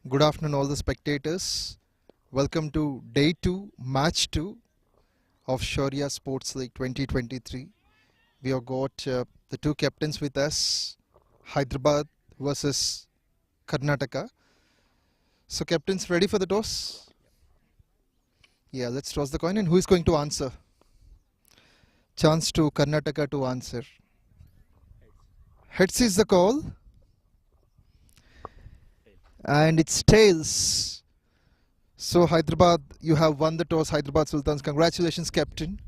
Good afternoon, all the spectators. Welcome to day 2, match 2 of Shaurya Sports League 2023. We have got the two captains with us, Hyderabad versus Karnataka. So, captains, ready for the toss? Yeah, let's toss the coin. And who is going to answer? Chance to Karnataka to answer. Heads is the call. And it's tails. So, Hyderabad, you have won the toss, Hyderabad Sultans. Congratulations, captain.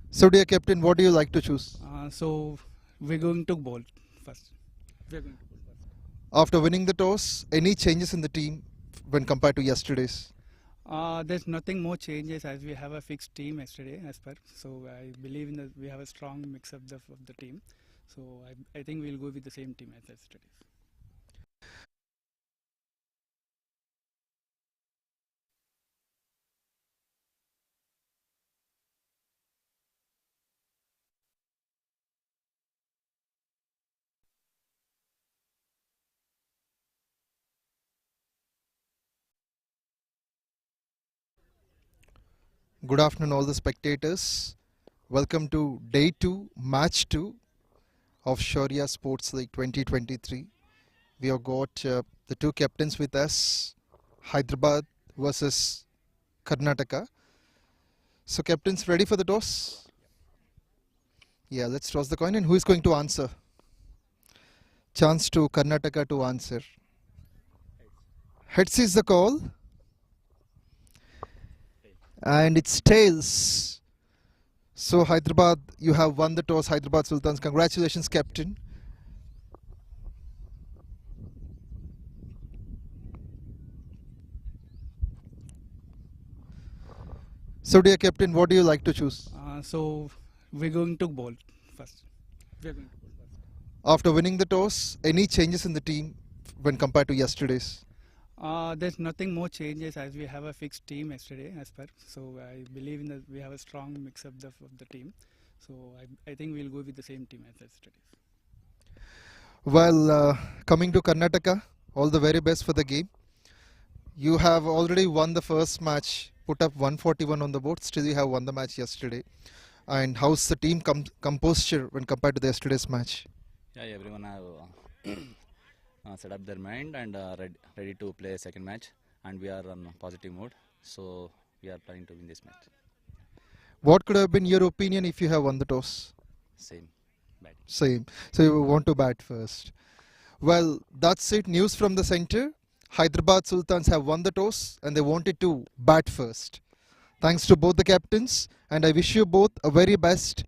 So, dear captain, what do you like to choose? So we're going to bowl first. We're going to bowl first. After winning the toss, any changes in the team when compared to yesterday's? There's nothing more changes as we have a fixed team yesterday as per. So I believe in that we have a strong mix of the team. So I think we'll go with the same team as yesterday. Good afternoon, all the spectators. Welcome to day 2, match 2 of Shaurya Sports League 2023. We have got the two captains with us, Hyderabad versus Karnataka. So, captains, ready for the toss? Yeah, let's toss the coin. And who is going to answer? Chance to Karnataka to answer. Heads is the call. And it's tails. So, Hyderabad, you have won the toss, Hyderabad Sultans. Congratulations, captain. So, dear captain, what do you like to choose? So we're going to bowl first. We're going to bowl first. After winning the toss, any changes in the team when compared to yesterday's? There's nothing more changes as we have a fixed team yesterday as per. So I believe in that we have a strong mix of the team. So I think we'll go with the same team as yesterday. Well, coming to Karnataka, all the very best for the game. You have already won the first match, put up 141 on the board. Still, you have won the match yesterday. And how's the team composure when compared to the yesterday's match? Yeah, everyone have set up their mind and ready to play a second match, and we are on positive mode. So we are planning to win this match. What could have been your opinion if you have won the toss? Same batting. Same. So you want to bat first. Well, that's it. News from the center. Hyderabad Sultans have won the toss and they wanted to bat first. Thanks to both the captains, and I wish you both a very best.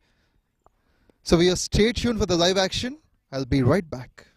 So we are stay tuned for the live action. I'll be right back.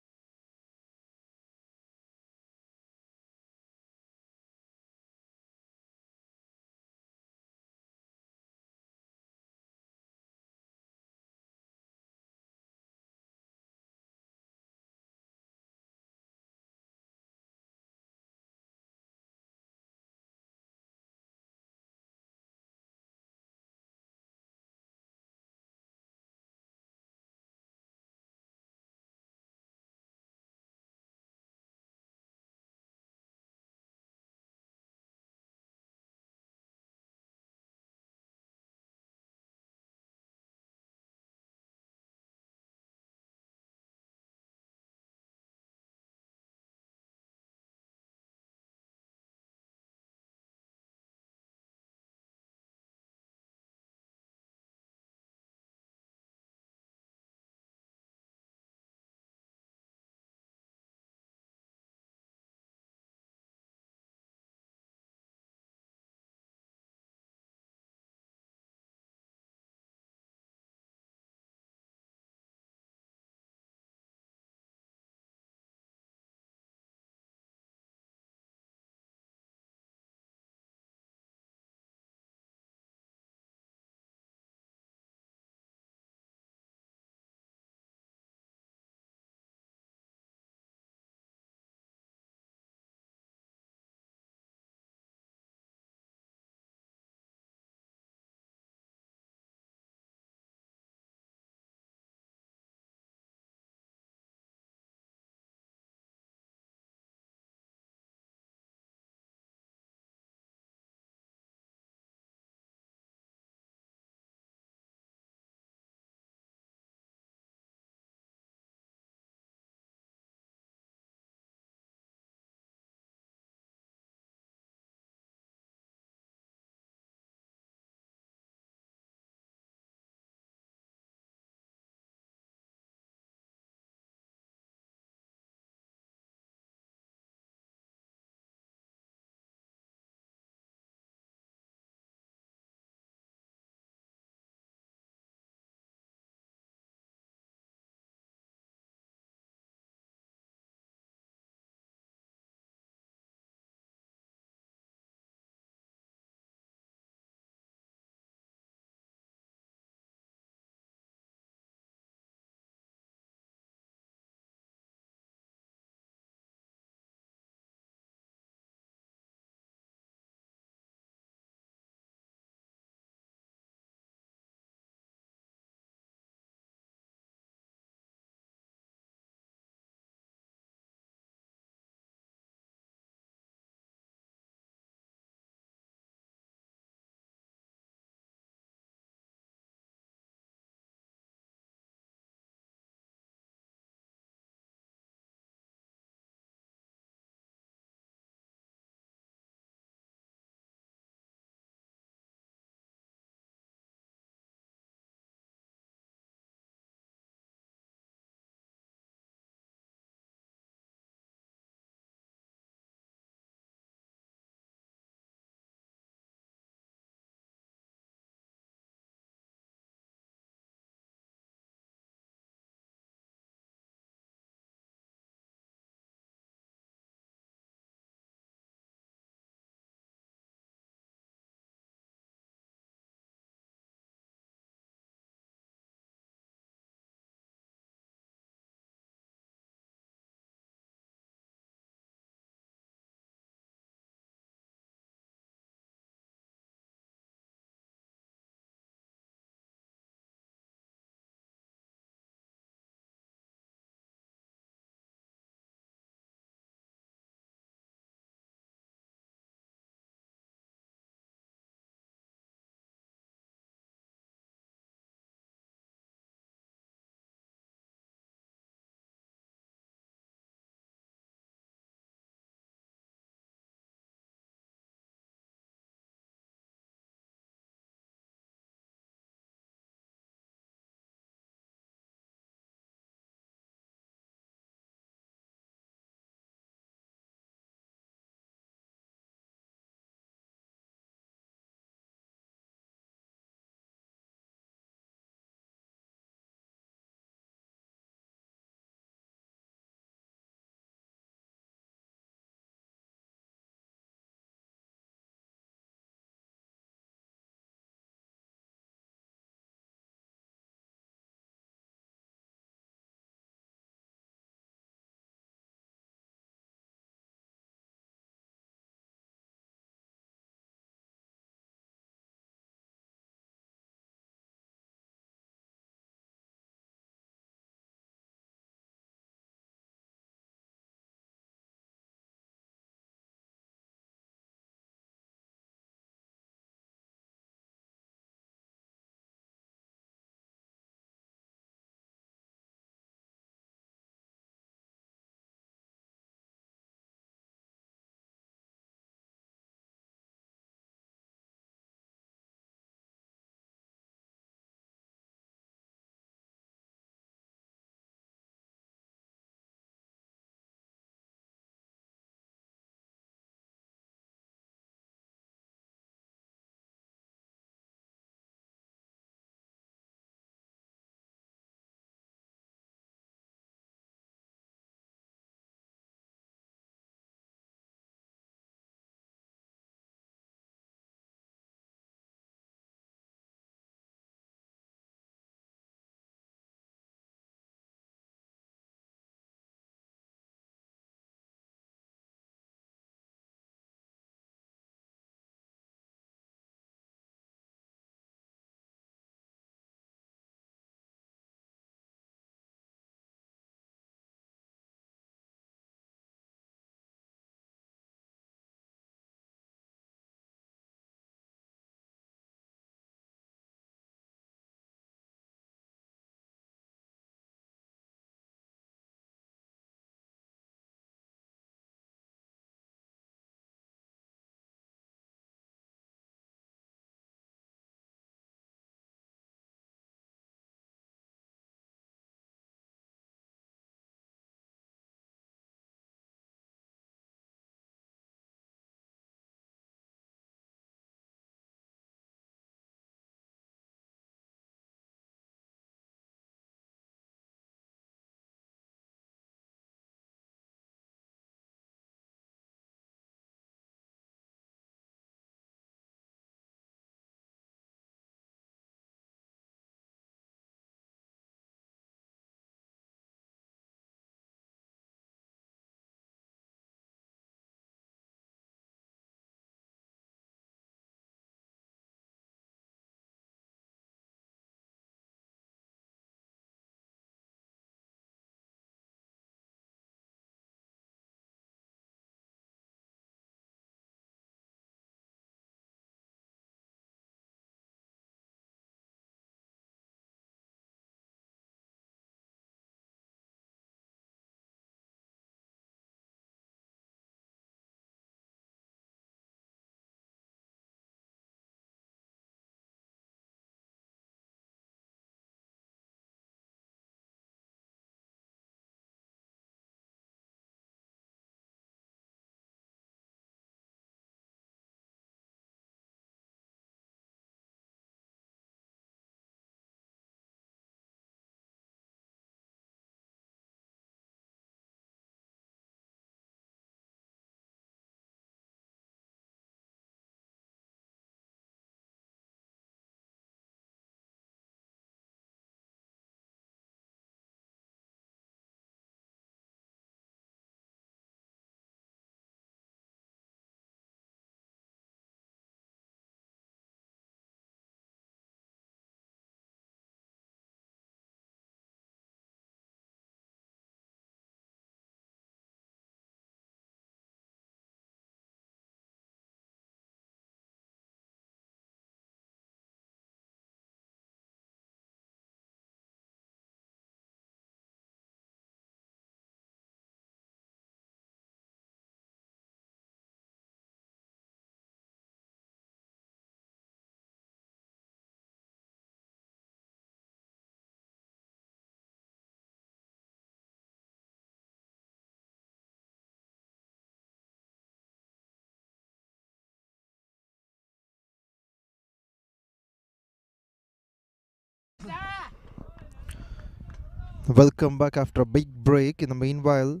Welcome back after a big break. In the meanwhile,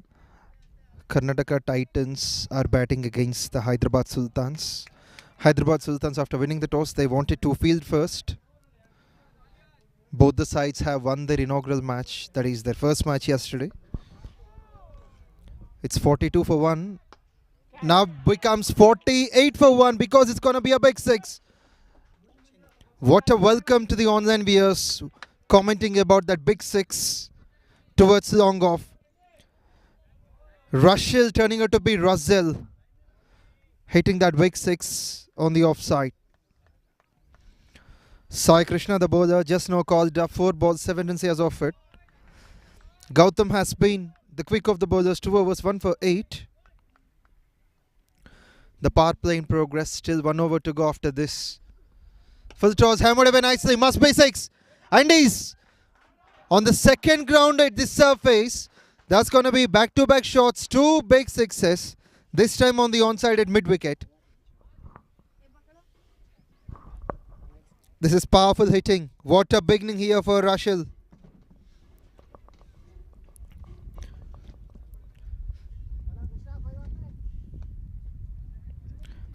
Karnataka Titans are batting against the Hyderabad Sultans. Hyderabad Sultans, after winning the toss, they wanted to field first. Both the sides have won their inaugural match, that is their first match yesterday. It's 42 for 1. Now becomes 48 for 1 because it's going to be a big six. What a welcome to the online viewers commenting about that big six towards long off. Russell turning out to be Russell, hitting that big six on the offside. Sai Krishna, the bowler, just now called up 4 balls, 7 runs he has offered. Gautam has been the quick of the bowlers, 2 overs, 1 for 8. The power play in progress, still 1 over to go after this. Full toss, hammered away nicely, must be 6. And he's on the second ground at this surface. That's going to be back-to-back shots, 2 big sixes. This time on the onside at mid-wicket. This is powerful hitting. What a beginning here for Russell.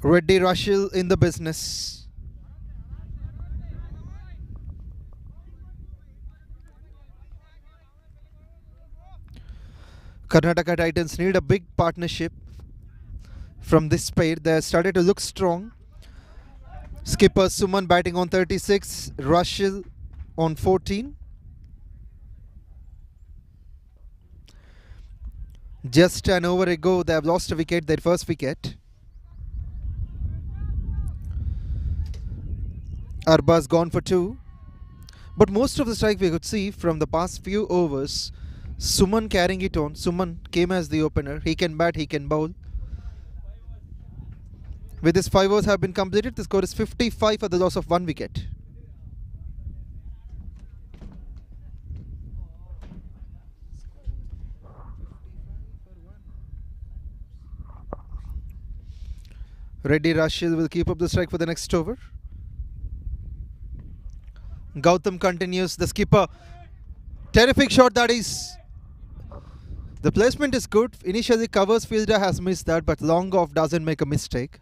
Reddy Russell in the business. Karnataka Titans need a big partnership from this pair. They started to look strong. Skipper Suman batting on 36, Russell on 14. Just an over ago, they have lost a wicket, their first wicket. Arbaz gone for 2. But most of the strike we could see from the past few overs, Suman carrying it on. Suman came as the opener. He can bat, he can bowl. With his 5 overs have been completed, the score is 55 for the loss of 1 wicket. Reddy Russell will keep up the strike for the next over. Gautam continues, the skipper. Terrific shot, that is. The placement is good. Initially, covers fielder has missed that, but long off doesn't make a mistake.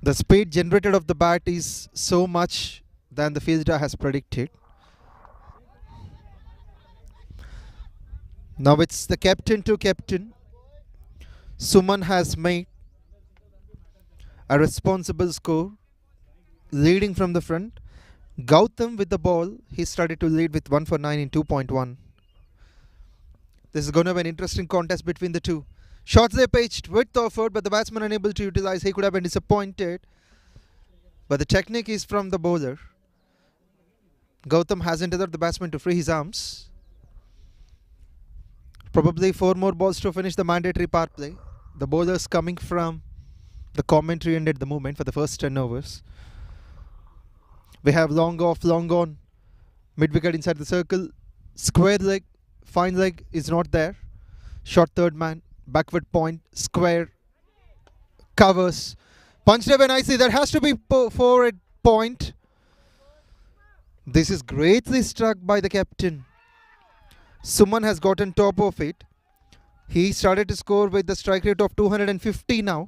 The speed generated of the bat is so much than the fielder has predicted. Now it's the captain to captain. Suman has made a responsible score, leading from the front. Gautam with the ball, he started to lead with 1 for 9 in 2.1. This is going to be an interesting contest between the two. Shots they pitched, width offered, but the batsman unable to utilize. He could have been disappointed. But the technique is from the bowler. Gautam hasn't allowed the batsman to free his arms. Probably 4 more balls to finish the mandatory power play. The bowlers coming from the commentary end at the moment for the first 10 overs. We have long off, long on. Mid-wicket inside the circle. Square leg, fine leg is not there. Short third man, backward point, square, covers. Punched away nicely. That has to be forward point. This is greatly struck by the captain. Suman has gotten top of it. He started to score with the strike rate of 250 now.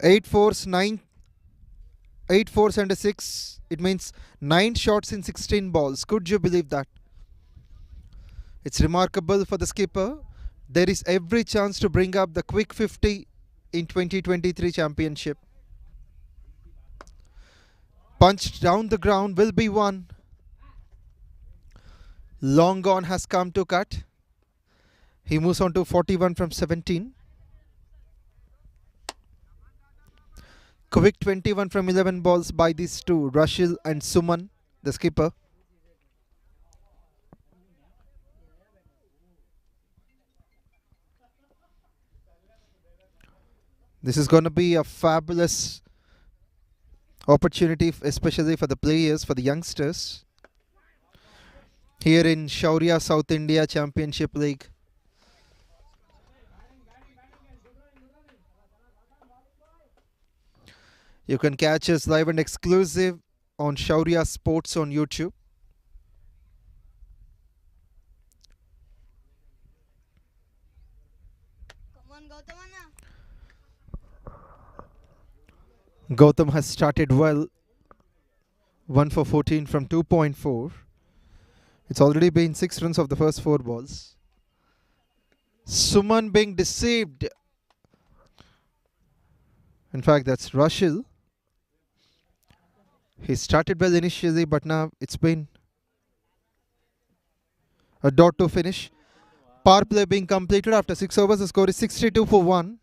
8 fours, 9. 8 fours and a 6. It means 9 shots in 16 balls. Could you believe that? It's remarkable for the skipper. There is every chance to bring up the quick 50 in 2023 championship. Punched down the ground will be one. Long on has come to cut. He moves on to 41 from 17. Quick 21 from 11 balls by these two, Russell and Suman, the skipper. This is going to be a fabulous opportunity, especially for the players, for the youngsters. Here in Shaurya, South India Championship League. You can catch us live and exclusive on Shaurya Sports on YouTube. Gautam has started well. 1 for 14 from 2.4. It's already been 6 runs of the first 4 balls. Suman being deceived. In fact, that's Rushil. He started well initially, but now it's been a dot to finish. Power play being completed after 6 overs. The score is 62 for 1.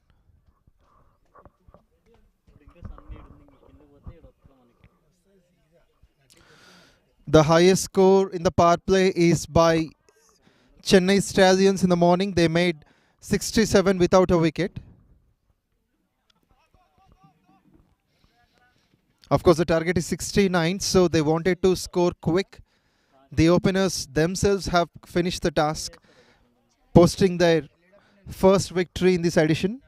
The highest score in the power play is by Chennai Stallions in the morning. They made 67 without a wicket. Of course, the target is 69, so they wanted to score quick. The openers themselves have finished the task, posting their first victory in this edition.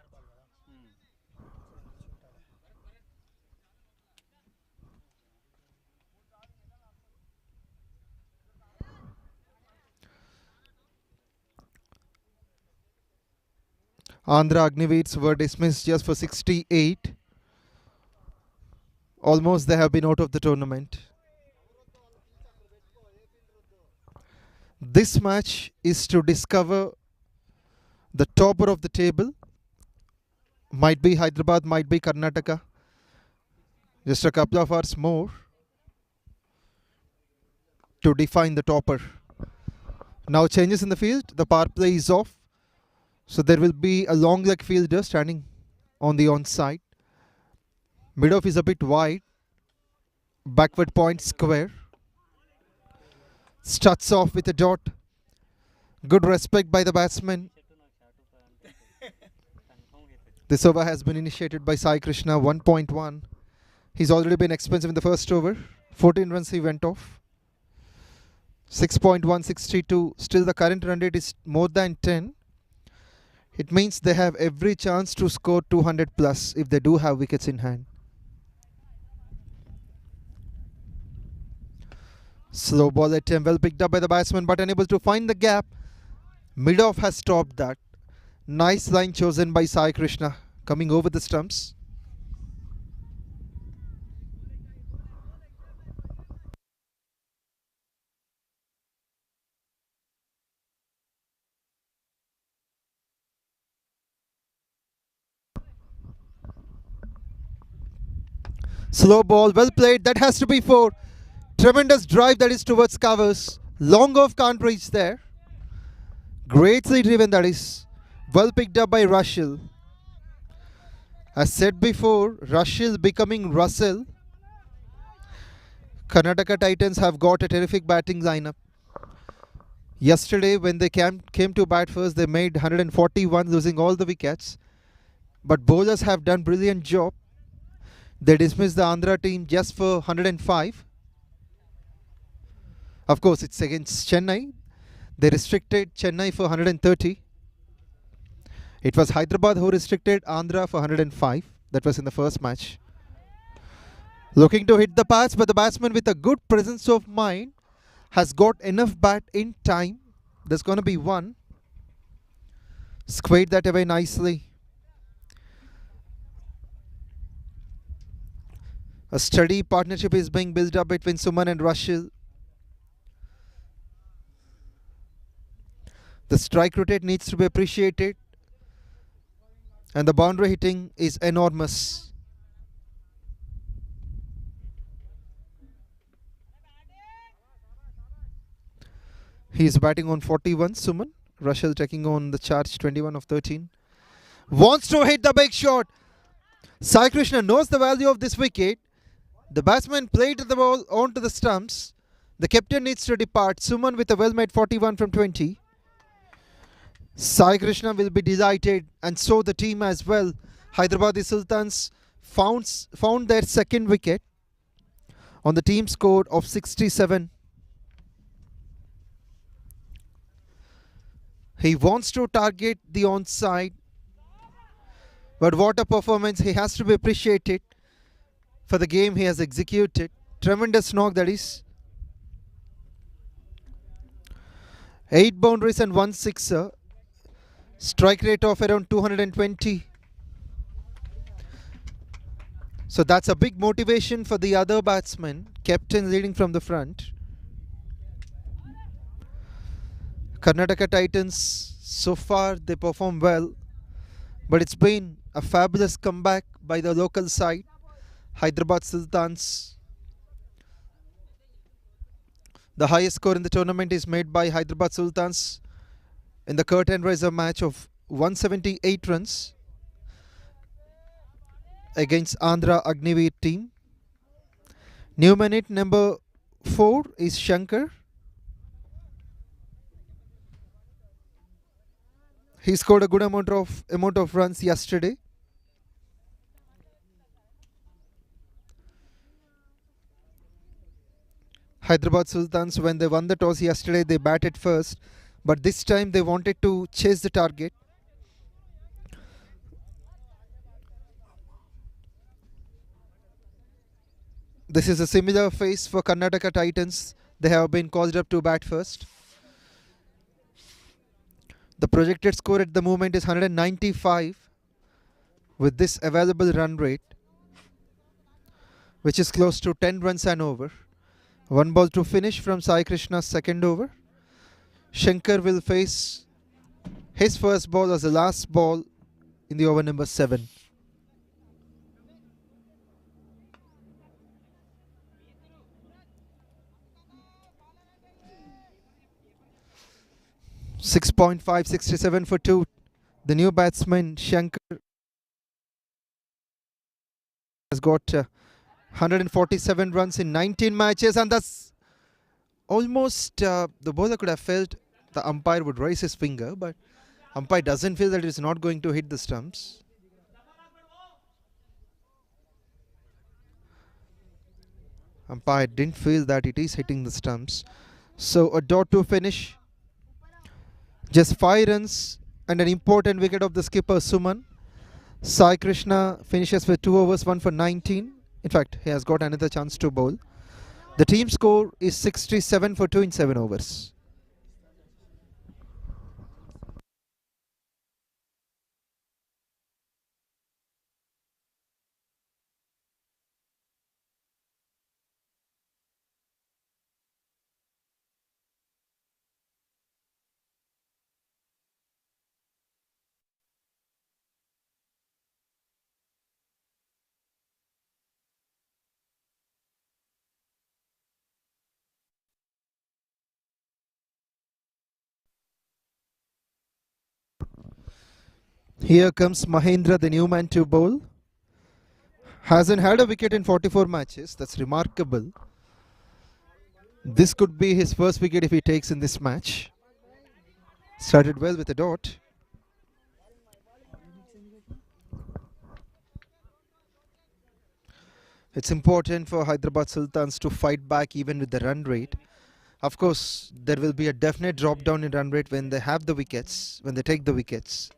Andhra Agniveers were dismissed just for 68. Almost they have been out of the tournament. This match is to discover the topper of the table. Might be Hyderabad, might be Karnataka. Just a couple of hours more to define the topper. Now changes in the field. The power play is off. So there will be a long leg fielder standing on the onside. Mid-off is a bit wide. Backward point square. Starts off with a dot. Good respect by the batsman. This over has been initiated by Sai Krishna, 1.1. He's already been expensive in the first over. 14 runs he went off. 6.162. Still the current run rate is more than 10. It means they have every chance to score 200 plus if they do have wickets in hand. Slow ball attempt, well picked up by the batsman but unable to find the gap. Mid-off has stopped that. Nice line chosen by Sai Krishna coming over the stumps. Slow ball, well played, that has to be 4. Tremendous drive that is towards covers. Long off can't reach there. Greatly driven that is. Well picked up by Rushil. As said before, Rushil becoming Russell. Karnataka Titans have got a terrific batting lineup. Yesterday when they came to bat first, they made 141, losing all the wickets. But bowlers have done brilliant job. They dismissed the Andhra team just for 105. Of course, it's against Chennai. They restricted Chennai for 130. It was Hyderabad who restricted Andhra for 105. That was in the first match. Looking to hit the pass, but the batsman with a good presence of mind has got enough bat in time. There's going to be 1. Squared that away nicely. A steady partnership is being built up between Suman and Rushil. The strike rate needs to be appreciated. And the boundary hitting is enormous. He is batting on 41, Suman. Rushil taking on the charge, 21 of 13. Wants to hit the big shot. Sai Krishna knows the value of this wicket. The batsman played the ball onto the stumps. The captain needs to depart. Suman with a well-made 41 from 20. Sai Krishna will be delighted, and so the team as well. Hyderabad Sultans found their second wicket on the team score of 67. He wants to target the onside, but what a performance. He has to be appreciated for the game he has executed. Tremendous knock, that is. 8 boundaries and 1 sixer. Strike rate of around 220. So that's a big motivation for the other batsmen. Captain leading from the front. Karnataka Titans, so far they perform well, but it's been a fabulous comeback by the local side, Hyderabad Sultans. The highest score in the tournament is made by Hyderabad Sultans in the curtain raiser match of 178 runs against Andhra Agniveer team. New minute number 4 is Shankar. He scored a good amount of runs yesterday. Hyderabad Sultans, when they won the toss yesterday, they batted first, but this time they wanted to chase the target. This is a similar phase for Karnataka Titans. They have been caused up to bat first. The projected score at the moment is 195 with this available run rate, which is close to 10 runs and over. 1 ball to finish from Sai Krishna's second over. Shankar will face his first ball as the last ball in the over number 7. .5, 67 for 2. The new batsman Shankar has got 147 runs in 19 matches, and that's almost the bowler could have felt the umpire would raise his finger, but umpire doesn't feel that it is not going to hit the stumps. Umpire didn't feel that it is hitting the stumps. So a dot to finish. Just 5 runs and an important wicket of the skipper Suman. Sai Krishna finishes with 2 overs, 1 for 19. In fact, he has got another chance to bowl. The team score is 67 for 2 in 7 overs. Here comes Mahendra, the new man to bowl. Hasn't had a wicket in 44 matches. That's remarkable. This could be his first wicket if he takes in this match. Started well with a dot. It's important for Hyderabad Sultans to fight back even with the run rate. Of course, there will be a definite drop down in run rate when they have the wickets, when they take the wickets.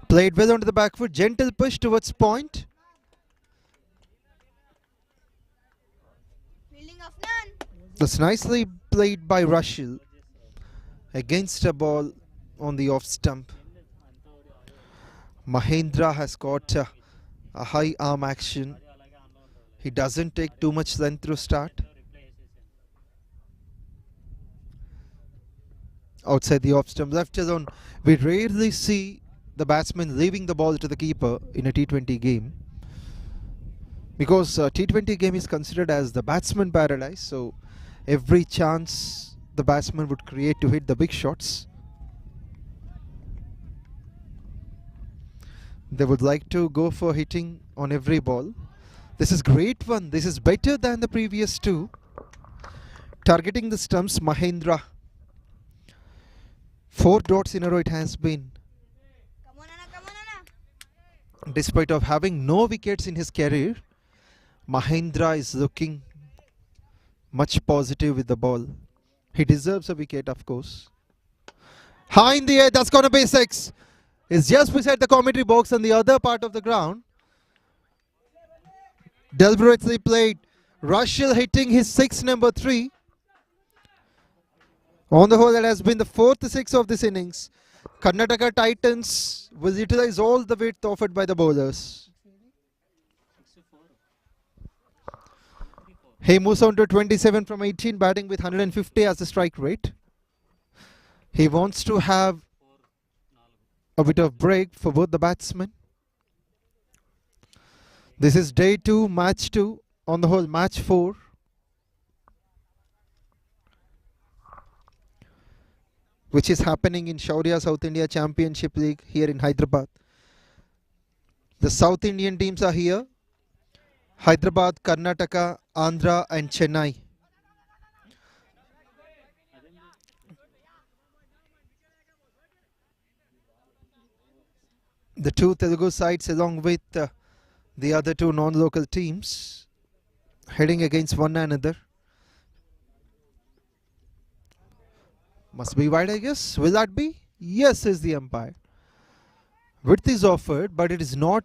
Played well onto the back foot, gentle push towards point. That's nicely played by Rushil against a ball on the off stump. Mahendra has got a high arm action. He doesn't take too much length to start. Outside the off stump, left alone. We rarely see the batsman leaving the ball to the keeper in a T20 game, because T20 game is considered as the batsman paradise, so every chance the batsman would create to hit the big shots, they would like to go for hitting on every ball. This is great one. This is better than the previous two. Targeting the stumps, Mahendra. 4 dots in a row it has been. Despite of having no wickets in his career, Mahendra is looking much positive with the ball. He deserves a wicket, of course. High in the air, that's going to be 6. It's just beside the commentary box on the other part of the ground. Deliberately played. Rushil hitting his 6 number 3. On the whole, that has been the 4th 6 of this innings. Karnataka Titans will utilize all the width offered by the bowlers. He moves on to 27 from 18, batting with 150 as the strike rate. He wants to have a bit of break for both the batsmen. This is day 2, match 2. On the whole, match 4. Which is happening in Shaurya South India Championship League here in Hyderabad. The South Indian teams are here. Hyderabad, Karnataka, Andhra and Chennai. The two Telugu sides along with the other two non-local teams heading against one another. Must be wide, I guess. Will that be? Yes, is the umpire. Width is offered, but it is not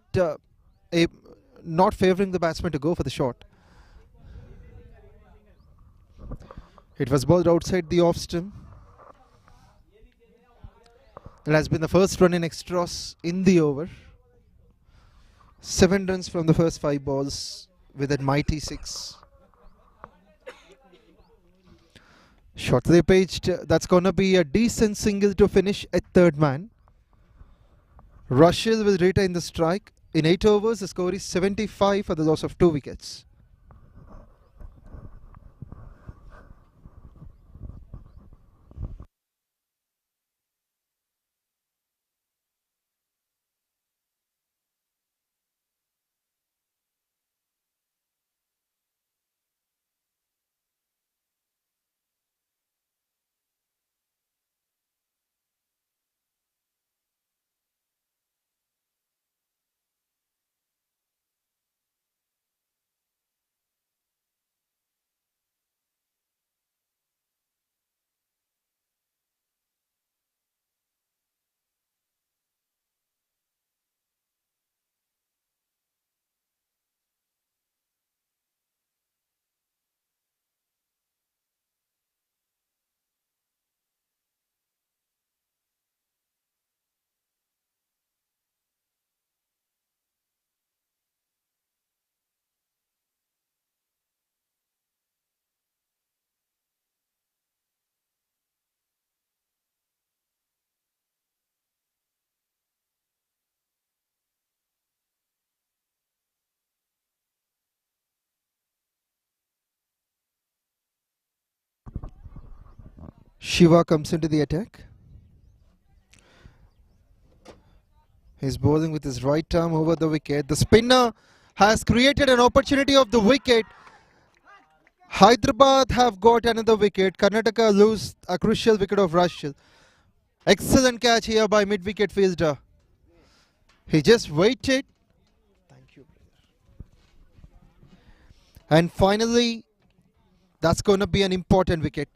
not favouring the batsman to go for the shot. It was bowled outside the off stump. That has been the first run in extras in the over. 7 runs from the first 5 balls with a mighty 6. Shortly pitched. That's going to be a decent single to finish at third man. Rushil will retain the strike. In 8 overs, the score is 75 for the loss of 2 wickets. Shiva comes into the attack. He's bowling with his right arm over the wicket. The spinner has created an opportunity of the wicket. Hyderabad have got another wicket. Karnataka lose a crucial wicket of Rushil. Excellent catch here by mid-wicket fielder. He just waited. Thank you. And finally, that's going to be an important wicket.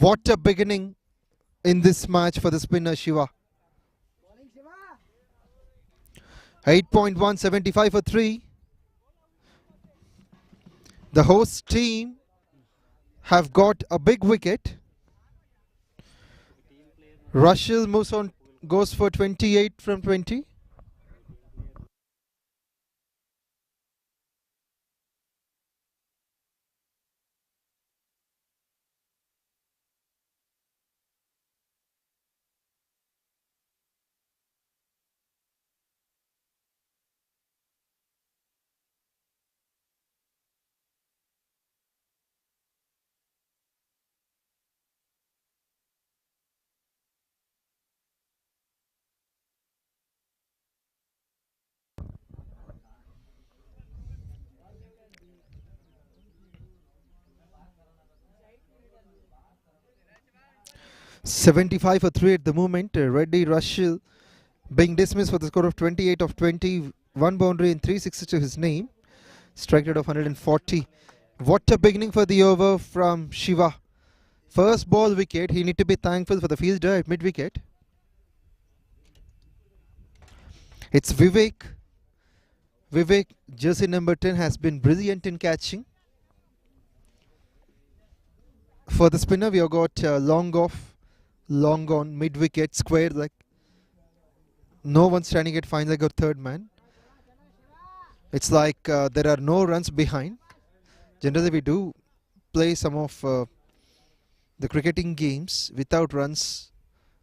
What a beginning in this match for the spinner Shiva. 8.175 for 3. The host team have got a big wicket. Rushil moves on, goes for 28 from 20. .75 for 3 at the moment. Reddy Rushil being dismissed for the score of 28 of 20. 1 boundary and 3 sixes to his name. Strike rate of 140. What a beginning for the over from Shiva. First ball wicket. He need to be thankful for the fielder at mid-wicket. It's Vivek Vivek, jersey number 10, has been brilliant in catching. For the spinner, we have got long off, long on, mid wicket, square leg. No one standing at fine leg or third man. It's like there are no runs behind. Generally, we do play some of the cricketing games without runs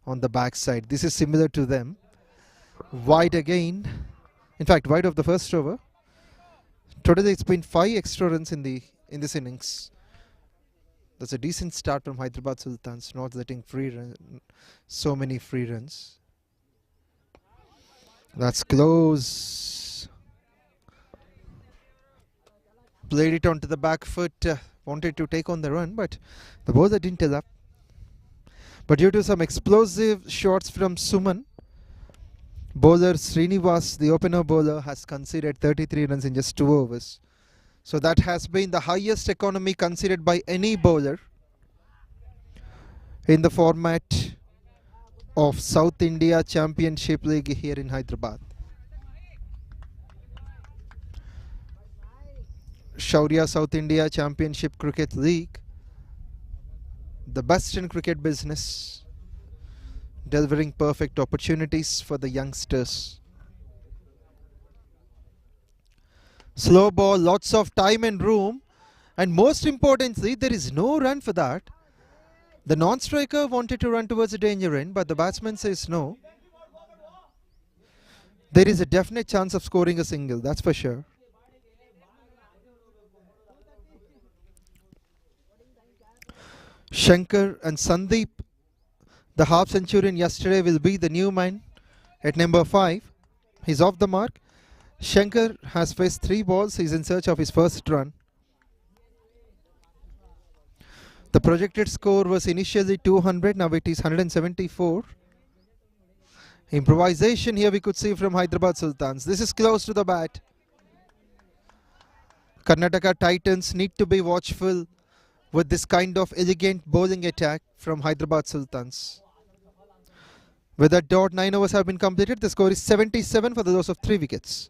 on the backside. This is similar to them. Wide again. In fact, wide of the first over. Today it's been 5 extra runs in this innings. That's a decent start from Hyderabad Sultans, not letting so many free runs. That's close. Played it onto the back foot. Wanted to take on the run, but the bowler didn't tell up. But due to some explosive shots from Suman, bowler Srinivas, the opener bowler, has conceded 33 runs in just 2 overs. So that has been the highest economy conceded by any bowler in the format of South India Championship League here in Hyderabad. Shaurya South India Championship Cricket League, the best in cricket business, delivering perfect opportunities for the youngsters. Slow ball, lots of time and room, and most importantly, there is no run for that. The non-striker wanted to run towards the danger end, but the batsman says no. There is a definite chance of scoring a single, that's for sure. Shankar and Sandeep, the half centurion yesterday, will be the new man at number 5. He's off the mark. Shankar has faced 3 balls. He's in search of his first run. The projected score was initially 200. Now it is 174. Improvisation here we could see from Hyderabad Sultans. This is close to the bat. Karnataka Titans need to be watchful with this kind of elegant bowling attack from Hyderabad Sultans. With that dot, 9 overs have been completed. The score is 77 for the loss of 3 wickets.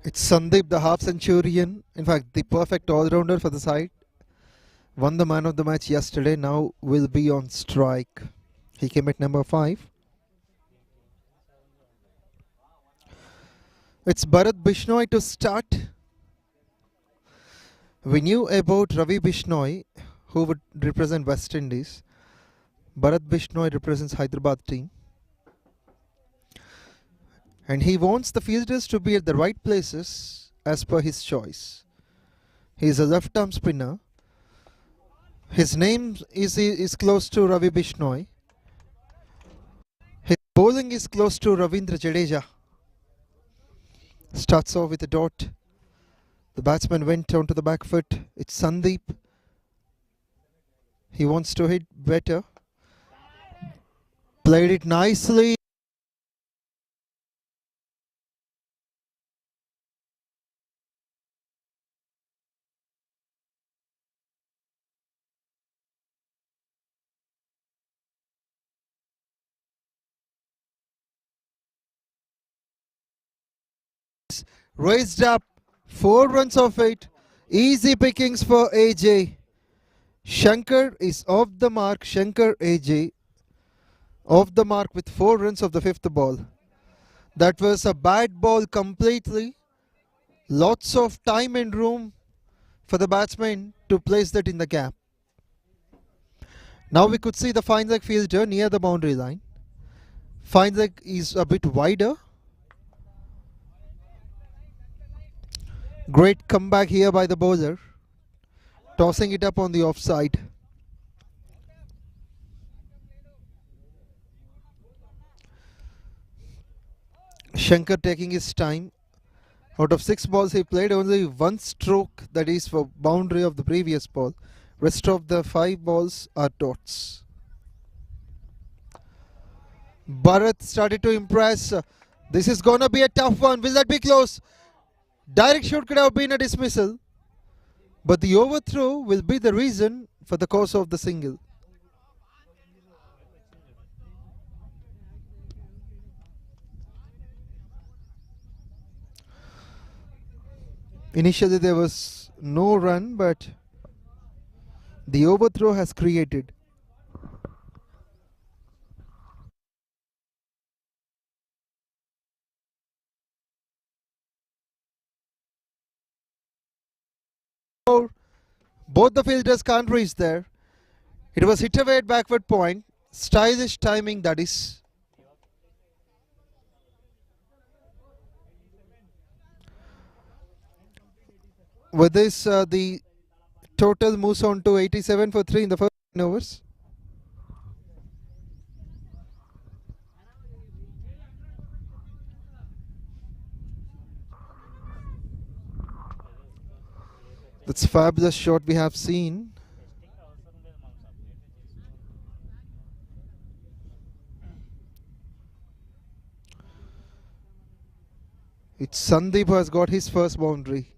It's Sandeep, the half centurion, in fact the perfect all-rounder for the side. Won the man of the match yesterday, now will be on strike. He came at number 5. It's Bharat Bishnoi to start. We knew about Ravi Bishnoi, who would represent West Indies. Bharat Bishnoi represents Hyderabad team. And he wants the fielders to be at the right places as per his choice. He is a left-arm spinner. His name is close to Ravi Bishnoi. His bowling is close to Ravindra Jadeja. Starts off with a dot. The batsman went onto the back foot. It's Sandeep. He wants to hit better. Played it nicely. Raised up, 4 runs of it. Easy pickings for AJ. Shankar is off the mark. Shankar AJ off the mark with 4 runs of the 5th ball. That was a bad ball completely. Lots of time and room for the batsman to place that in the gap. Now we could see the fine leg fielder near the boundary line. Fine leg is a bit wider. Great comeback here by the bowler, tossing it up on the offside. Shankar taking his time. Out of 6 balls he played, only 1 stroke, that is for boundary of the previous ball. Rest of the 5 balls are dots. Bharat started to impress. This is gonna be a tough one. Will that be close? Direct shot could have been a dismissal, but the overthrow will be the reason for the cause of the single. Initially there was no run, but the overthrow has created. Both the fielders can't reach there. It was hit away at backward point. Stylish timing, that is. With this, the total moves on to 87 for 3 in the first 9 overs. That's a fabulous shot we have seen. It's Sandeep who has got his first boundary.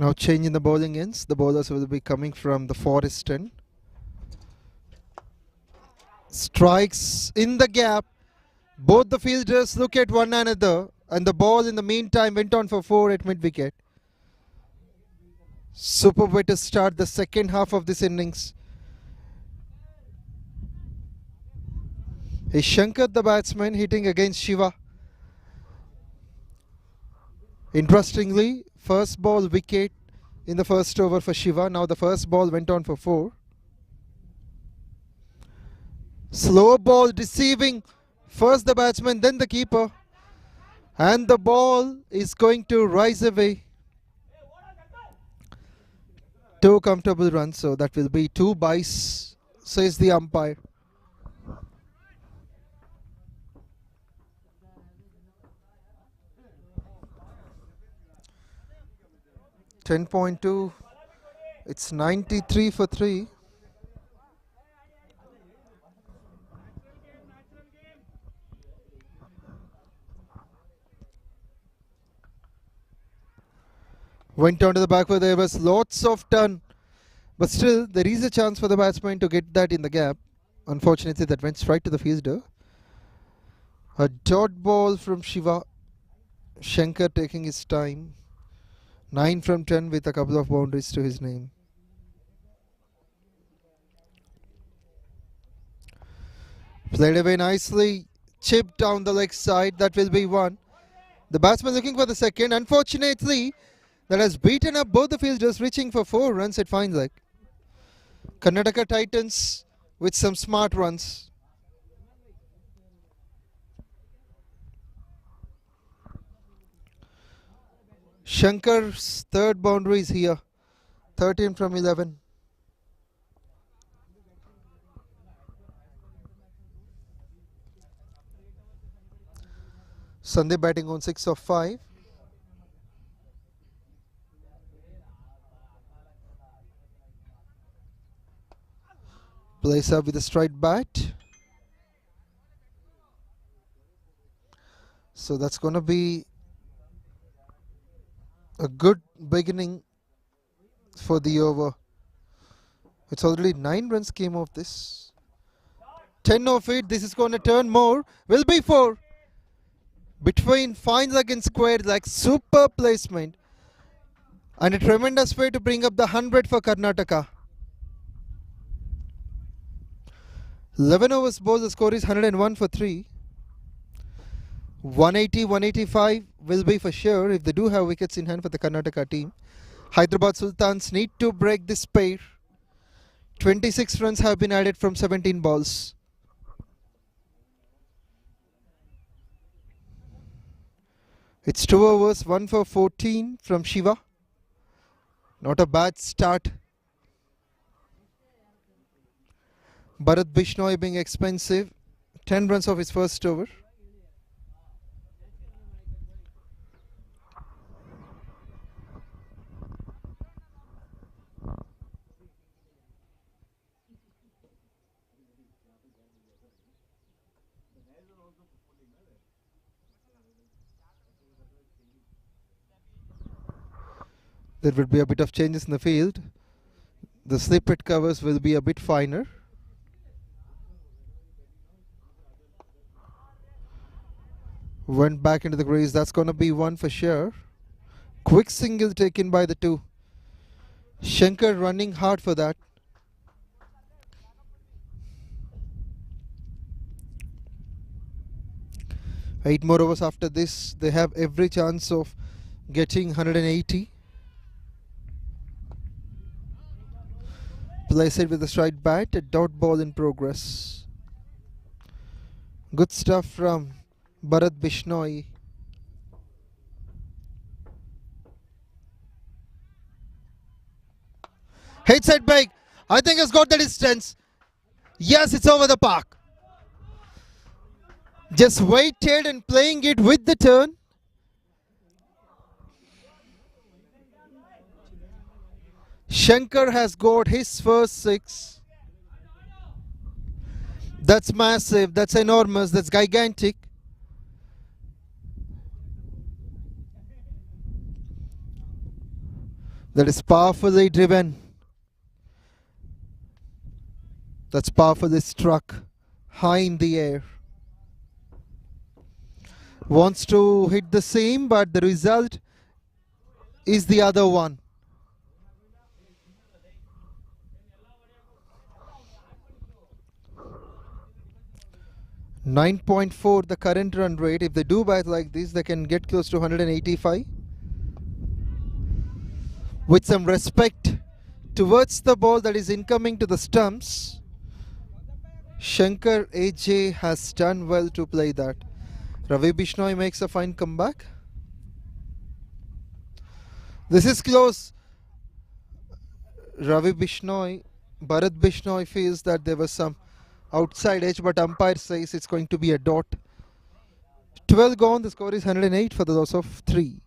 Now changing the bowling ends. The bowlers will be coming from the forest end. Strikes in the gap. Both the fielders look at one another, and the ball in the meantime went on for 4 at mid-wicket. Super way to start the second half of this innings. Is Shankar the batsman hitting against Shiva? Interestingly, first ball wicket in the first over for Shiva. Now the first ball went on for 4. Slow ball deceiving first the batsman, then the keeper. And the ball is going to rise away. 2 comfortable runs, so that will be 2 byes, says the umpire. .2. It's 93 for 3. Went on to the back where there was lots of turn. But still, there is a chance for the batsman to get that in the gap. Unfortunately, that went straight to the fielder. A dot ball from Shiva. Shankar taking his time. 9 from 10 with a couple of boundaries to his name. Played away nicely. Chipped down the leg side. That will be one. The batsman looking for the second. Unfortunately, that has beaten up both the fielders, reaching for 4 runs at fine leg. Karnataka Titans with some smart runs. Shankar's third boundary is here. 13 from 11. Sunday batting on 6 of 5. Plays up with a straight bat. So that's going to be a good beginning for the over. It's already 9 runs came off this. 10 of it. This is going to turn more. Will be 4. Between fine leg and square leg. Super placement. And a tremendous way to bring up the 100 for Karnataka. 11 overs bowled. The score is 101 for 3. 180, 185 will be for sure if they do have wickets in hand for the Karnataka team. Hyderabad Sultans need to break this pair. 26 runs have been added from 17 balls. It's 2 overs, 1 for 14 from Shiva. Not a bad start. Bharat Bishnoi being expensive. 10 runs of his first over. There will be a bit of changes in the field. The slip-it covers will be a bit finer. Went back into the crease. That's going to be 1 for sure. Quick single taken by the 2. Shankar running hard for that. Eight more overs after this. They have every chance of getting 180. Place it with a straight bat. A dot ball in progress. Good stuff from Bharat Bishnoi. Hits it big. I think it's got the distance. Yes, it's over the park. Just waited and playing it with the turn. Shankar has got his first 6. That's massive. That's enormous. That's gigantic. That is powerfully driven. That's powerfully struck high in the air. Wants to hit the same, but the result is the other one. .4 the current run rate. If they do bat like this, they can get close to 185. With some respect towards the ball that is incoming to the stumps, Shankar AJ has done well to play that. Ravi Bishnoi makes a fine comeback. This is close. Ravi Bishnoi, Bharat Bishnoi feels that there was some outside edge, but umpire says it's going to be a dot. 12 gone, the score is 108 for the loss of 3.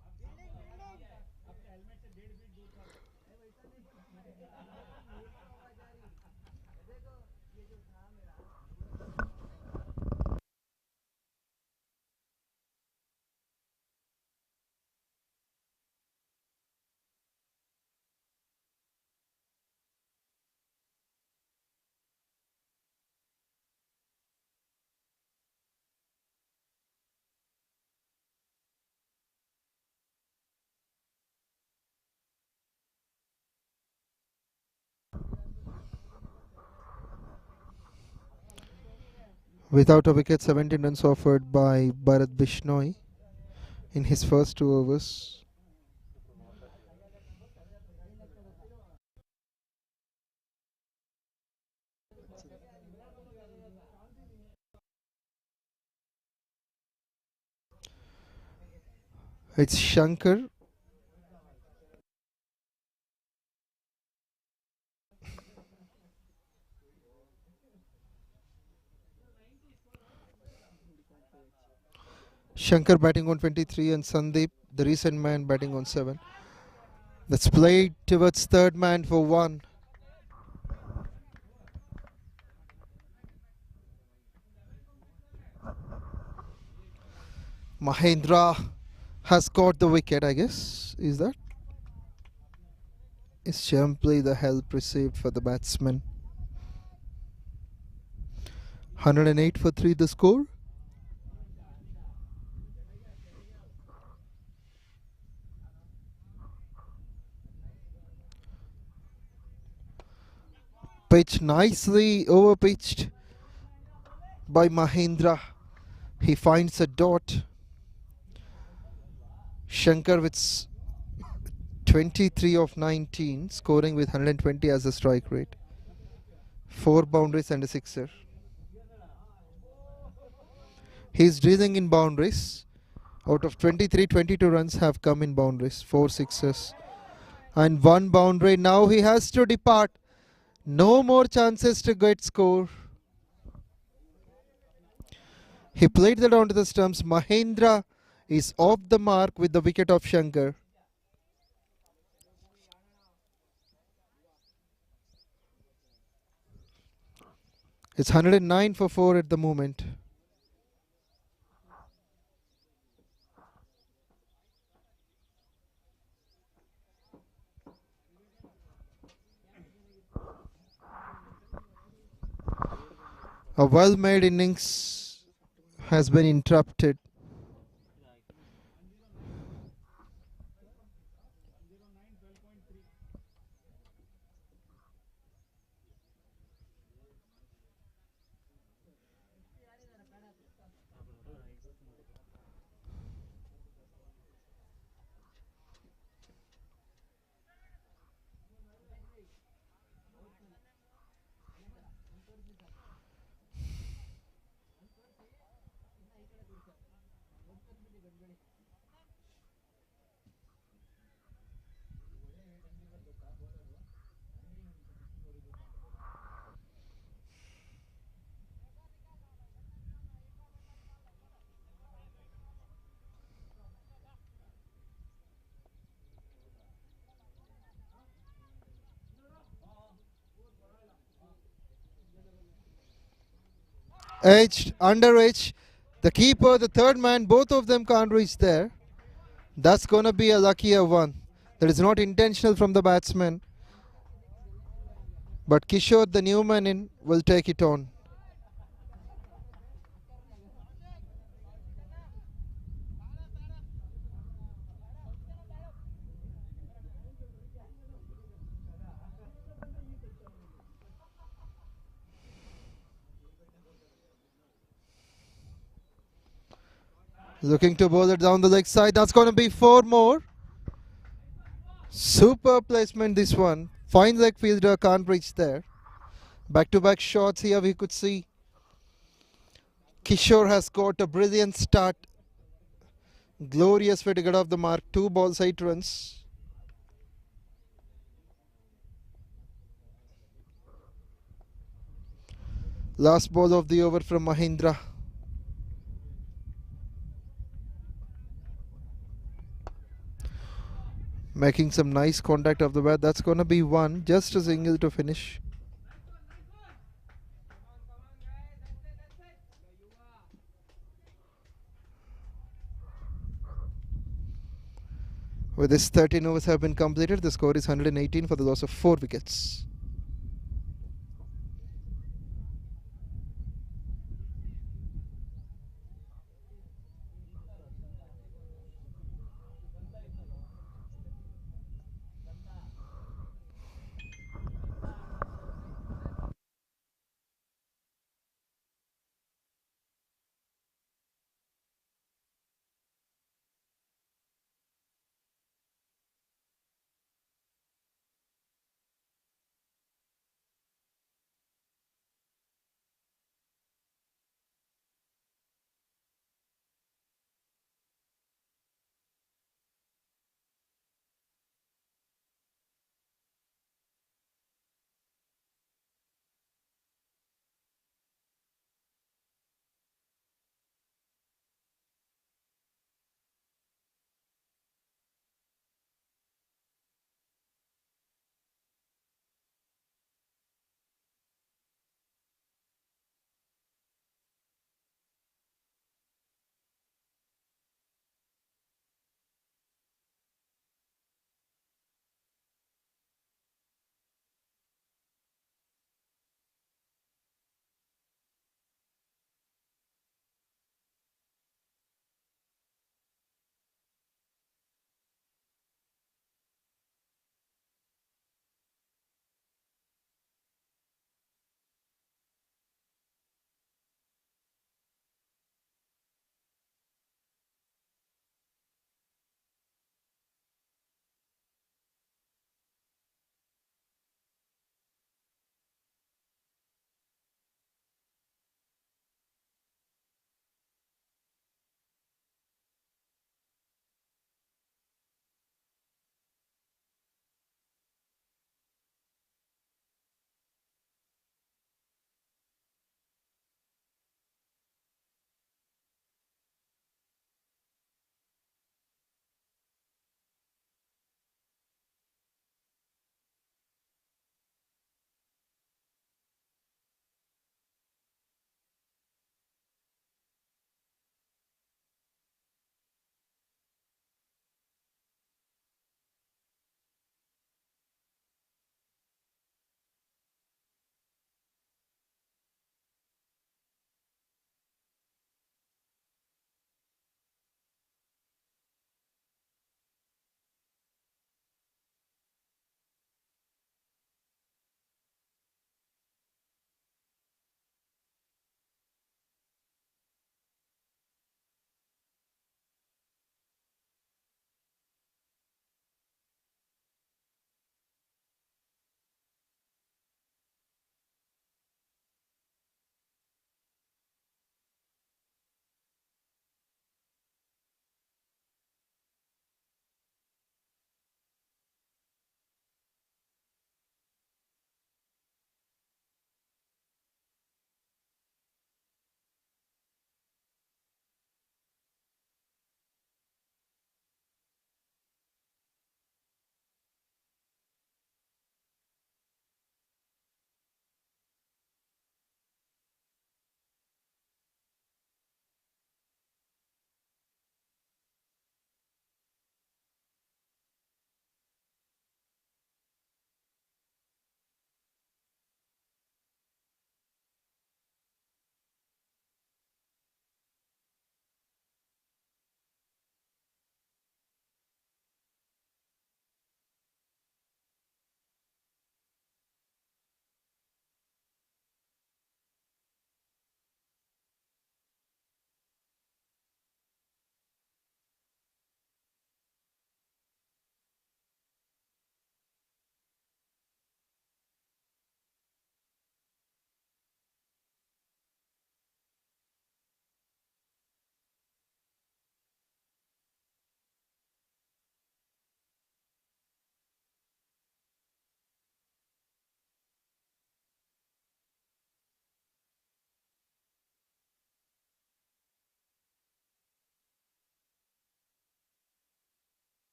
Without a wicket, 17 runs offered by Bharat Bishnoi in his first 2 overs. It's Shankar. Shankar batting on 23 and Sandeep, the recent man, batting on 7. That's played towards third man for 1. Mahendra has caught the wicket, I guess. Is that? Is simply the help received for the batsman. 108 for 3 the score. Pitch nicely over pitched by Mahendra. He finds a dot. Shankar with 23 of 19, scoring with 120 as a strike rate. 4 boundaries and a sixer. He's dealing in boundaries. Out of 23, 22 runs have come in boundaries. 4 sixes and 1 boundary. Now he has to depart. No more chances to get score. He played that onto the stumps. Mahendra is off the mark with the wicket of Shankar. It's 109 for 4 at the moment. A well-made innings has been interrupted. Edged, under edge. The keeper, the third man, both of them can't reach there. That's going to be a luckier one. That is not intentional from the batsman. But Kishore, the new man in, will take it on. Looking to bowl it down the leg side. That's going to be 4 more. Super placement this one. Fine leg fielder, can't reach there. Back-to-back shots here we could see. Kishore has got a brilliant start. Glorious way to get off the mark. 2 balls, 8 runs. Last ball of the over from Mahindra. Making some nice contact of the bat. That's going to be 1. Just a single to finish. With this 13 overs have been completed, the score is 118 for the loss of 4 wickets.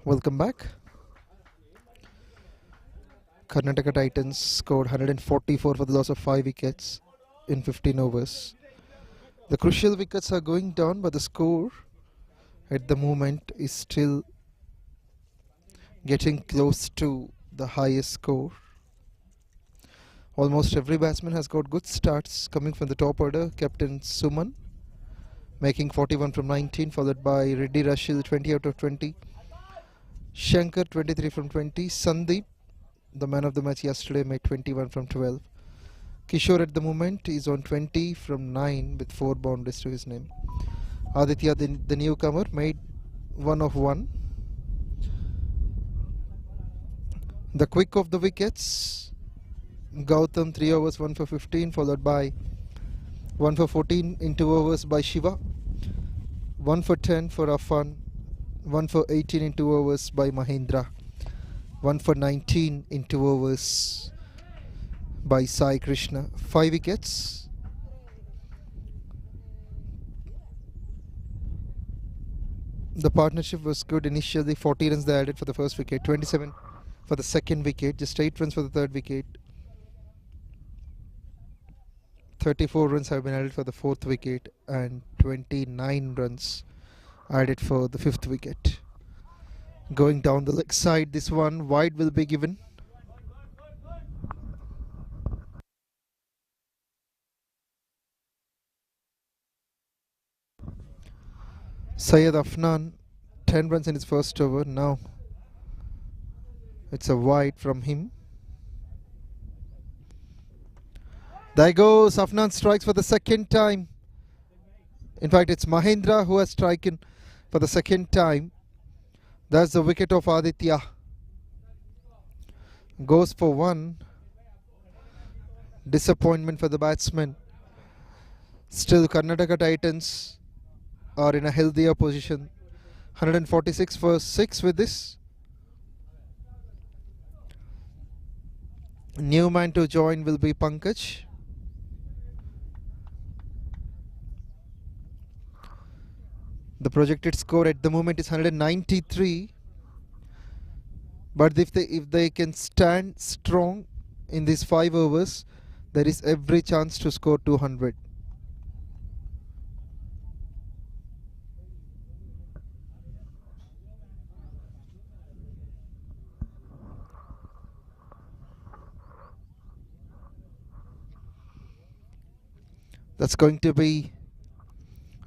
Welcome back. Karnataka Titans scored 144 for the loss of 5 wickets in 15 overs. The crucial wickets are going down, but the score at the moment is still getting close to the highest score. Almost every batsman has got good starts coming from the top order. Captain Suman making 41 from 19, followed by Reddy Rashil 20 out of 20. Shankar 23 from 20. Sandeep, the man of the match yesterday, made 21 from 12. Kishore at the moment is on 20 from 9 with 4 boundaries to his name. Aditya, the newcomer, made 1 of 1. The quick of the wickets, Gautam 3 overs 1 for 15, followed by 1 for 14 in 2 overs by Shiva, 1 for 10 for Affan, 1 for 18 in 2 overs by Mahendra, 1 for 19 in 2 overs by Sai Krishna. 5 wickets. The partnership was good initially. 40 runs they added for the first wicket, 27 for the second wicket, just 8 runs for the third wicket. 34 runs have been added for the fourth wicket and 29 runs added for the fifth wicket. Going down the leg side, this one wide will be given. Syed Afnan, 10 runs in his first over. Now it's a wide from him. There goes Afnan, strikes for the second time. In fact, it's Mahendra who has striken for the second time. That's the wicket of Aditya. Goes for 1. Disappointment for the batsman. Still, Karnataka Titans are in a healthier position. 146 for 6 with this. New man to join will be Pankaj. The projected score at the moment is 193. But if they can stand strong in these 5 overs, there is every chance to score 200. That's going to be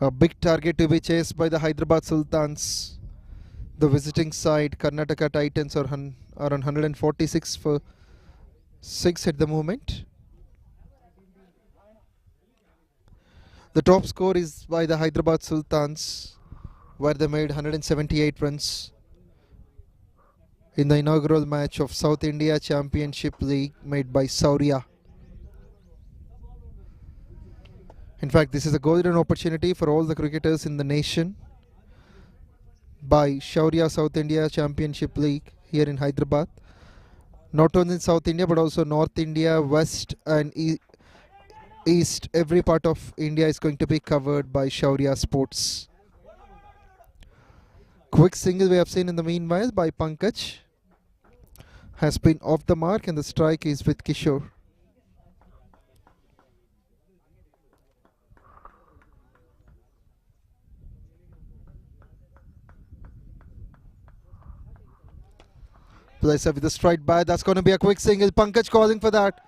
a big target to be chased by the Hyderabad Sultans. The visiting side, Karnataka Titans, are on 146 for 6 at the moment. The top score is by the Hyderabad Sultans, where they made 178 runs in the inaugural match of South India Championship League made by Shaurya. In fact, this is a golden opportunity for all the cricketers in the nation by Shaurya South India Championship League here in Hyderabad. Not only in South India but also North India, West and East. Every part of India is going to be covered by Shaurya Sports. Quick single we have seen in the meanwhile by Pankaj has been off the mark, and the strike is with Kishore. Placer with the straight bat. That's going to be a quick single. Pankaj calling for that.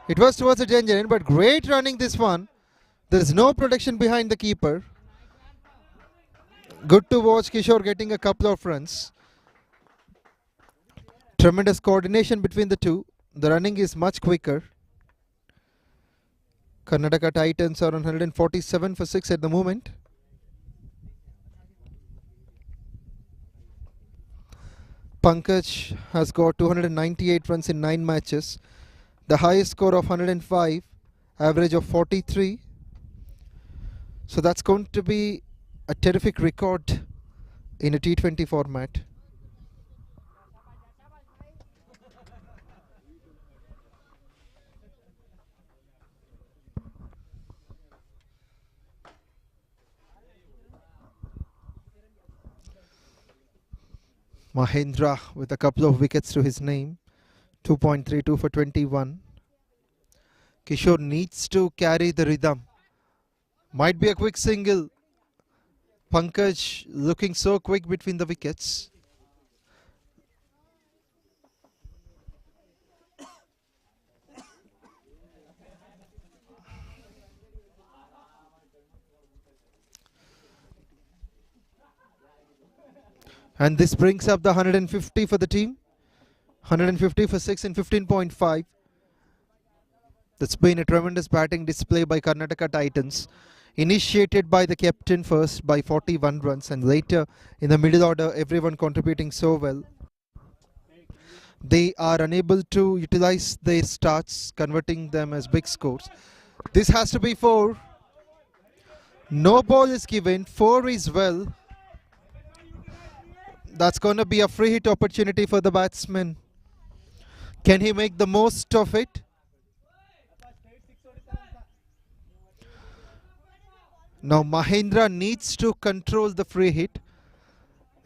It was towards the danger end, but great running this one. There is no protection behind the keeper. Good to watch Kishore getting a couple of runs. Tremendous coordination between the two. The running is much quicker. Karnataka Titans are on 147 for 6 at the moment. Pankaj has got 298 runs in 9 matches. The highest score of 105, average of 43. So that's going to be a terrific record in a T20 format. Mahendra with a couple of wickets to his name. 2.32 for 21. Kishore needs to carry the rhythm. Might be a quick single. Pankaj looking so quick between the wickets. And this brings up the 150 for the team. 150 for 6 in 15.5. That's been a tremendous batting display by Karnataka Titans. Initiated by the captain first by 41 runs, and later in the middle order everyone contributing so well. They are unable to utilize their starts, converting them as big scores. This has to be 4. No ball is given. 4 is well. That's going to be a free hit opportunity for the batsman. Can he make the most of it? Now Mahendra needs to control the free hit.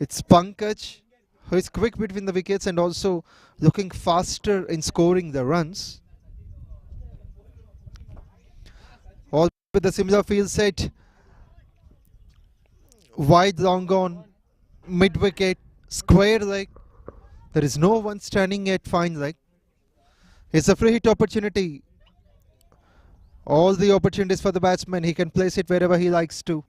It's Pankaj who is quick between the wickets and also looking faster in scoring the runs. All with a similar field set. Wide long on, mid wicket, square leg. There is no one standing at fine leg. It's a free hit opportunity. All the opportunities for the batsman. He can place it wherever he likes to.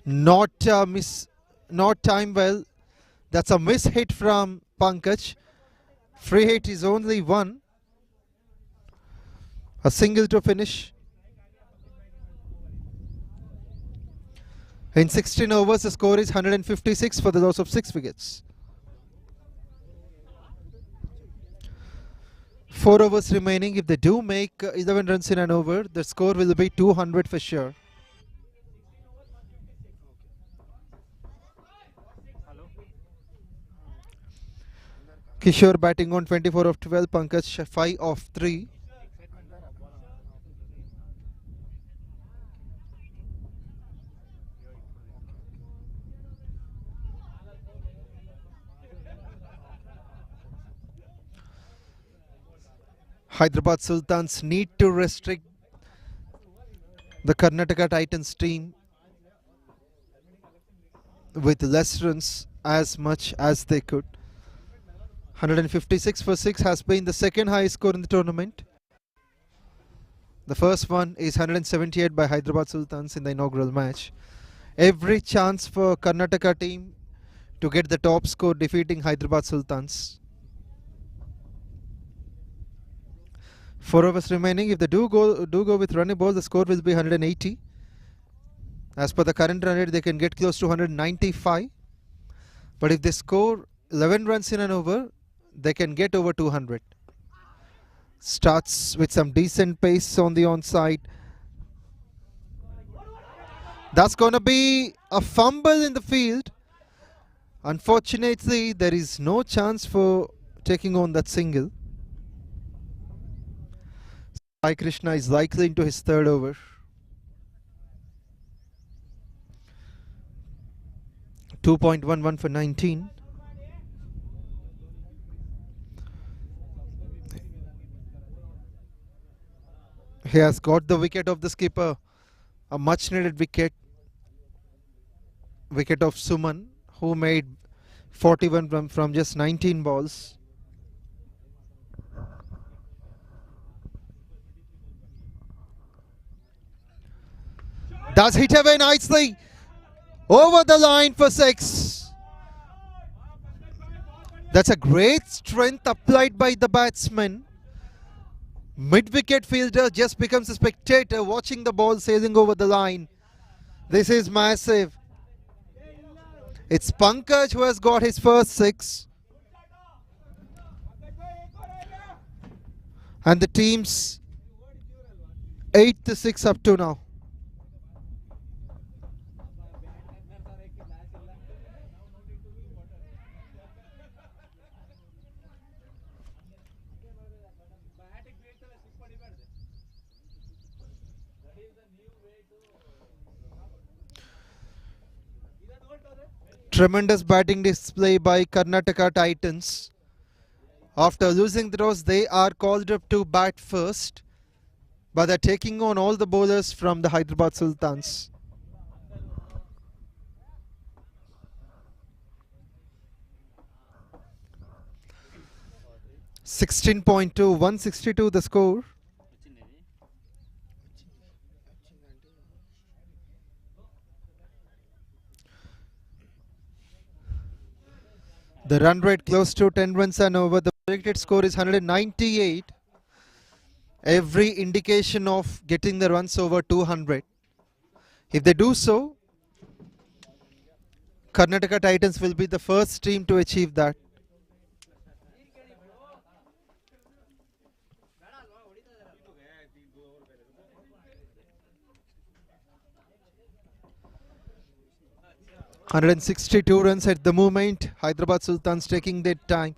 Not time well. That's a miss hit from Pankaj. Free hit is only 1. A single to finish. In 16 overs, the score is 156 for the loss of 6 wickets. 4 overs remaining. If they do make 11 runs in an over, the score will be 200 for sure. Kishore batting on 24 of 12, Pankaj 5 of 3. Hyderabad Sultans need to restrict the Karnataka Titans team with less runs as much as they could. 156 for 6 has been the second highest score in the tournament. The first one is 178 by Hyderabad Sultans in the inaugural match. Every chance for Karnataka team to get the top score defeating Hyderabad Sultans. 4 overs remaining. If they do go with running ball, the score will be 180. As per the current run rate, they can get close to 195. But if they score 11 runs in an over, they can get over 200. Starts with some decent pace on the onside. That's going to be a fumble in the field. Unfortunately, there is no chance for taking on that single. Sai Krishna is likely into his 3rd over. .11 for 19. He has got the wicket of the skipper. A much needed wicket. Wicket of Suman, who made 41 from just 19 balls. That's hit away nicely. Over the line for 6. That's a great strength applied by the batsman. Mid-wicket fielder just becomes a spectator watching the ball sailing over the line. This is massive. It's Pankaj who has got his first 6. And the team's 8-6 up to now. Tremendous batting display by Karnataka Titans. After losing the toss, they are called up to bat first, but they're taking on all the bowlers from the Hyderabad Sultans. .2, 162 the score. The run rate close to 10 runs and over. The projected score is 198. Every indication of getting the runs over 200. If they do so, Karnataka Titans will be the first team to achieve that. .162 runs at the moment. Hyderabad Sultans taking their time.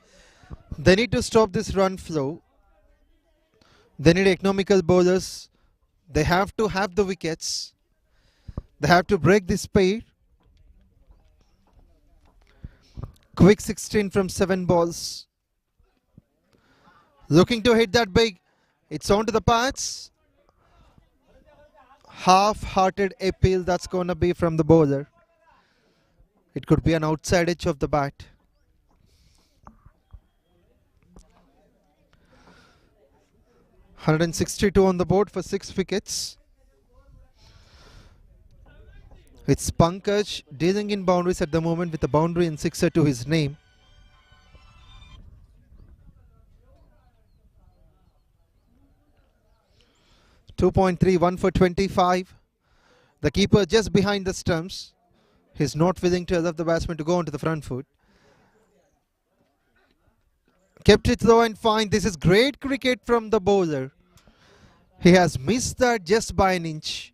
They need to stop this run flow. They need economical bowlers. They have to have the wickets. They have to break this speed. Quick 16 from 7 balls. Looking to hit that big. It's on to the pads. Half-hearted appeal that's going to be from the bowler. It could be an outside edge of the bat. .162 on the board for 6 wickets. It's Pankaj dealing in boundaries at the moment with a boundary and sixer to his name. .3, 1 for 25. The keeper just behind the stumps. He's not willing to allow the batsman to go onto the front foot. Kept it low and fine. This is great cricket from the bowler. He has missed that just by an inch.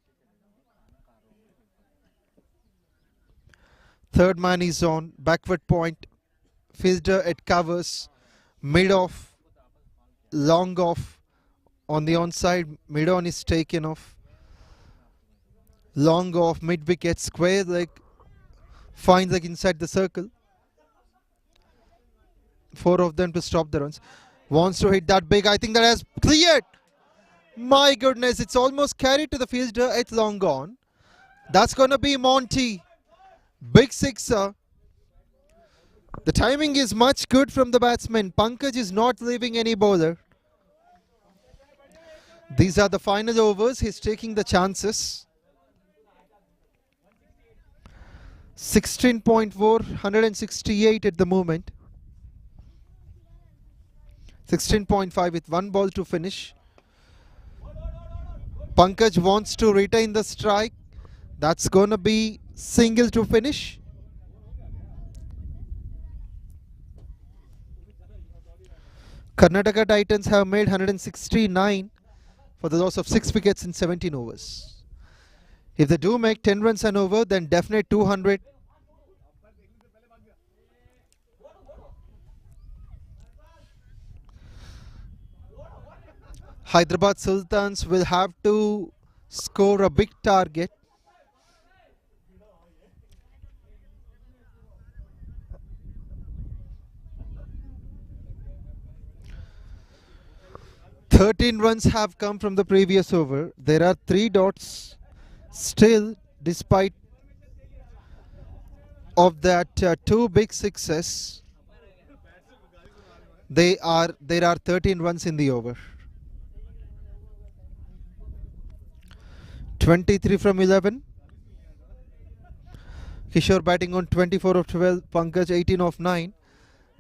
Third man is on. Backward point. Fielder at covers. Mid off. Long off. On the onside. Mid on is taken off. Long off. Mid wicket. Square leg. Fine leg inside the circle. 4 of them to stop the runs. Wants to hit that big. I think that has cleared. My goodness, it's almost carried to the fielder. It's long gone. That's going to be Monty. Big sixer. The timing is much good from the batsman. Pankaj is not leaving any bowler. These are the final overs. He's taking the chances. 16.4, 168 at the moment. 16.5 with 1 ball to finish. Pankaj wants to retain the strike. That's going to be single to finish. Karnataka Titans have made 169 for the loss of 6 wickets in 17 overs. If they do make 10 runs and over, then definite 200. Hyderabad Sultans will have to score a big target. Thirteen runs have come from the previous over. There are 3 dots still, despite of that two big sixes, there are 13 runs in the over. 23 from 11. Kishore batting on 24 of 12. Pankaj 18 of 9.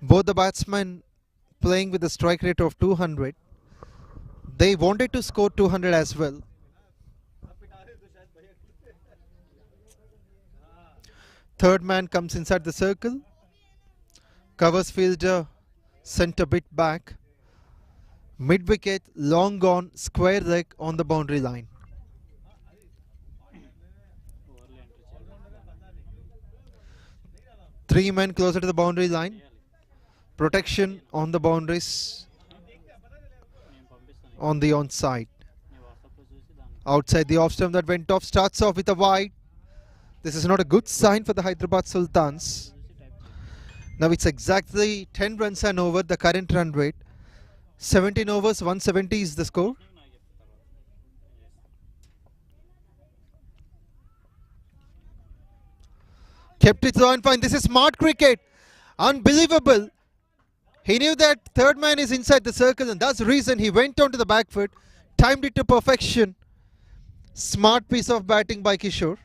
Both the batsmen playing with a strike rate of 200. They wanted to score 200 as well. Third man comes inside the circle. Covers fielder sent a bit back. Mid wicket, long gone, square leg on the boundary line. Three men closer to the boundary line. Protection on the boundaries. On the onside. Outside the off stump that went off, starts off with a wide. This is not a good sign for the Hyderabad Sultans. Now it's exactly 10 runs and over the current run rate. 17 overs, 170 is the score. Kept it low and fine. This is smart cricket. Unbelievable. He knew that third man is inside the circle, and that's the reason he went on to the back foot. Timed it to perfection. Smart piece of batting by Kishore.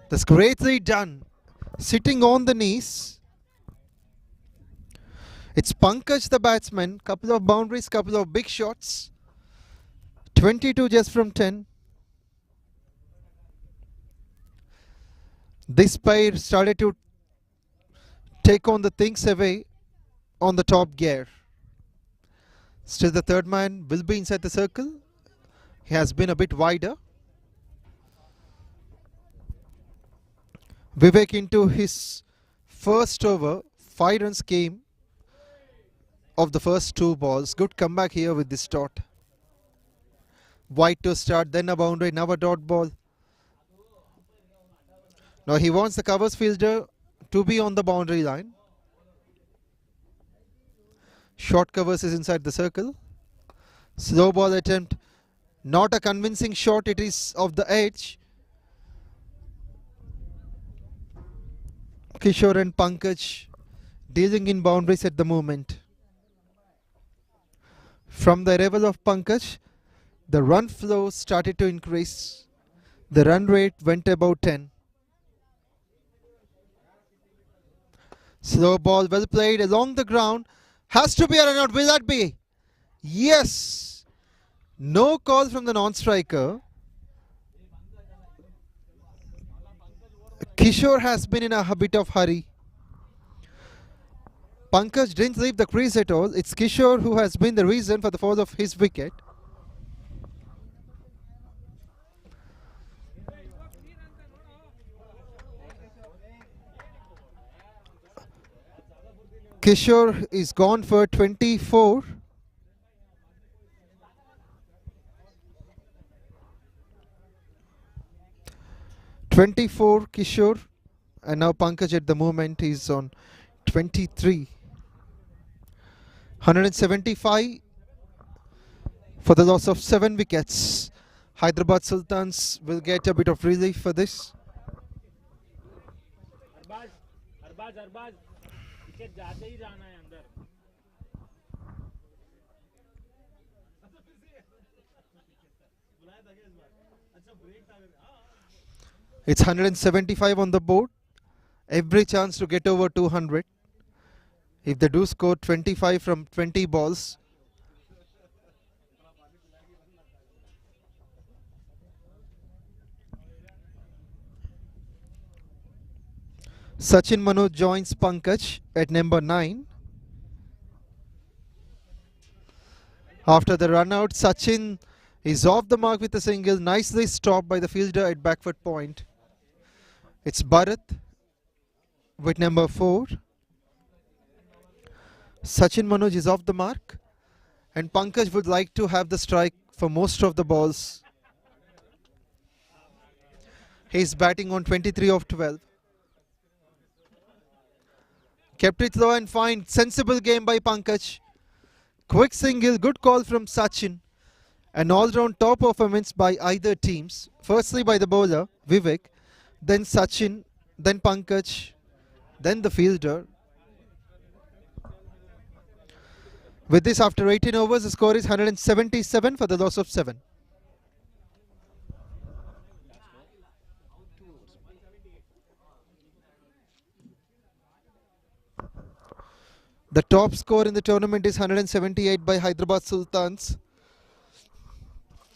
That's greatly done. Sitting on the knees. It's Pankaj the batsman. Couple of boundaries, couple of big shots. 22 just from 10. This pair started to take on the things away on the top gear. Still the third man will be inside the circle. He has been a bit wider. Vivek into his first over. 5 runs came of the first 2 balls. Good comeback here with this dot. Wide to start, then a boundary, now a dot ball. Now he wants the covers fielder to be on the boundary line. Short covers is inside the circle. Slow ball attempt. Not a convincing shot, it is off the edge. Kishore and Pankaj dealing in boundaries at the moment. From the arrival of Pankaj, the run flow started to increase. The run rate went above 10. Slow ball, well played along the ground. Has to be a run out. Will that be? Yes. No call from the non-striker. Kishore has been in a bit of hurry. Pankaj didn't leave the crease at all. It's Kishore who has been the reason for the fall of his wicket. Kishore is gone for 24. Kishore, and now Pankaj at the moment is on 23. 175 for the loss of 7 wickets. Hyderabad Sultans will get a bit of relief for this. It's 175 on the board. Every chance to get over 200. If they do score 25 from 20 balls. Sachin Manoj joins Pankaj at number 9. After the run out, Sachin is off the mark with a single, nicely stopped by the fielder at back foot point. It's Bharat with number 4. Sachin Manoj is off the mark, and Pankaj would like to have the strike for most of the balls. He's batting on 23 of 12. Kept it low and fine. Sensible game by Pankaj. Quick single, good call from Sachin. An all-round top performance by either teams. Firstly by the bowler, Vivek, then Sachin, then Pankaj, then the fielder. With this, after 18 overs, the score is 177 for the loss of 7. The top score in the tournament is 178 by Hyderabad Sultans.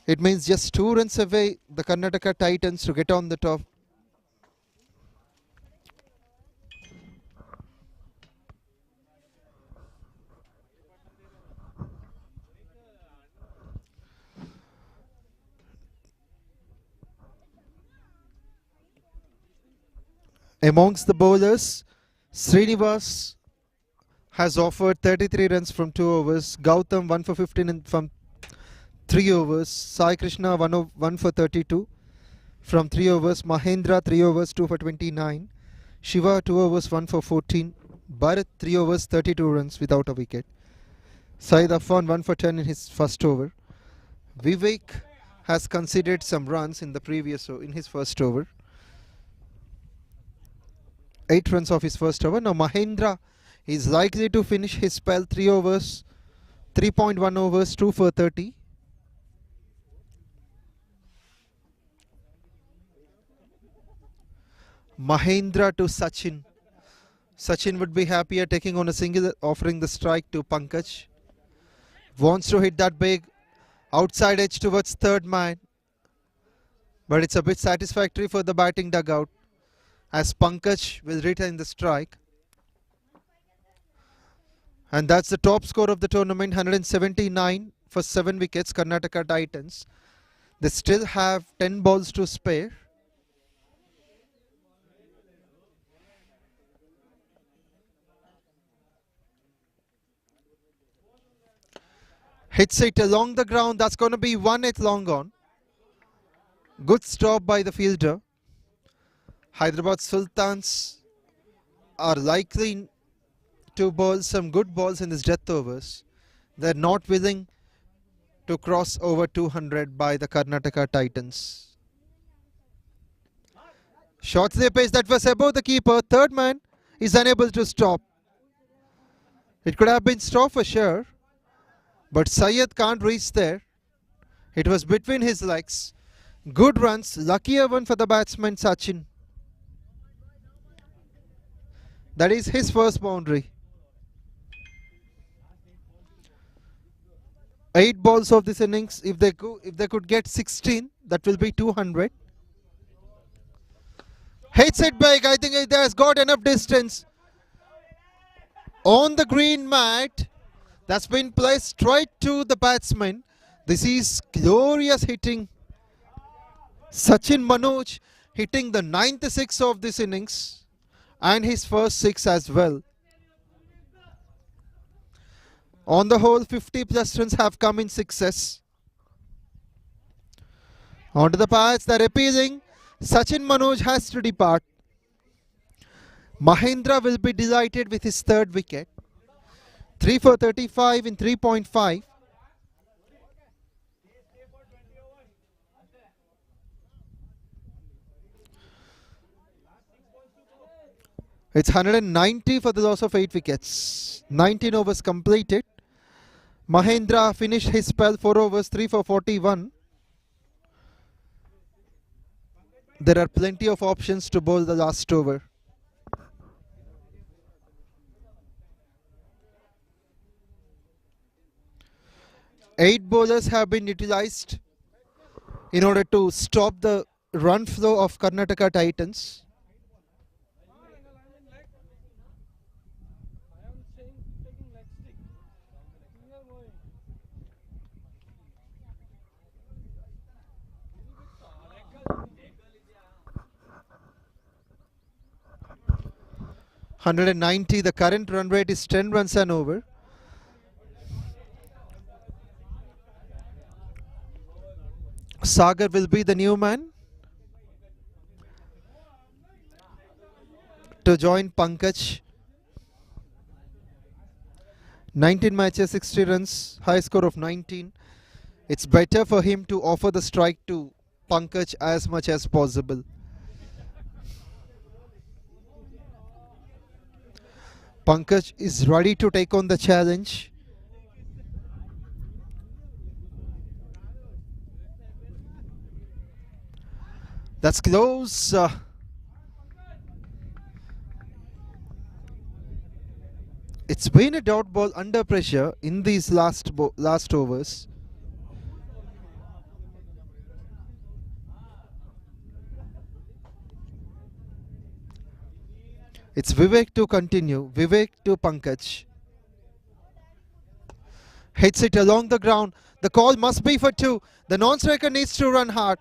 It means just 2 runs away the Karnataka Titans to get on the top. Amongst the bowlers, Srinivas has offered 33 runs from 2 overs. Gautam 1 for 15 from 3 overs. Sai Krishna 1 for 32 from 3 overs. Mahendra 3 overs 2 for 29. Shiva 2 overs 1 for 14. Bharat 3 overs 32 runs without a wicket. Saeed Affan 1 for 10 in his first over. Vivek has conceded some runs in his first over. 8 runs of his first over. Now Mahendra is likely to finish his spell 3 overs, 3.1 overs, 2 for 30. Mahendra to Sachin. Sachin would be happier taking on a single, offering the strike to Pankaj. Wants to hit that big outside edge towards third man. But it's a bit satisfactory for the batting dugout, as Pankaj will retain the strike. And that's the top score of the tournament, 179 for 7 wickets, Karnataka Titans. They still have 10 balls to spare. Hits it along the ground, that's going to be 1/8 long on. Good stop by the fielder. Hyderabad Sultans are likely to bowl some good balls in these death overs. They're not willing to cross over 200 by the Karnataka Titans. Short slippage that was above the keeper. Third man is unable to stop. It could have been stopped for sure, but Syed can't reach there. It was between his legs. Good runs, luckier one for the batsman Sachin. That is his first boundary. 8 balls of this innings. If they could get 16, that will be 200. Hits it big. I think it has got enough distance on the green mat. That's been placed straight to the batsman. This is glorious hitting. Sachin Manoj hitting the 9th 6 of this innings and his first 6 as well. On the whole, 50 plus runs have come in sixes. Onto the pads, they're appealing. Sachin Manoj has to depart. Mahendra will be delighted with his third wicket. 3 for 35 in 3.5. It's 190 for the loss of 8 wickets. 19 overs completed. Mahendra finished his spell 4 overs, 3 for 41. There are plenty of options to bowl the last over. Eight bowlers have been utilized in order to stop the run flow of Karnataka Titans. (190). The current run rate is 10 runs and over. Sagar will be the new man to join Pankaj. 19 matches, 60 runs, high score of 19. It's better for him to offer the strike to Pankaj as much as possible. Pankaj is ready to take on the challenge. That's close. It's been a dot ball under pressure in these last overs. It's Vivek to continue. Vivek to Pankaj. Hits it along the ground. The call must be for two. The non-striker needs to run hard.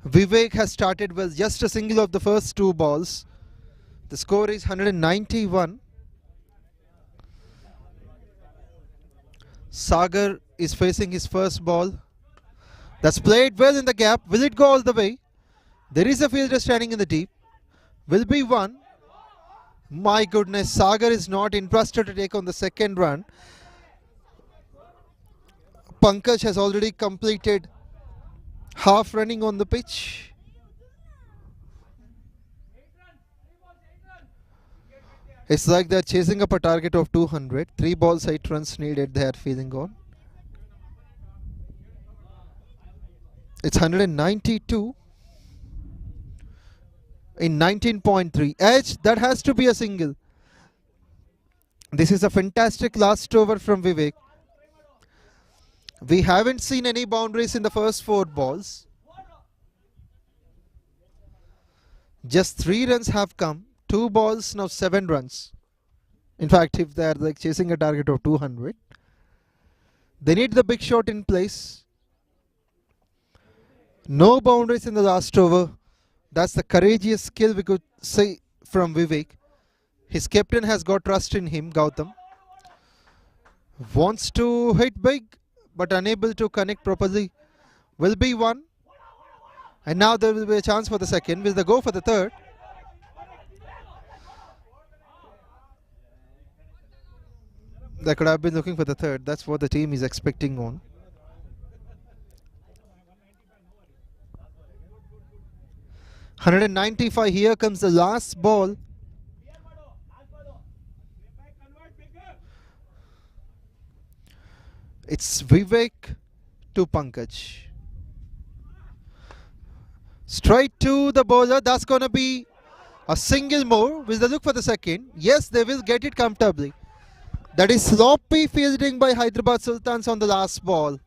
Vivek has started well, just a single of the first two balls. The score is 191. Sagar is facing his first ball. That's played well in the gap. Will it go all the way? There is a fielder standing in the deep. Will be one. My goodness, Sagar is not interested to take on the second run. Pankaj has already completed half running on the pitch. It's like they're chasing up a target of 200. 3 balls, 8 runs needed, they are feeling on. It's 192 in 19.3. Edge, that has to be a single. This is a fantastic last over from Vivek. We haven't seen any boundaries in the first 4 balls. Just 3 runs have come. 2 balls, now 7 runs. In fact, if they are like chasing a target of 200, they need the big shot in place. No boundaries in the last over. That's the courageous skill we could say from Vivek. His captain has got trust in him, Gautam. Wants to hit big, but unable to connect properly. Will be one. And now there will be a chance for the second. Will they go for the third? They could have been looking for the third. That's what the team is expecting on. $195. Here comes the last ball. It's Vivek to Pankaj. Straight to the bowler. That's going to be a single more. Will they look for the second? Yes, they will get it comfortably. That is sloppy fielding by Hyderabad Sultans on the last ball.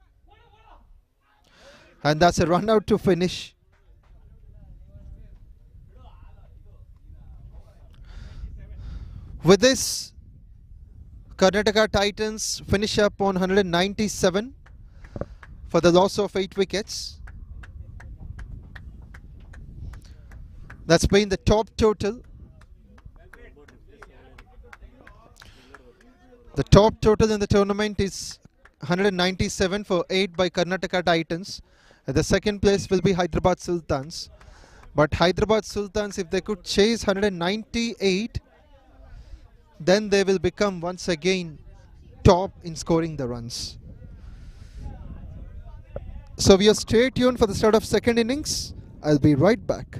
And that's a run out to finish. With this, Karnataka Titans finish up on 197 for the loss of 8 wickets. That's been the top total. The top total in the tournament is 197 for 8 by Karnataka Titans. The second place will be Hyderabad Sultans. But Hyderabad Sultans, if they could chase 198, then they will become once again top in scoring the runs. So we are stay tuned for the start of second innings. I'll be right back.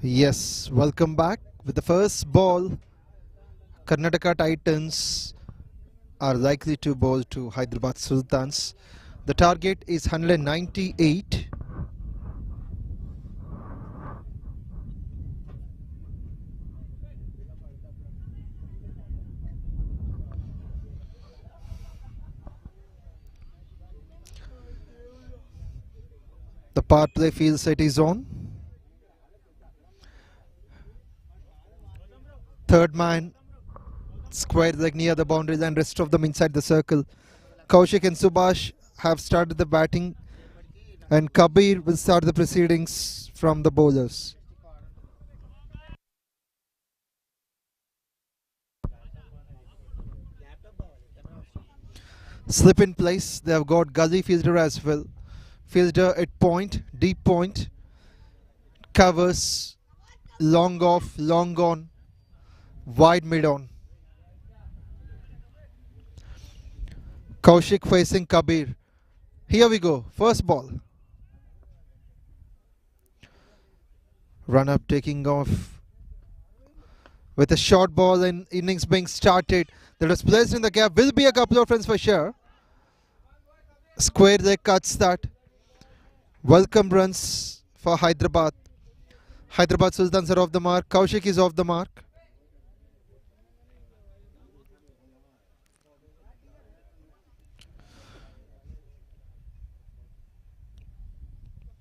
Yes, welcome back. With the first ball, Karnataka Titans are likely to bowl to Hyderabad Sultans. The target is 198. The power play field set is on. Third man square leg near the boundary line, rest of them inside the circle. Kaushik and Subhash have started the batting, and Kabir will start the proceedings from the bowlers. Slip in place. They have got gully fielder as well. Fielder at point, deep point, covers, long off, long on, wide mid on. Kaushik facing Kabir. Here we go. First ball. Run up taking off with a short ball and innings being started. That was placed in the gap. Will be a couple of runs for sure. Square leg cuts that. Welcome runs for Hyderabad. Hyderabad Sultans are off the mark. Kaushik is off the mark.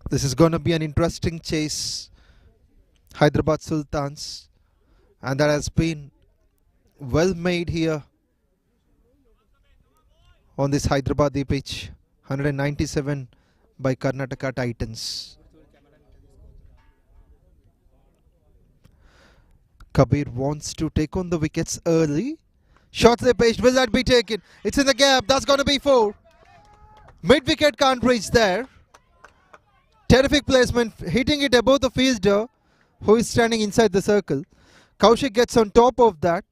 This is going to be an interesting chase. Hyderabad Sultans, and that has been well made here on this Hyderabadi pitch. 197 by Karnataka Titans. Kabir wants to take on the wickets early. Shortly pitched, will that be taken? It's in the gap, that's going to be 4. Mid wicket can't reach there. Terrific placement, hitting it above the fielder who is standing inside the circle. Kaushik gets on top of that.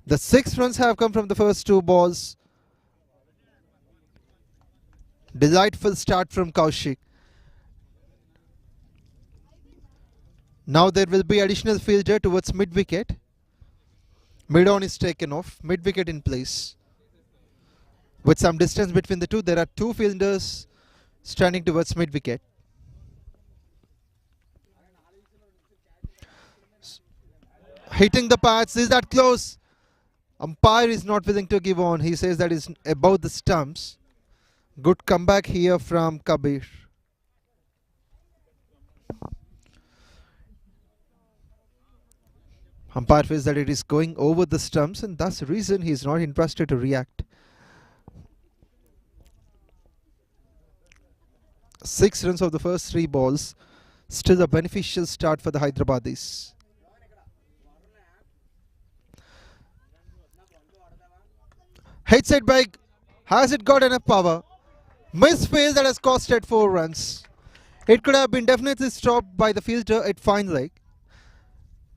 The 6 runs have come from the first 2 balls. Delightful start from Kaushik. Now there will be additional fielder towards mid wicket. Mid on is taken off, mid wicket in place. With some distance between the two, there are 2 fielders standing towards mid wicket. Hitting the pads, is that close? Umpire is not willing to give on. He says that is above the stumps. Good comeback here from Kabir. Umpire feels that it is going over the stumps, and that's the reason he is not interested to react. 6 runs of the first 3 balls. Still a beneficial start for the Hyderabadis. Hits it big. Has it got enough power? Misfield that has costed 4 runs. It could have been definitely stopped by the fielder at fine leg.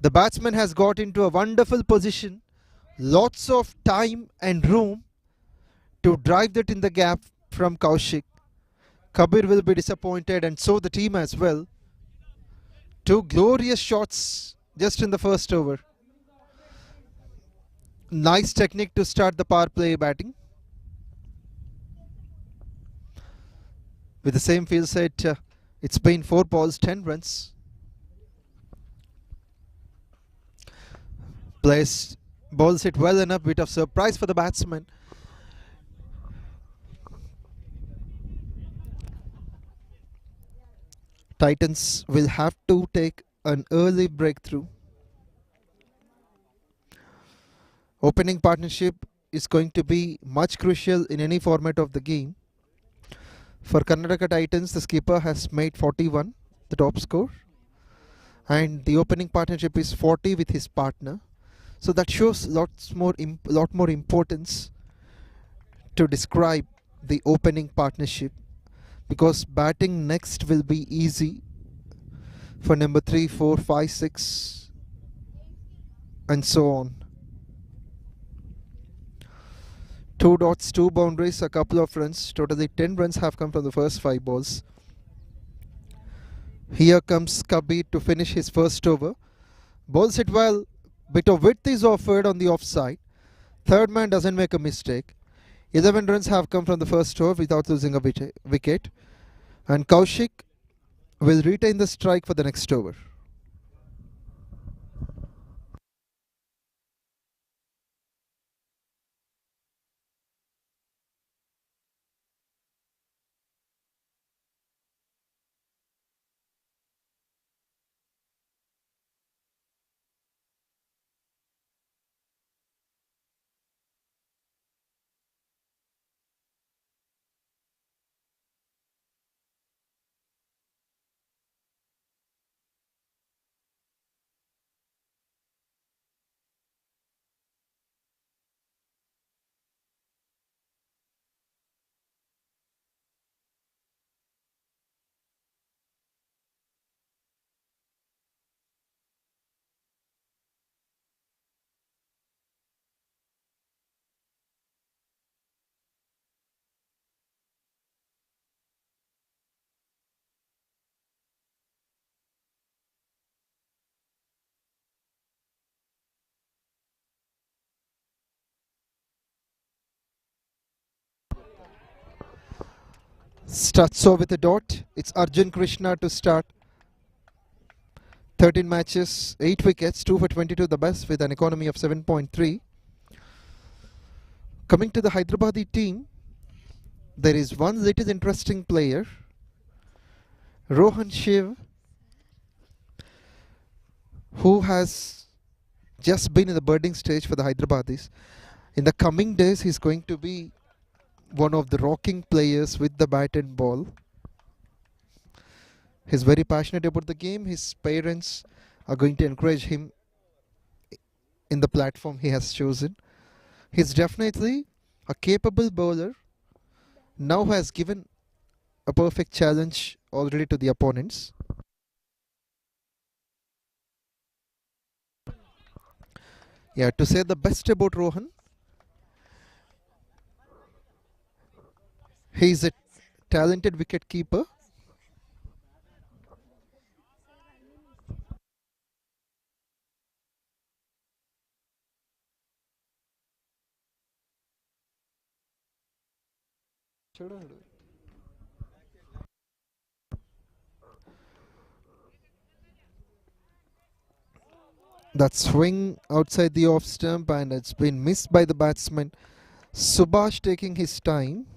The batsman has got into a wonderful position. Lots of time and room to drive that in the gap from Kaushik. Kabir will be disappointed, and so the team as well. 2 glorious shots just in the first over. Nice technique to start the power play batting. With the same field set, it's been 4 balls, 10 runs. Placed, balls hit well enough, bit of surprise for the batsman. Titans will have to take an early breakthrough. Opening partnership is going to be much crucial in any format of the game. For Karnataka Titans, the skipper has made 41, the top score, and the opening partnership is 40 with his partner. So that shows lot more importance to describe the opening partnership, because batting next will be easy for number 3, 4, 5, 6 and so on. 2 dots, 2 boundaries, a couple of runs. Totally 10 runs have come from the first 5 balls. Here comes Kabir to finish his first over. Bowls it well. Bit of width is offered on the offside. Third man doesn't make a mistake. 11 runs have come from the first over without losing a wicket. And Kaushik will retain the strike for the next over. Starts off with a dot. It's Arjun Krishna to start. 13 matches, 8 wickets, 2 for 22, the best with an economy of 7.3. Coming to the Hyderabadi team, there is one little interesting player, Rohan Shiv, who has just been in the birding stage for the Hyderabadis. In the coming days, he's going to be one of the rocking players with the bat and ball. He's very passionate about the game. His parents are going to encourage him in the platform he has chosen. He's definitely a capable bowler. Now has given a perfect challenge already to the opponents. Yeah, to say the best about Rohan, he's a talented wicket keeper. That swing outside the off stump and it's been missed by the batsman. Subhash taking his time.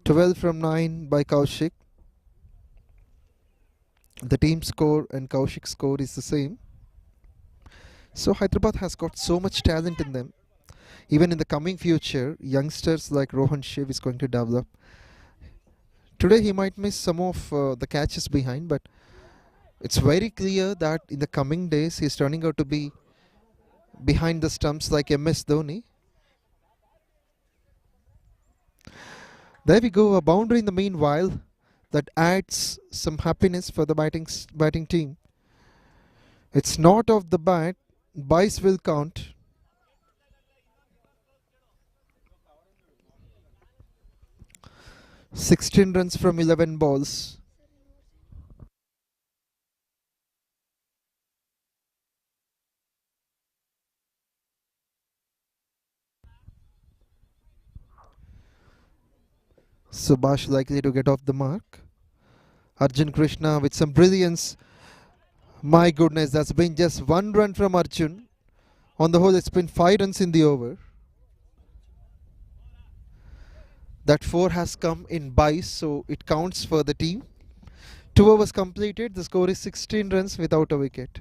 12 from 9 by Kaushik. The team score and Kaushik's score is the same. So Hyderabad has got so much talent in them. Even in the coming future, youngsters like Rohan Shiv is going to develop. Today he might miss some of the catches behind, but it's very clear that in the coming days he's turning out to be behind the stumps like MS Dhoni. There we go, a boundary in the meanwhile that adds some happiness for the batting team. It's not off the bat, byes will count. "16 runs from 11 balls. Subhash likely to get off the mark. Arjun Krishna with some brilliance. My goodness, that's been just 1 run from Arjun. On the whole, it's been 5 runs in the over. That 4 has come in byes, so it counts for the team. 2 overs completed. The score is 16 runs without a wicket.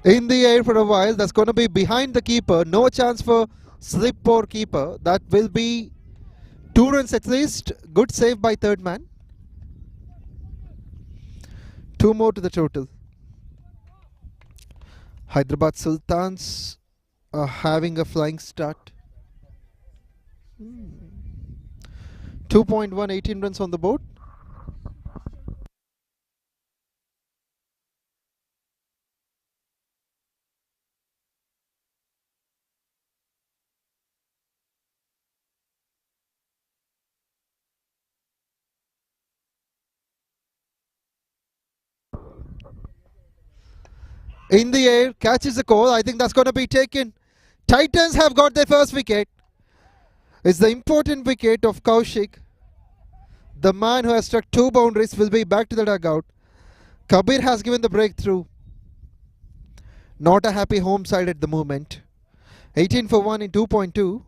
In the air for a while. That's going to be behind the keeper. No chance for slip or keeper. That will be 2 runs at least. Good save by third man. 2 more to the total. Hyderabad Sultans are having a flying start. 2.1, 18 runs on the board. In the air, catches the call. I think that's going to be taken. Titans have got their first wicket. It's the important wicket of Kaushik. The man who has struck 2 boundaries will be back to the dugout. Kabir has given the breakthrough. Not a happy home side at the moment. 18 for 1 in 2.2.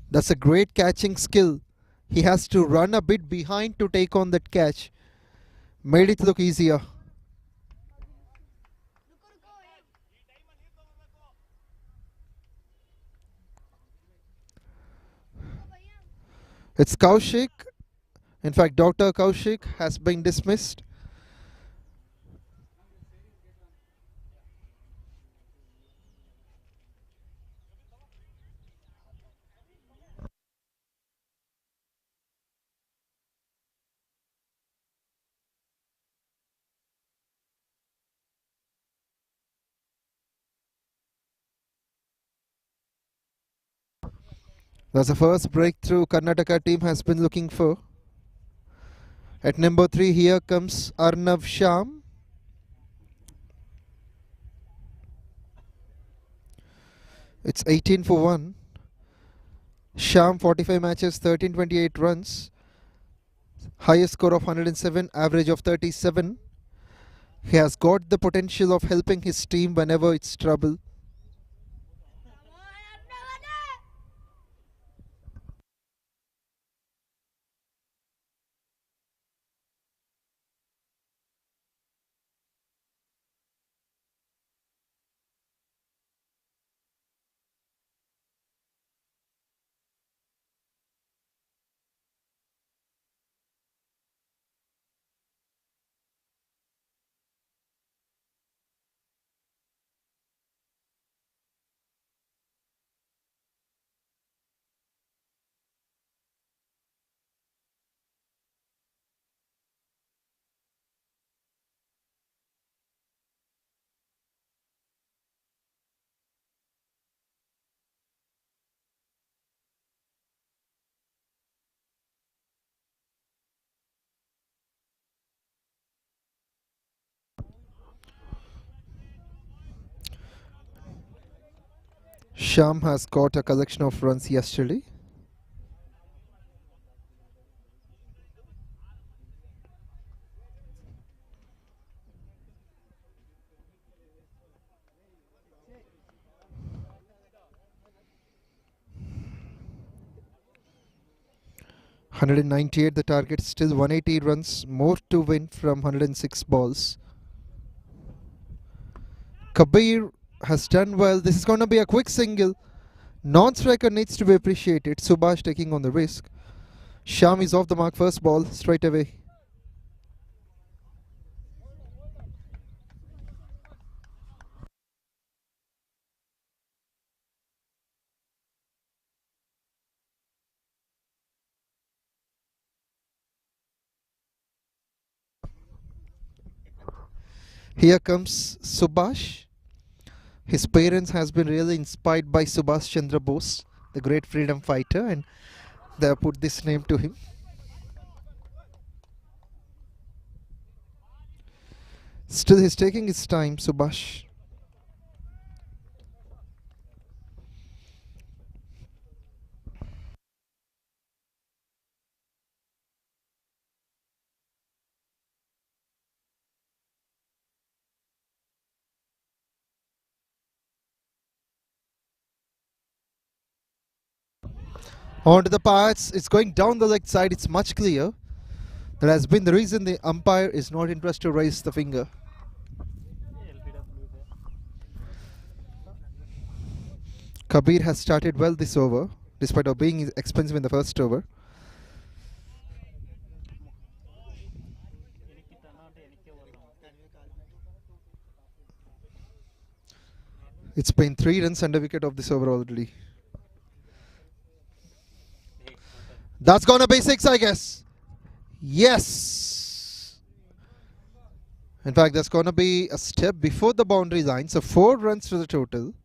That's a great catching skill. He has to run a bit behind to take on that catch. Made it look easier. It's Kaushik. In fact, Dr. Kaushik has been dismissed. That's the first breakthrough Karnataka team has been looking for. At number 3, here comes Arnav Sham. It's 18 for 1. Sham 45 matches, 1328 runs. Highest score of 107, average of 37. He has got the potential of helping his team whenever it's trouble. Sham has got a collection of runs yesterday. (198) the target, still 180 runs more to win from 106 balls. Kabir has done well. This is going to be a quick single. Non-striker needs to be appreciated. Subhash taking on the risk. Sham is off the mark, first ball straight away. Here comes Subhash. His parents has been really inspired by Subhash Chandra Bose, the great freedom fighter, and they have put this name to him. Still, he's taking his time, Subhash. On to the paths. It's going down the leg side. It's much clear. That has been the reason the umpire is not interested to raise the finger. Kabir has started well this over, despite of being expensive in the first over. It's been 3 runs under wicket of this over already. That's gonna be 6, I guess. Yes. In fact, that's gonna be a step before the boundary line. So 4 runs to the total.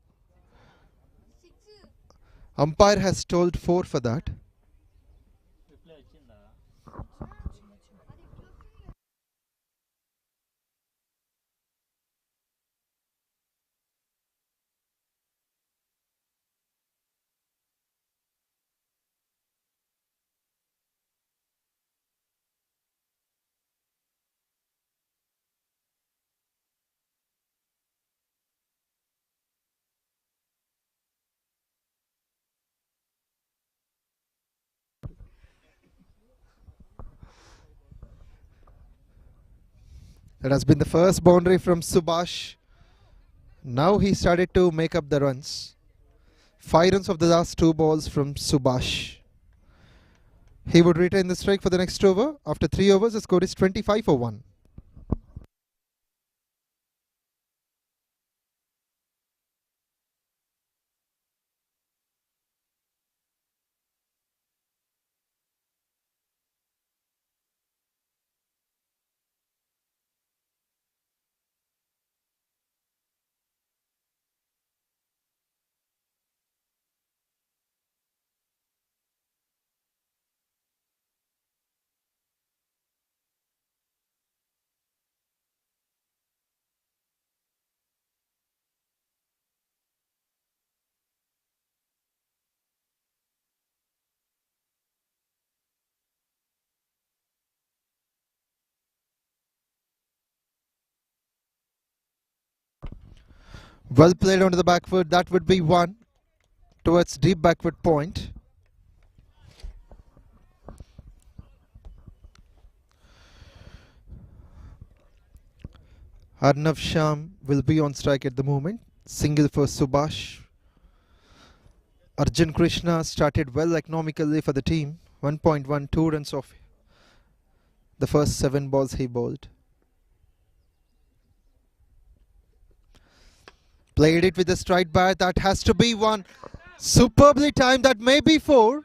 Umpire has told 4 for that. That has been the first boundary from Subhash. Now he started to make up the runs. 5 runs of the last 2 balls from Subhash. He would retain the strike for the next over. After 3 overs, the score is 25 for 1. Well played onto the back foot. That would be 1 towards deep backward point. Arnav Sham will be on strike at the moment. Single for Subhash. Arjun Krishna started well economically for the team. 1.12 runs off the first 7 balls he bowled. Played it with the straight bat. That has to be 1. Superbly timed. That may be 4.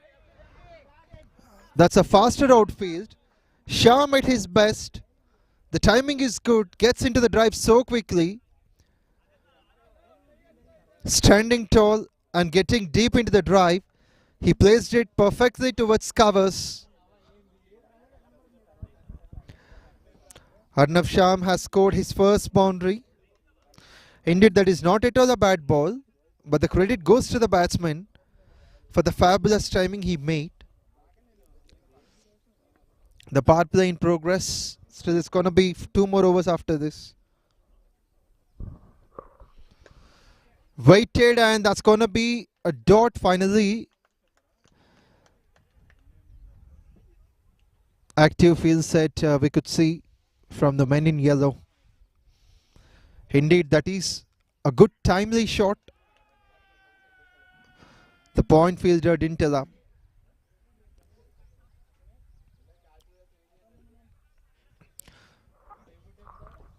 That's a faster outfield. Sham at his best. The timing is good. Gets into the drive so quickly. Standing tall and getting deep into the drive. He placed it perfectly towards covers. Arnav Sham has scored his first boundary. Indeed, that is not at all a bad ball, but the credit goes to the batsman for the fabulous timing he made. The power play in progress. Still, it's going to be 2 more overs after this. Waited, and that's going to be a dot finally. Active field set we could see from the men in yellow. Indeed, that is a good timely shot. The point fielder didn't allow.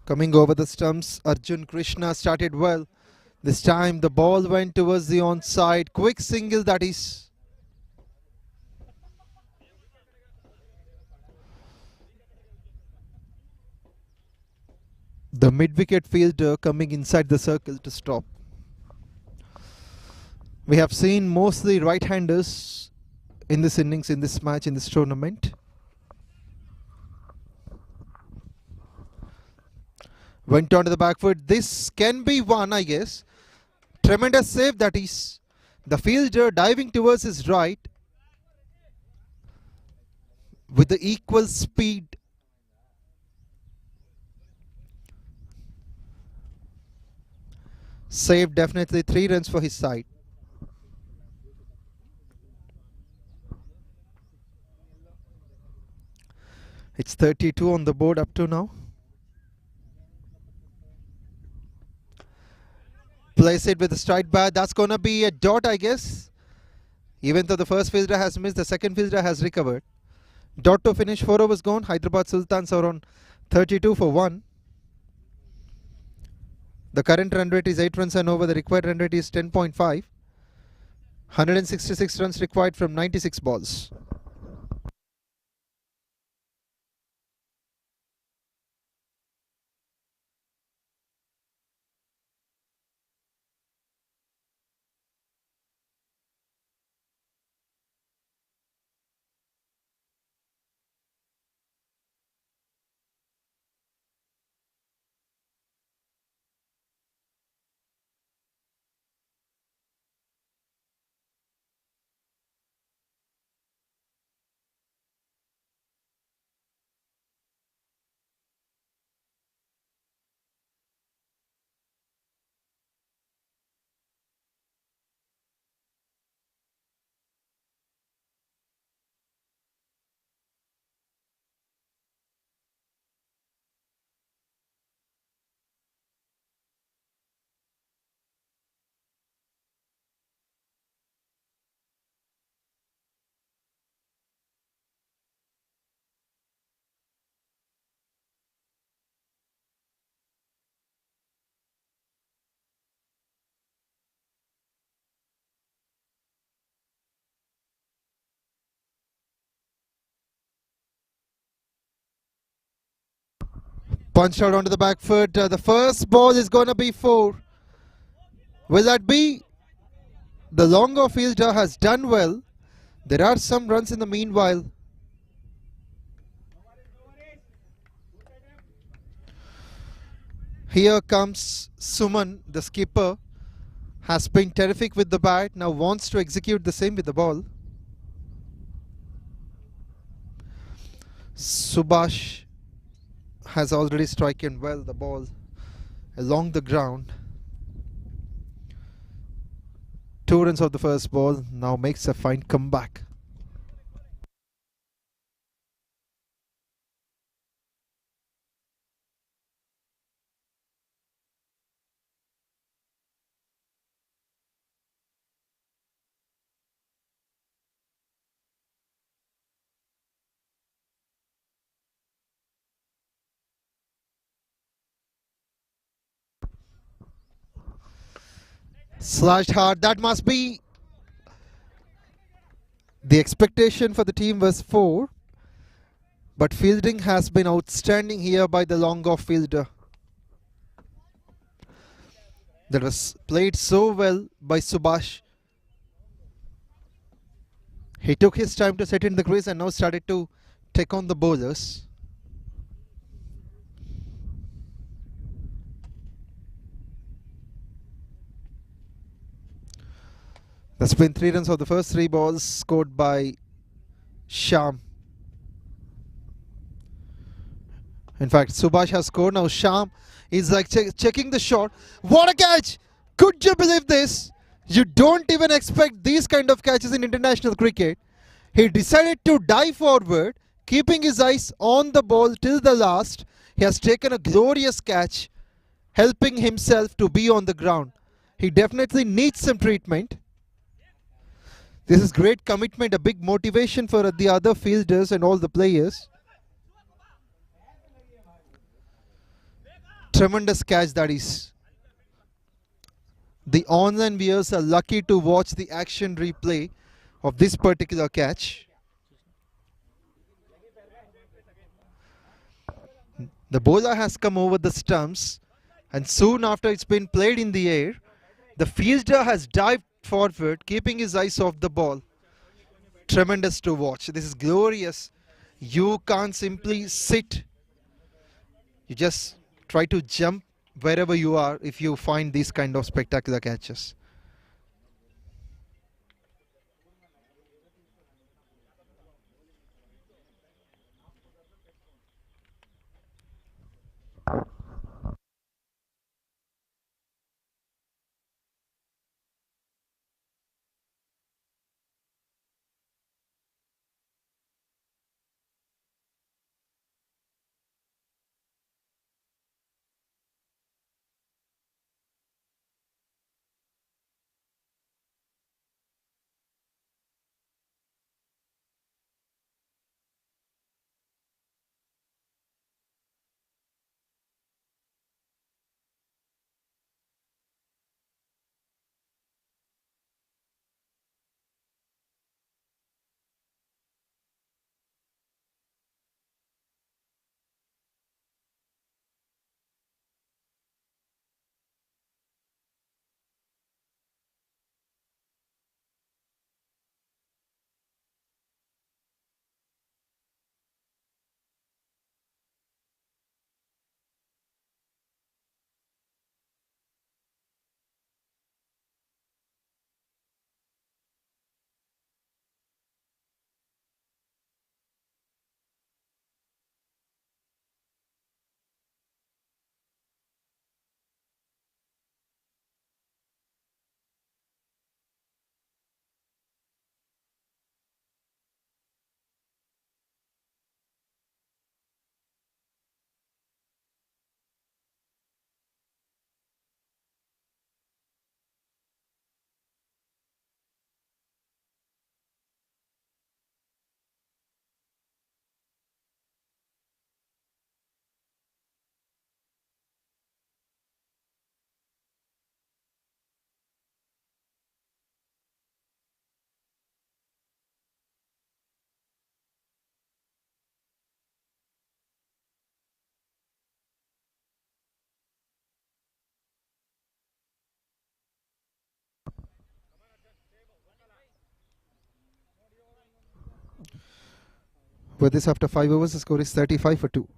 Coming over the stumps, Arjun Krishna started well. This time the ball went towards the onside. Quick single, that is. The mid-wicket fielder coming inside the circle to stop. We have seen mostly right-handers in this innings, in this match, in this tournament. Went on to the back foot. This can be 1, I guess. Tremendous save, that is. The fielder diving towards his right with the equal speed. Saved definitely 3 runs for his side. It's 32 on the board up to now. Place it with a straight bat. That's gonna be a dot, I guess. Even though the first fielder has missed, the second fielder has recovered. Dot to finish. 4 overs gone. Hyderabad Sultans are on 32 for 1. The current run rate is 8 runs and over. The required run rate is 10.5. 166 runs required from 96 balls. Punched out onto the back foot. The first ball is gonna be 4. Will that be? The longer fielder has done well. There are some runs in the meanwhile. Here comes Suman, the skipper. Has been terrific with the bat. Now wants to execute the same with the ball. Subhash has already striken well the ball along the ground. 2 runs of the first ball. Now makes a fine comeback. Slashed hard. That must be the expectation for the team was 4. But fielding has been outstanding here by the long off fielder. That was played so well by Subhash. He took his time to set in the crease and now started to take on the bowlers. That's been 3 runs of the first 3 balls scored by Sham. In fact, Subhash has scored. Now Sham is like checking the shot. What a catch! Could you believe this? You don't even expect these kind of catches in international cricket. He decided to dive forward, keeping his eyes on the ball till the last. He has taken a glorious catch, helping himself to be on the ground. He definitely needs some treatment. This is great commitment, a big motivation for the other fielders and all the players. Tremendous catch that is. The online viewers are lucky to watch the action replay of this particular catch. The bowler has come over the stumps, and soon after it's been played in the air, the fielder has dived forward, keeping his eyes off the ball. Tremendous to watch. This is glorious. You can't simply sit. You just try to jump wherever you are if you find these kind of spectacular catches. With this, after 5 overs, the score is 35 for 2.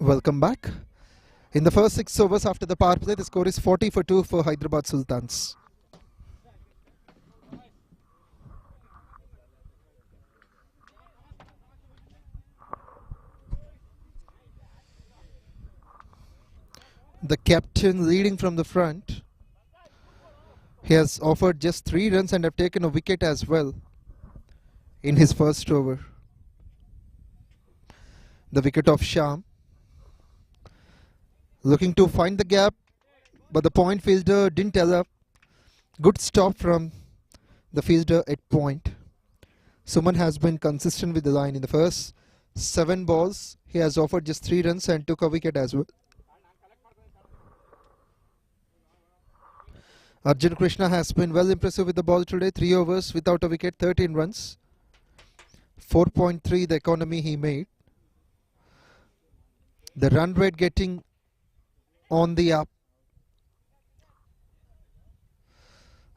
Welcome back. In the first 6 overs after the power play, the score is 40 for 2 for Hyderabad Sultans. The captain leading from the front. He has offered just 3 runs and have taken a wicket as well in his first over. The wicket of Sham. Looking to find the gap. but the point fielder didn't allow. Good stop from the fielder at point. Suman has been consistent with the line in the first 7 balls. He has offered just 3 runs and took a wicket as well. Arjun Krishna has been well impressive with the ball today. 3 overs without a wicket, 13 runs. 4.3 the economy he made. The run rate getting on the up.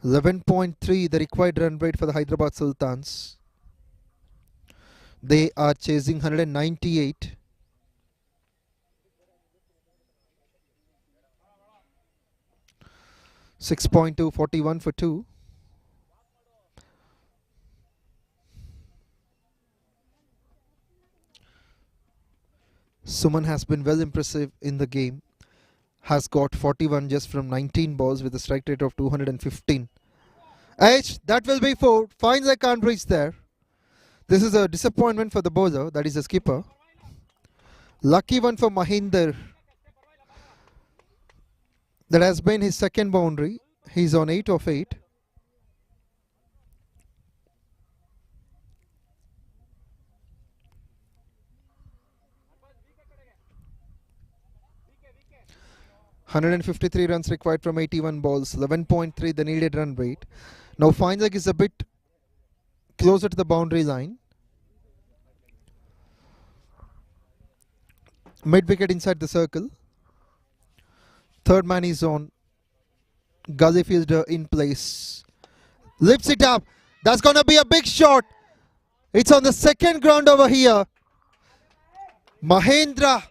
11.3 the required run rate for the Hyderabad Sultans. They are chasing 198. .2 41 for 2. Suman has been well impressive in the game. Has got 41 just from 19 balls with a strike rate of 215. H, that will be 4. Finds I can't reach there. This is a disappointment for the bowler, that is the skipper. Lucky one for Mahinder. That has been his second boundary. He's on 8 of 8. .153 runs required from 81 balls. 11.3 the needed run rate. Now Feinberg is a bit closer to the boundary line. Mid wicket inside the circle. Third man is on. Gully fielder in place. Lifts it up. That's gonna be a big shot. It's on the second ground over here. Mahendra.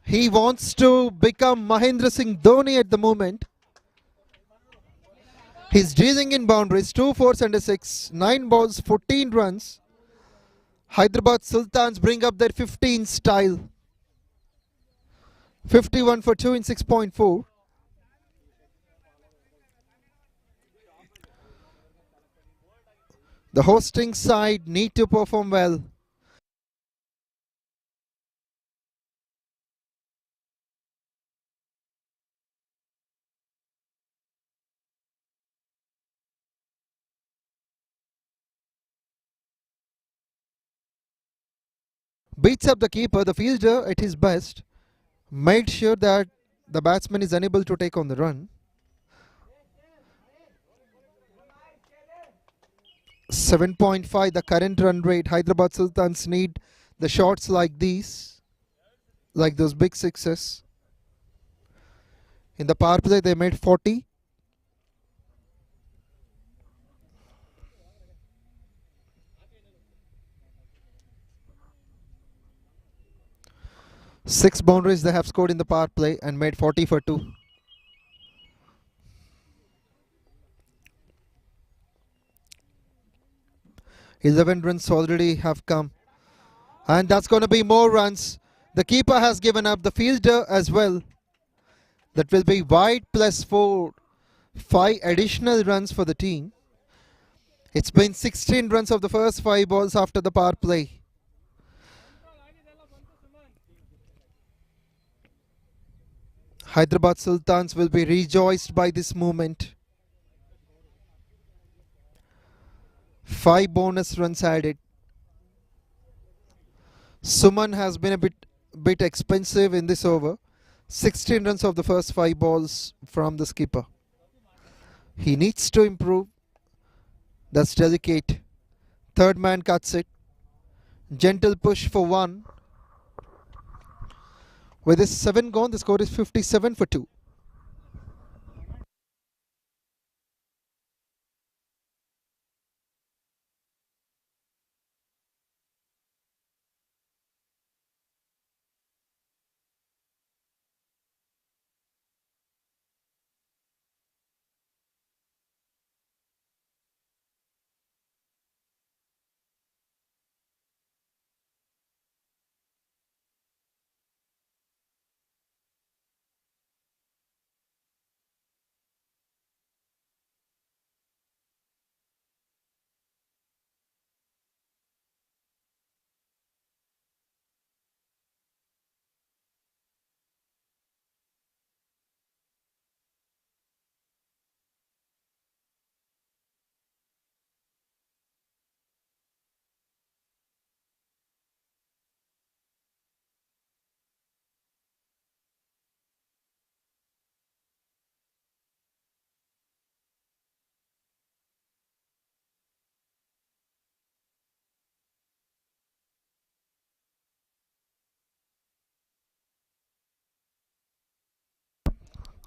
He wants to become Mahendra Singh Dhoni at the moment. He's dealing in boundaries. 2 fours and a 6. 9 balls, 14 runs. Hyderabad Sultans bring up their 15 style. 51 for 2 in 6.4. The hosting side need to perform well. Beats up the keeper, the fielder at his best. Made sure that the batsman is unable to take on the run. 7.5 the current run rate. Hyderabad Sultans need the shots like these, like those big sixes. In the power play they made 40. Six boundaries they have scored in the power play and made 40 for 2. Eleven runs already have come. And that's going to be more runs. The keeper has given up, the fielder as well. That will be wide plus 4. 5 additional runs for the team. It's been 16 runs of the first 5 balls after the power play. Hyderabad Sultans will be rejoiced by this movement. 5 bonus runs added. Suman has been a bit expensive in this over. 16 runs of the first 5 balls from the skipper. He needs to improve. That's delicate. Third man cuts it. Gentle push for 1. With this 7 gone, the score is 57 for 2.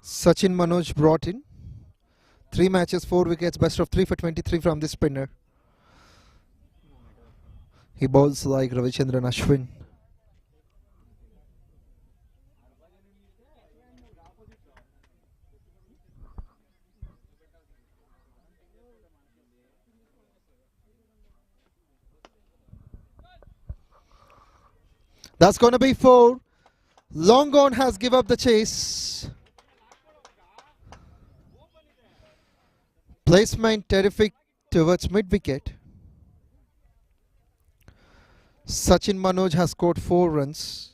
Sachin Manoj brought in. 3 matches, 4 wickets, best of 3 for 23 from the spinner. He bowls like Ravichandran Ashwin. That's going to be 4. Long on has give up the chase. Placement terrific towards mid wicket. Sachin Manoj has scored 4 runs.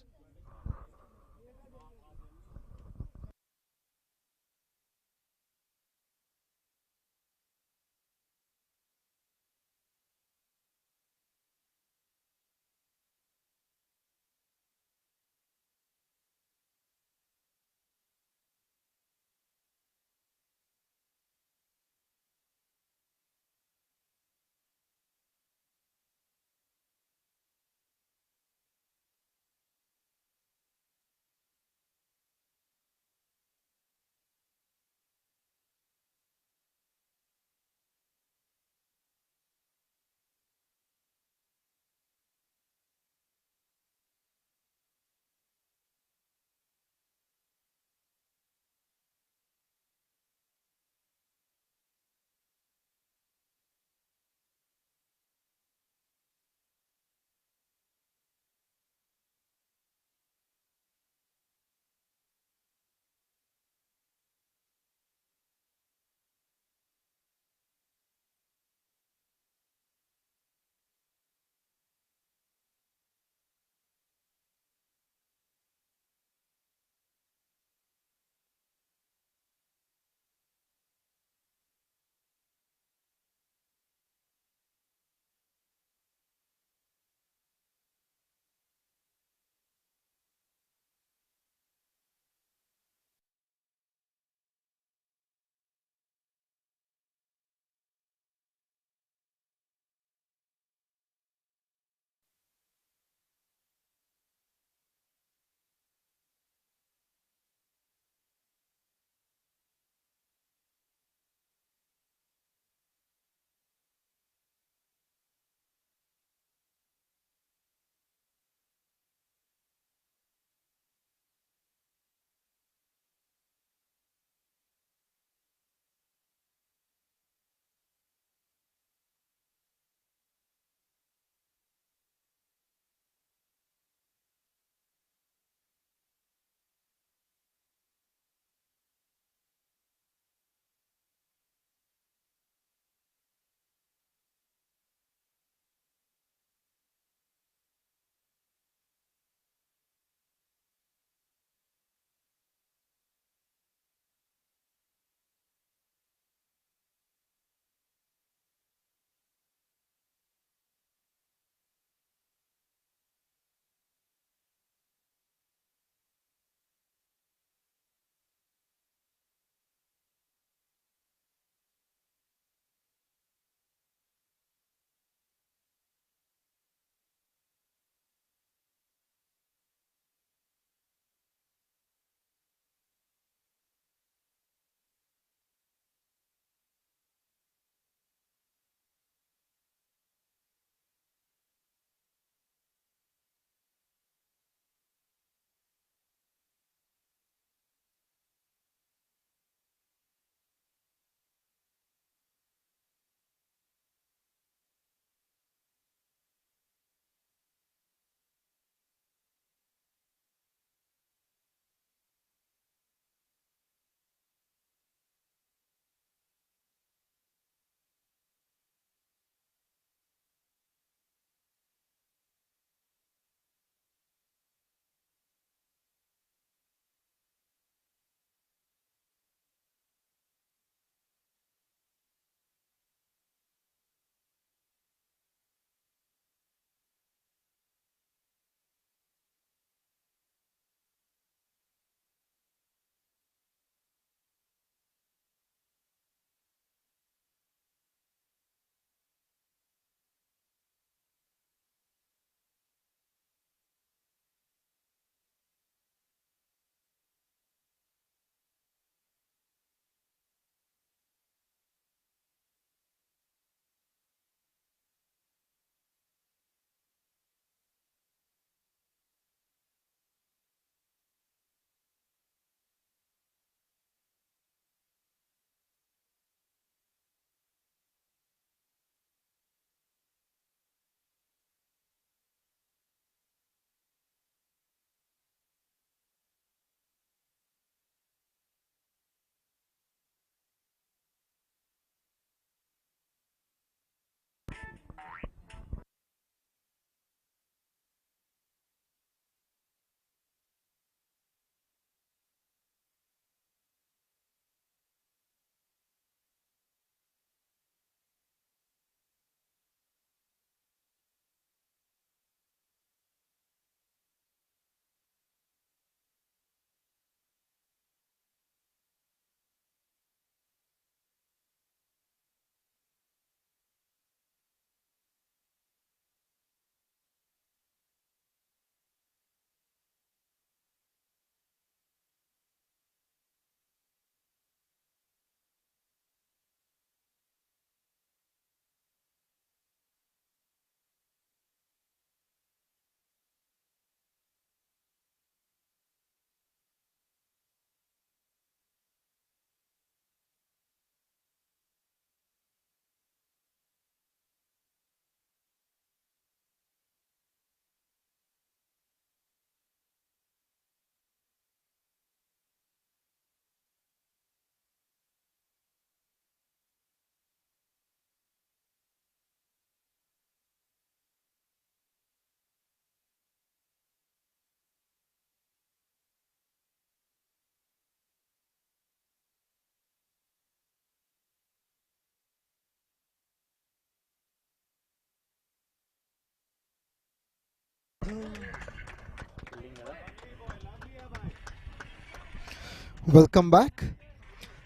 Welcome back.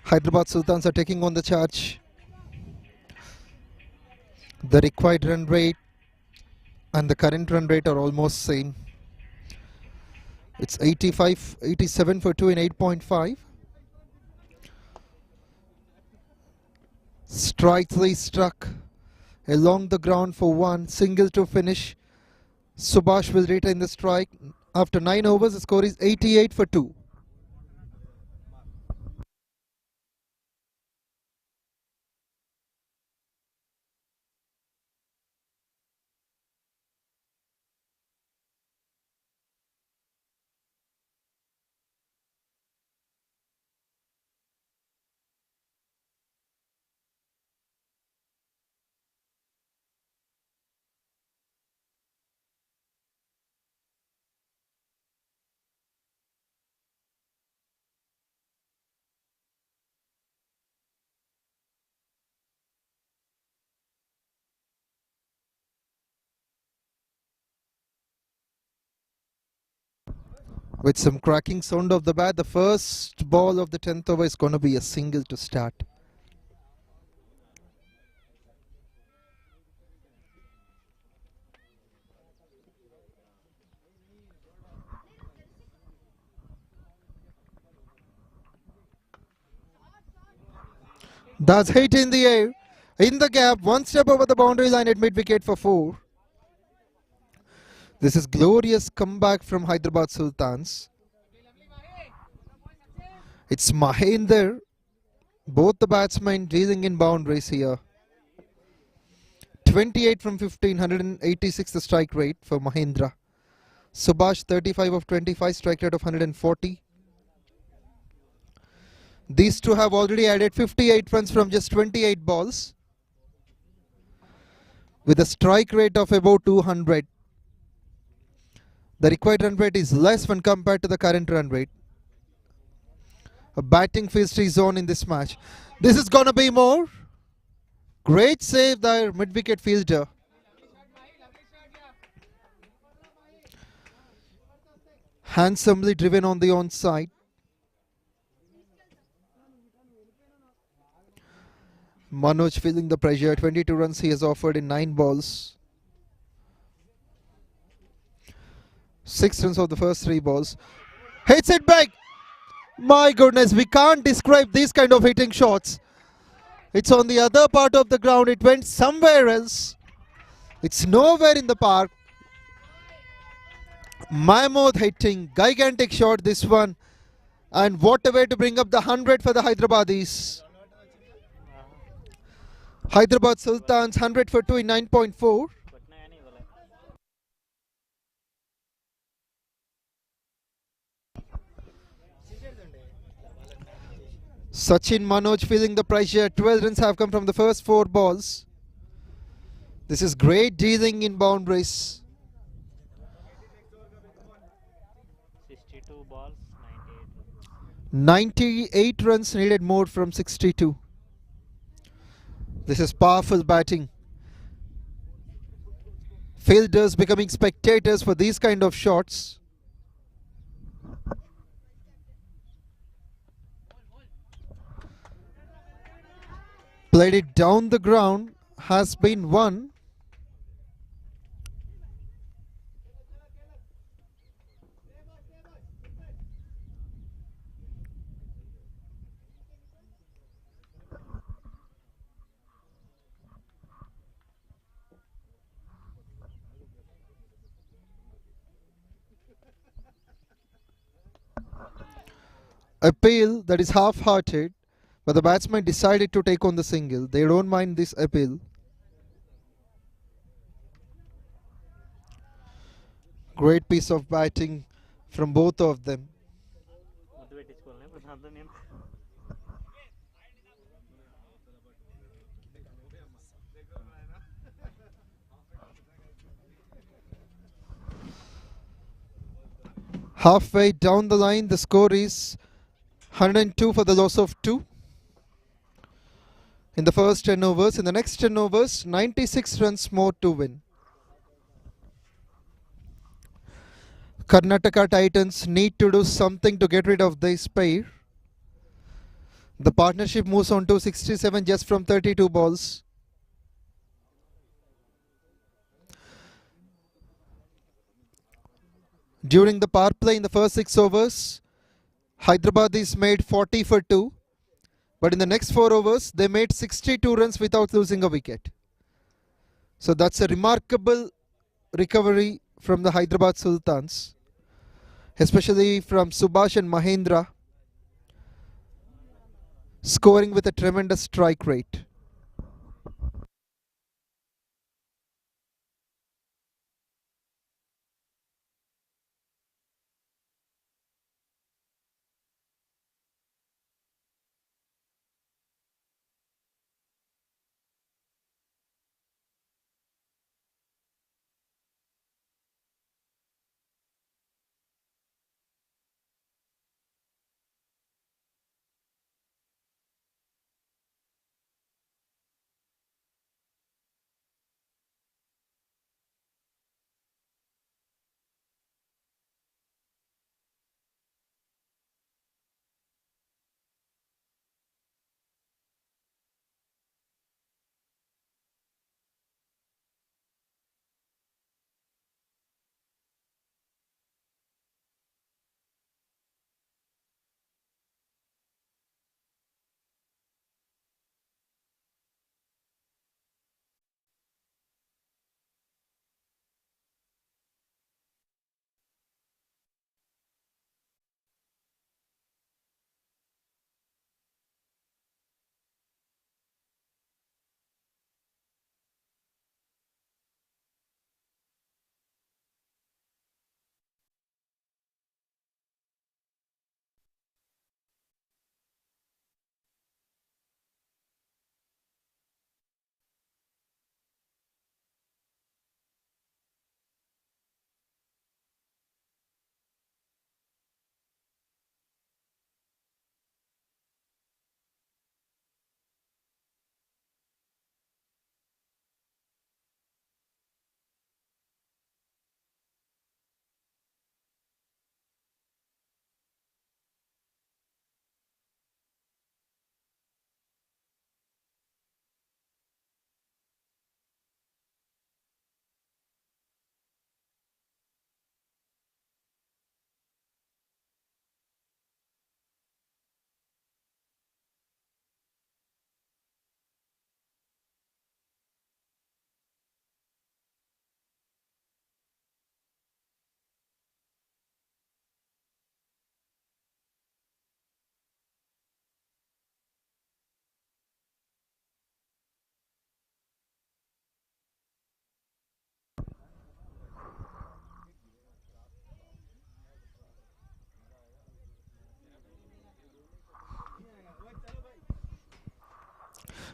Hyderabad Sultans are taking on the charge. The required run rate and the current run rate are almost same. It's 87 for 2 in 8.5. Strike 3 struck along the ground for 1. Single to finish. Subhash will retain the strike. After 9 overs, the score is 88 for 2. With some cracking sound of the bat, the first ball of the 10th over is going to be a single to start. That's hit in the air. In the gap, one step over the boundary line at mid-wicket for 4. This is glorious comeback from Hyderabad Sultans. It's Mahendra. Both the batsmen dealing in boundaries here. 28 from 15, 186 the strike rate for Mahendra. Subhash 35 of 25, strike rate of 140. These two have already added 58 runs from just 28 balls, with a strike rate of about 200. The required run rate is less when compared to the current run rate. A batting feast is on in this match. This is gonna be more. Great save there, mid-wicket fielder. Handsomely driven on the onside. Manoj feeling the pressure. 22 runs he has offered in 9 balls. 6 runs of the first 3 balls. Hits it back. My goodness, we can't describe these kind of hitting shots. It's on the other part of the ground. It went somewhere else. It's nowhere in the park. Mammoth hitting. Gigantic shot this one. And what a way to bring up the 100 for the Hyderabadis. Hyderabad Sultans 100 for 2 in 9.4. Sachin Manoj feeling the pressure. 12 runs have come from the first 4 balls. This is great dealing in boundaries. 62 balls, 98 runs needed more from 62. This is powerful batting. Fielders becoming spectators for these kind of shots. Played it down the ground. Has been won. Appeal that is half-hearted, but the batsman decided to take on the single. They don't mind this appeal. Great piece of batting from both of them. ముద్దు పెట్టించుకోవాలి ఇప్పుడు అర్థం నేను Halfway down the line, the score is 102 for the loss of 2 in the first 10 overs. In the next 10 overs, 96 runs more to win. Karnataka Titans need to do something to get rid of this pair. The partnership moves on to 67 just from 32 balls. During the power play in the first 6 overs, Hyderabad is made 40 for 2. But in the next 4 overs, they made 62 runs without losing a wicket. So that's a remarkable recovery from the Hyderabad Sultans, especially from Subhash and Mahendra, scoring with a tremendous strike rate.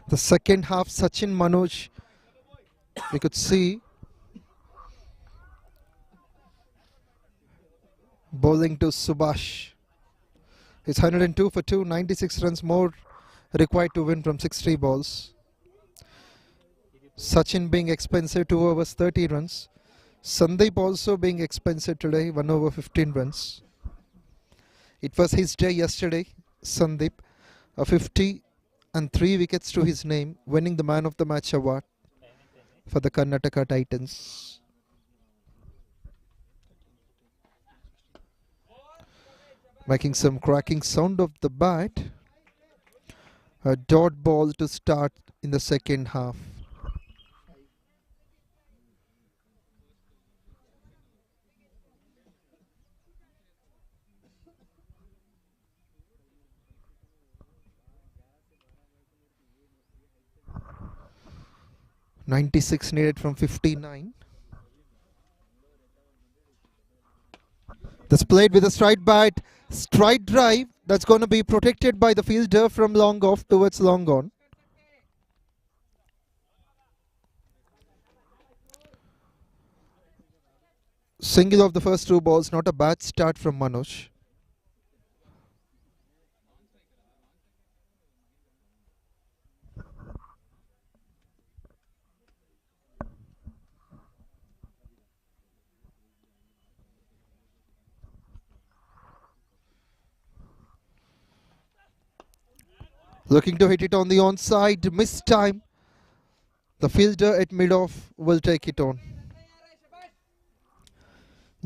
The second half, Sachin Manoj, we could see bowling to Subhash. It's 102 for 2, 96 runs more required to win from 60 balls. Sachin being expensive, 2 overs 30 runs. Sandeep also being expensive today, 1 over 15 runs. It was his day yesterday, Sandeep, a 50 and 3 wickets to his name, winning the Man of the Match award for the Karnataka Titans. Making some cracking sound of the bat. A dot ball to start in the second half. .96 needed from 59. That's played with a straight bat, straight drive. That's going to be protected by the fielder from long off towards long on. Single of the first 2 balls, not a bad start from Manoj. Looking to hit it on the onside. Missed time. The fielder at mid-off will take it on.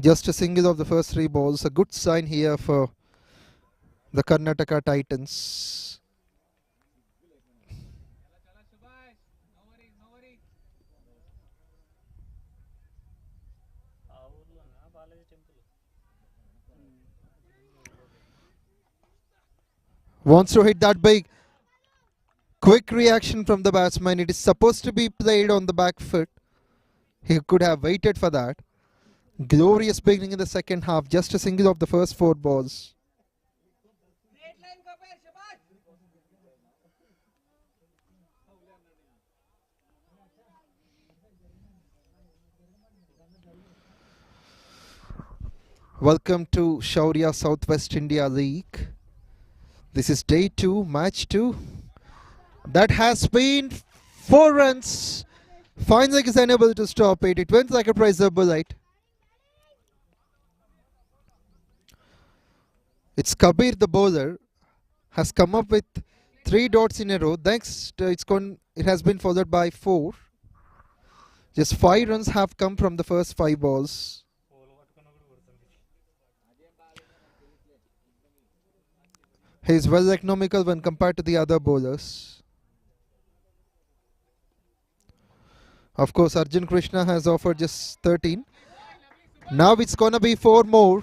Just a single of the first 3 balls. A good sign here for the Karnataka Titans. ఆ ఊర్లోనా Balaji temple Wants to hit that big. Quick reaction from the batsman. It is supposed to be played on the back foot. He could have waited for that. Glorious beginning in the second half. Just a single of the first 4 balls. Welcome to Shaurya Southwest India League. This is day 2, match 2. That has been 4 runs. Finally is unable to stop it. It went like a razor bullet. It's Kabir, the bowler, has come up with 3 dots in a row. Next, it has been followed by 4. Just 5 runs have come from the first 5 balls. పూలు పట్టుకున్న కూడా కొడుతుంది He is well economical when compared to the other bowlers. Of course, Arjun Krishna has offered just 13. Now it's gonna be 4 more.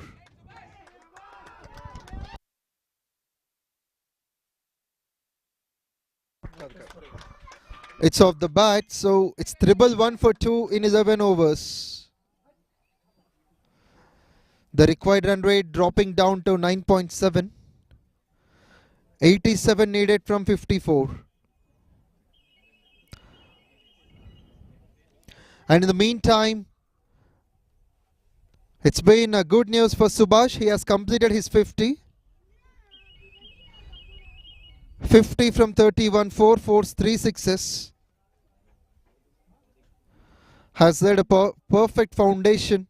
It's off the bat, so it's triple 1 for 2 in 11 overs. The required run rate dropping down to 9.7. 87 needed from 54. And in the meantime, it's been good news for Subhash. He has completed his 50. 50 from 31, 4 fours, 3 sixes. Has laid a perfect foundation.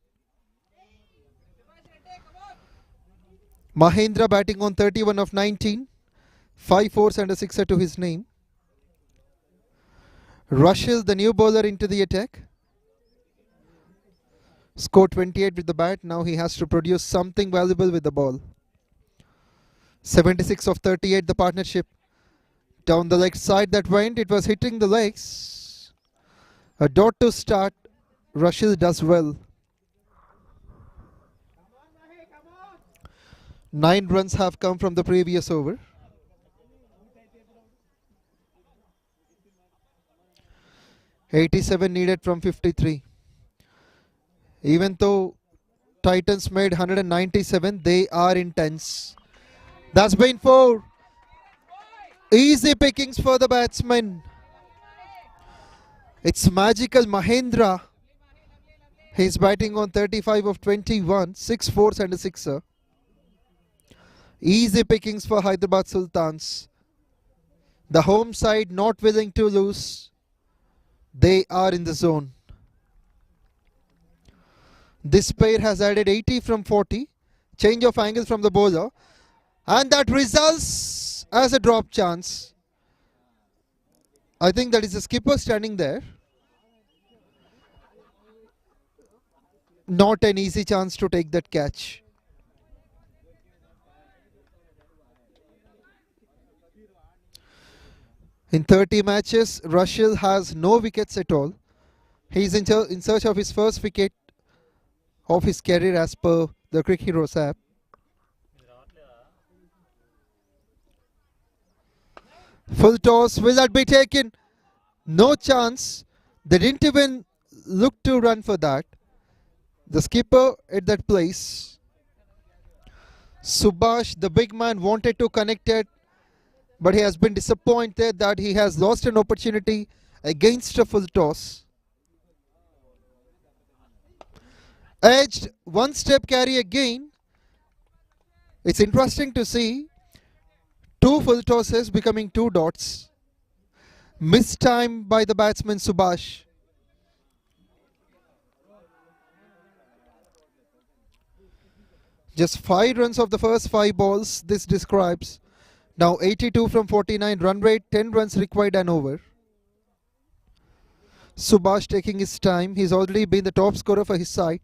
Mahendra batting on 31 of 19. 5 fours and a sixer to his name. Rushell, the new bowler, into the attack. Scored 28 with the bat. Now he has to produce something valuable with the ball. 76 of 38, the partnership. Down the leg side that went. It was hitting the legs. A dot to start. Rushell does well. 9 runs have come from the previous over. $87 needed from 53. Even though Titans made 197, they are intense. That's been 4. Easy pickings for the batsman. It's magical Mahendra. He's batting on 35 of 21, 6 fours and a sixer. Easy pickings for Hyderabad Sultans. The home side not willing to lose. They are in the zone. This pair has added 80 from 40. Change of angle from the bowler. And that results as a drop chance. I think that is the skipper standing there. Not an easy chance to take that catch. In 30 matches, Rushell has no wickets at all. He is in search of his first wicket of his career as per the Cricket Heroes app. ఇది రావట్లేదా Full toss, will that be taken? No chance. They didn't even look to run for that. The skipper at that place. Subhash, the big man, wanted to connect it, but he has been disappointed that he has lost an opportunity against a full toss. Edged, 1 step carry again. It's interesting to see 2 full tosses becoming 2 dots. Missed time by the batsman Subhash. Just 5 runs of the first 5 balls. This describes Now 82 from 49, run rate 10 runs required and over. Subhash taking his time. He's already been the top scorer for his side.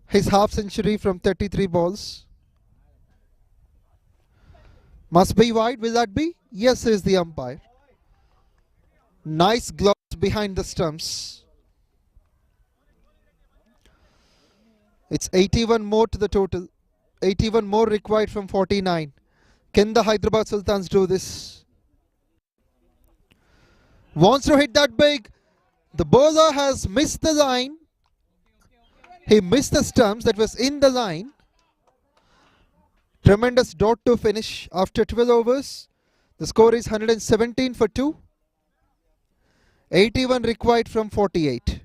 His half century from 33 balls. Must be wide. Will that be? Yes, says the umpire. Nice gloves behind the stumps. It's 81 more to the total. 81 more required from 49. Can the Hyderabad Sultans do this? Wants to hit that big. The bowler has missed the line. He missed the stumps that was in the line. Tremendous dot to finish after 12 overs. The score is 117 for 2. 81 required from 48.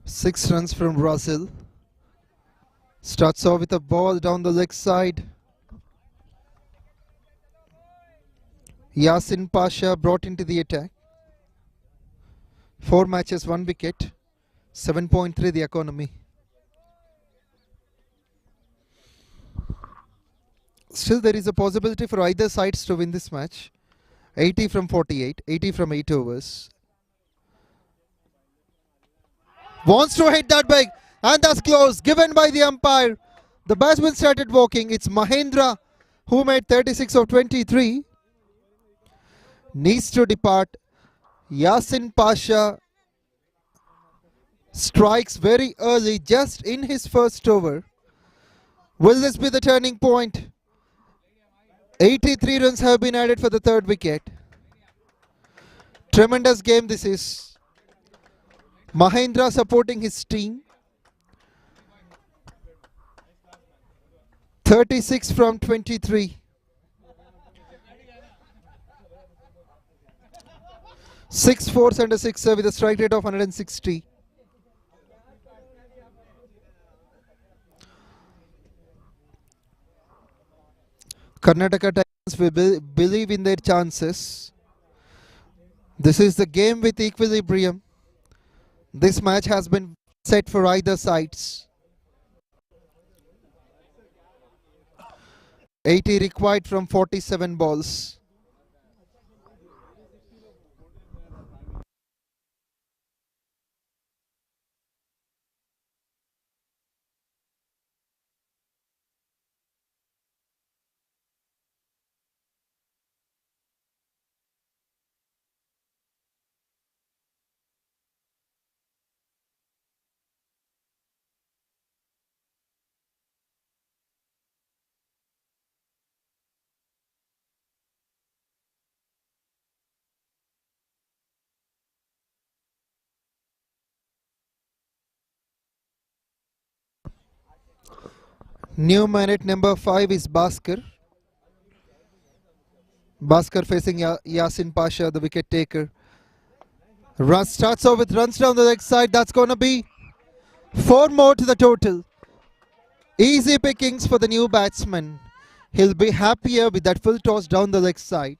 Six runs from Brazil. Starts off with a ball down the leg side. Yasin Pasha brought into the attack. 4 matches, 1 wicket. 7.3 the economy. Still there is a possibility for either sides to win this match. 80 from 48, 80 from 8 overs. Wants to hit that big, and that's close. Given by the umpire. The batsman started walking. It's Mahendra who made 36 of 23. Needs to depart. Yasin Pasha strikes very early, just in his first over. Will this be the turning point? 83 runs have been added for the third wicket. Tremendous game this is. Mahendra supporting his team. 36 from 23. 6 fours and a sixer with a strike rate of 160. Karnataka Titans will believe in their chances. This is the game with equilibrium. This match has been set for either sides. 80 required from 47 balls. New man at number 5 is Bhaskar. Bhaskar facing Yasin Pasha, the wicket taker. Run starts off with runs down the leg side. That's going to be 4 more to the total. Easy pickings for the new batsman. He'll be happier with that full toss down the leg side.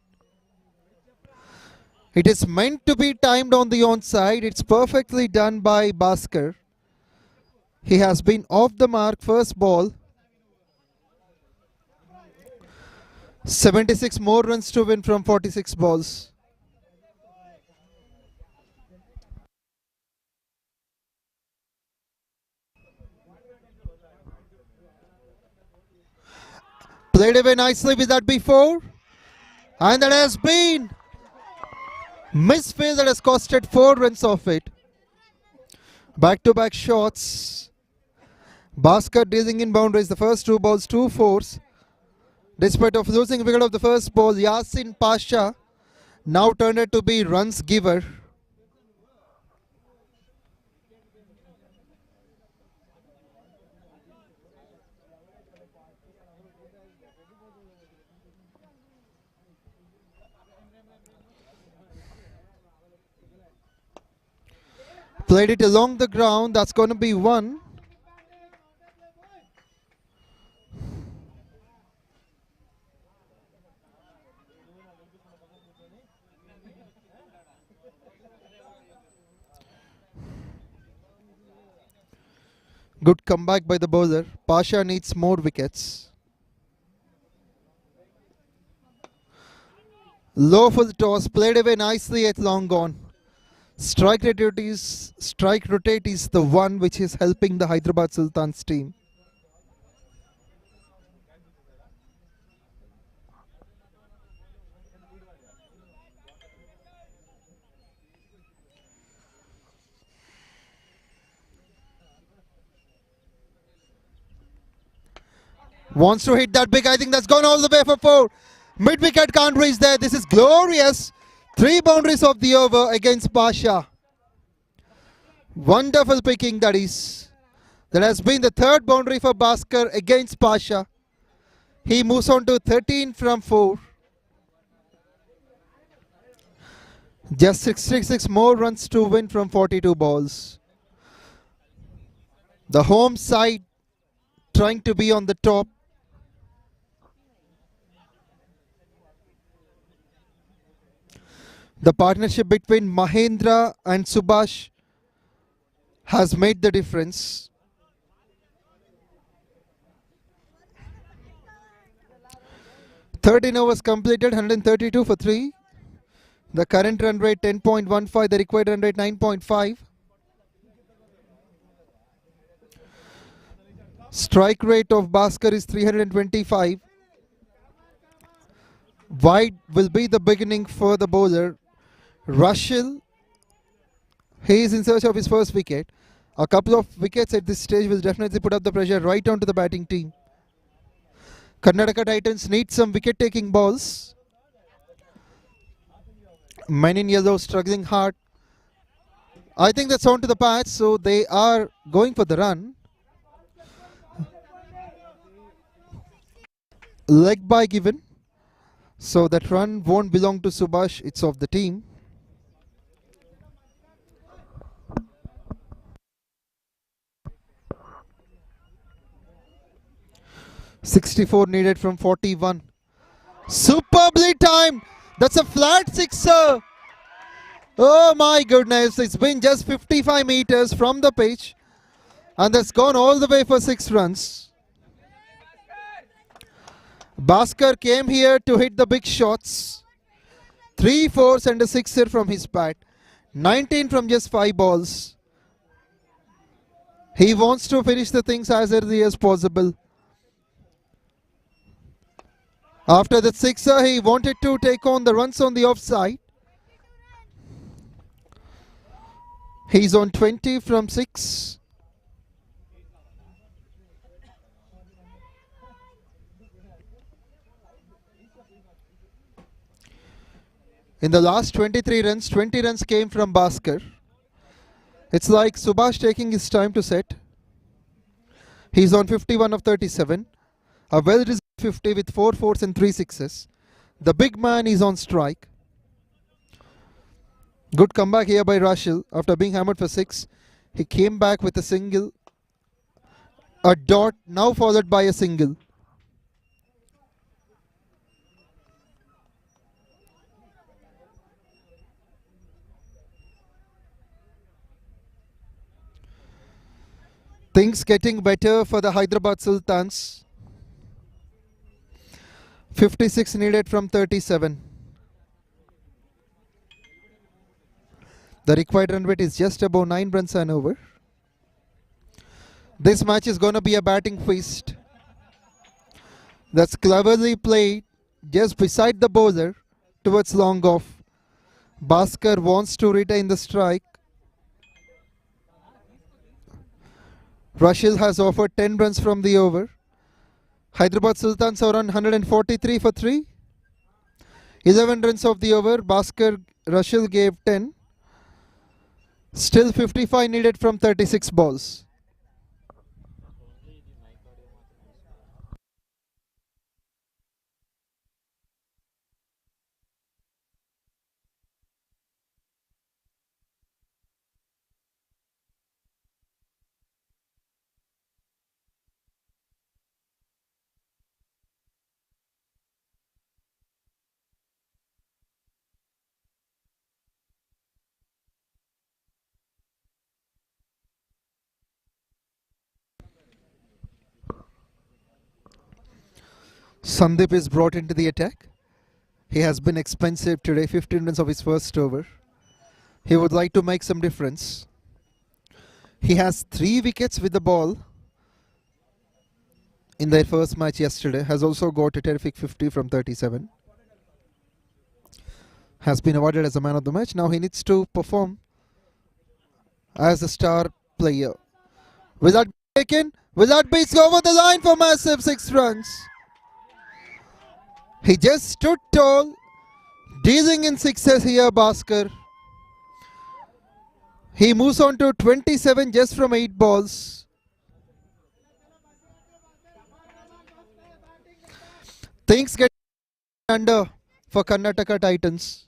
It is meant to be timed on the onside. It's perfectly done by Bhaskar. He has been off the mark first ball. 76 more runs to win from 46 balls. Played away nicely with that before. And that has been misfield that has costed 4 runs off it. Back-to-back shots. Bhaskar dealing in boundaries. The first 2 balls, 2 fours. Despite of losing wicket of the first ball, Yasin Pasha now turned out to be runs giver. Played it along the ground. That's going to be 1. Good comeback by the bowler. Pasha needs more wickets. Low for the toss. Played away nicely at long gone. Strike rotate is the one which is helping the Hyderabad Sultans team. Wants to hit that big. I think that's gone all the way for 4. Mid wicket can't reach there. This is glorious. 3 boundaries of the over against Pasha. Wonderful picking that is. That has been the 3rd boundary for Bhaskar against Pasha. He moves on to 13 from 4. Just 66 more runs to win from 42 balls. The home side trying to be on the top. The partnership between Mahendra and Subhash has made the difference. Third overs completed, 132 for 3. The current run rate 10.15, the required run rate 9.5. Strike rate of Bhaskar is 325. Wide will be the beginning for the bowler. Rushell, he is in search of his first wicket. A couple of wickets at this stage will definitely put up the pressure right onto the batting team. Karnataka Titans need some wicket-taking balls. Men in yellow struggling hard. I think that's on to the patch, so they are going for the run. Leg by given. So that run won't belong to Subhash, it's of the team. .64 needed from 41. Superbly timed. That's a flat sixer. Oh my goodness. It's been just 55 meters from the pitch. And that's gone all the way for 6 runs. Bhaskar came here to hit the big shots. 3 fours and a sixer from his bat. 19 from just 5 balls. He wants to finish the things as early as possible. After the sixer, he wanted to take on the runs on the offside. He's on 20 from 6. In the last 23 runs, 20 runs came from Bhaskar. It's like Subhash taking his time to set. He's on 51 of 37. A well-deserved 50 with 4 fours and 3 sixes. The big man is on strike. Good comeback here by Rushell. After being hammered for 6, he came back with a single. A dot, now followed by a single. Things getting better for the Hyderabad Sultans. 56 needed from 37. The required run rate is just above 9 runs an over. This match is going to be a batting feast. That's cleverly played just beside the bowler towards long off. Bhaskar wants to retain the strike. Rushil has offered 10 runs from the over. Hyderabad Sultans are on 143 for 3. 11 runs of the over. Bhaskar Rushil gave 10. Still 55 needed from 36 balls. Sandeep is brought into the attack. He has been expensive today, 15 runs of his first over. He would like to make some difference. He has 3 wickets with the ball in their first match yesterday. Has also got a terrific 50 from 37. Has been awarded as a man of the match. Now he needs to perform as a star player. Will that be taken? Will that be over the line for massive 6 runs? He just stood tall, dealing in sixes here, Bhaskar. He moves on to 27 just from 8 balls. Things get under for Karnataka Titans.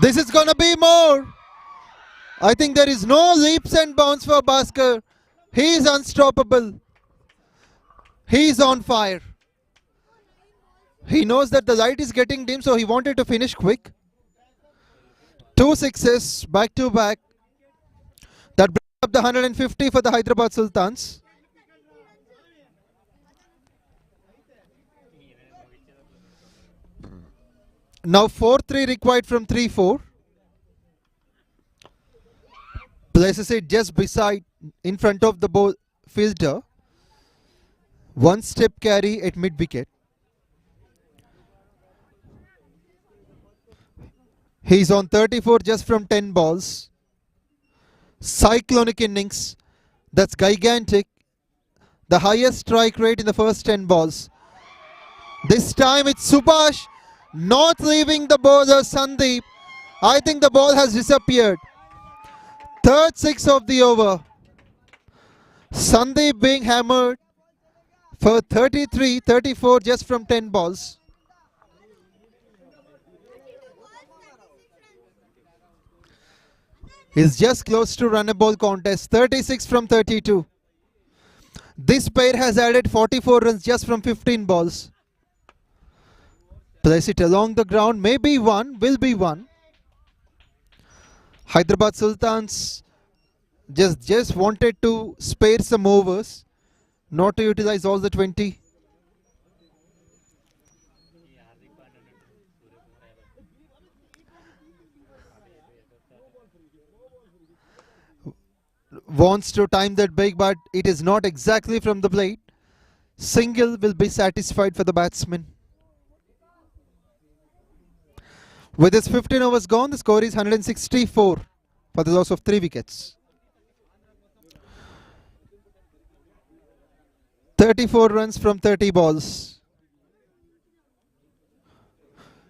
This is gonna be more. I think there is no leaps and bounds for Bhaskar. He is unstoppable. He is on fire. He knows that the light is getting dim, so he wanted to finish quick. 2 sixes back to back. That brings up the 150 for the Hyderabad Sultans. Now 4-3 required from 3-4. Places it just beside, in front of the ball fielder. 1 step carry at mid wicket. He's on 34 just from 10 balls. Cyclonic innings. That's gigantic. The highest strike rate in the first 10 balls. This time it's Subhash not leaving the bowler Sandeep. I think the ball has disappeared. Third 6 of the over. Sandeep being hammered for 33, 34 just from 10 balls. He's just close to run a ball contest. 36 from 32. This pair has added 44 runs just from 15 balls. Place it along the ground. Maybe one, will be one. Hyderabad Sultans just wanted to spare some overs, not to utilize all the 20. Wants to time that big, but it is not exactly from the plate. Single will be satisfied for the batsman. With his 15 overs gone, the score is 164 for the loss of 3 wickets. 34 runs from 30 balls.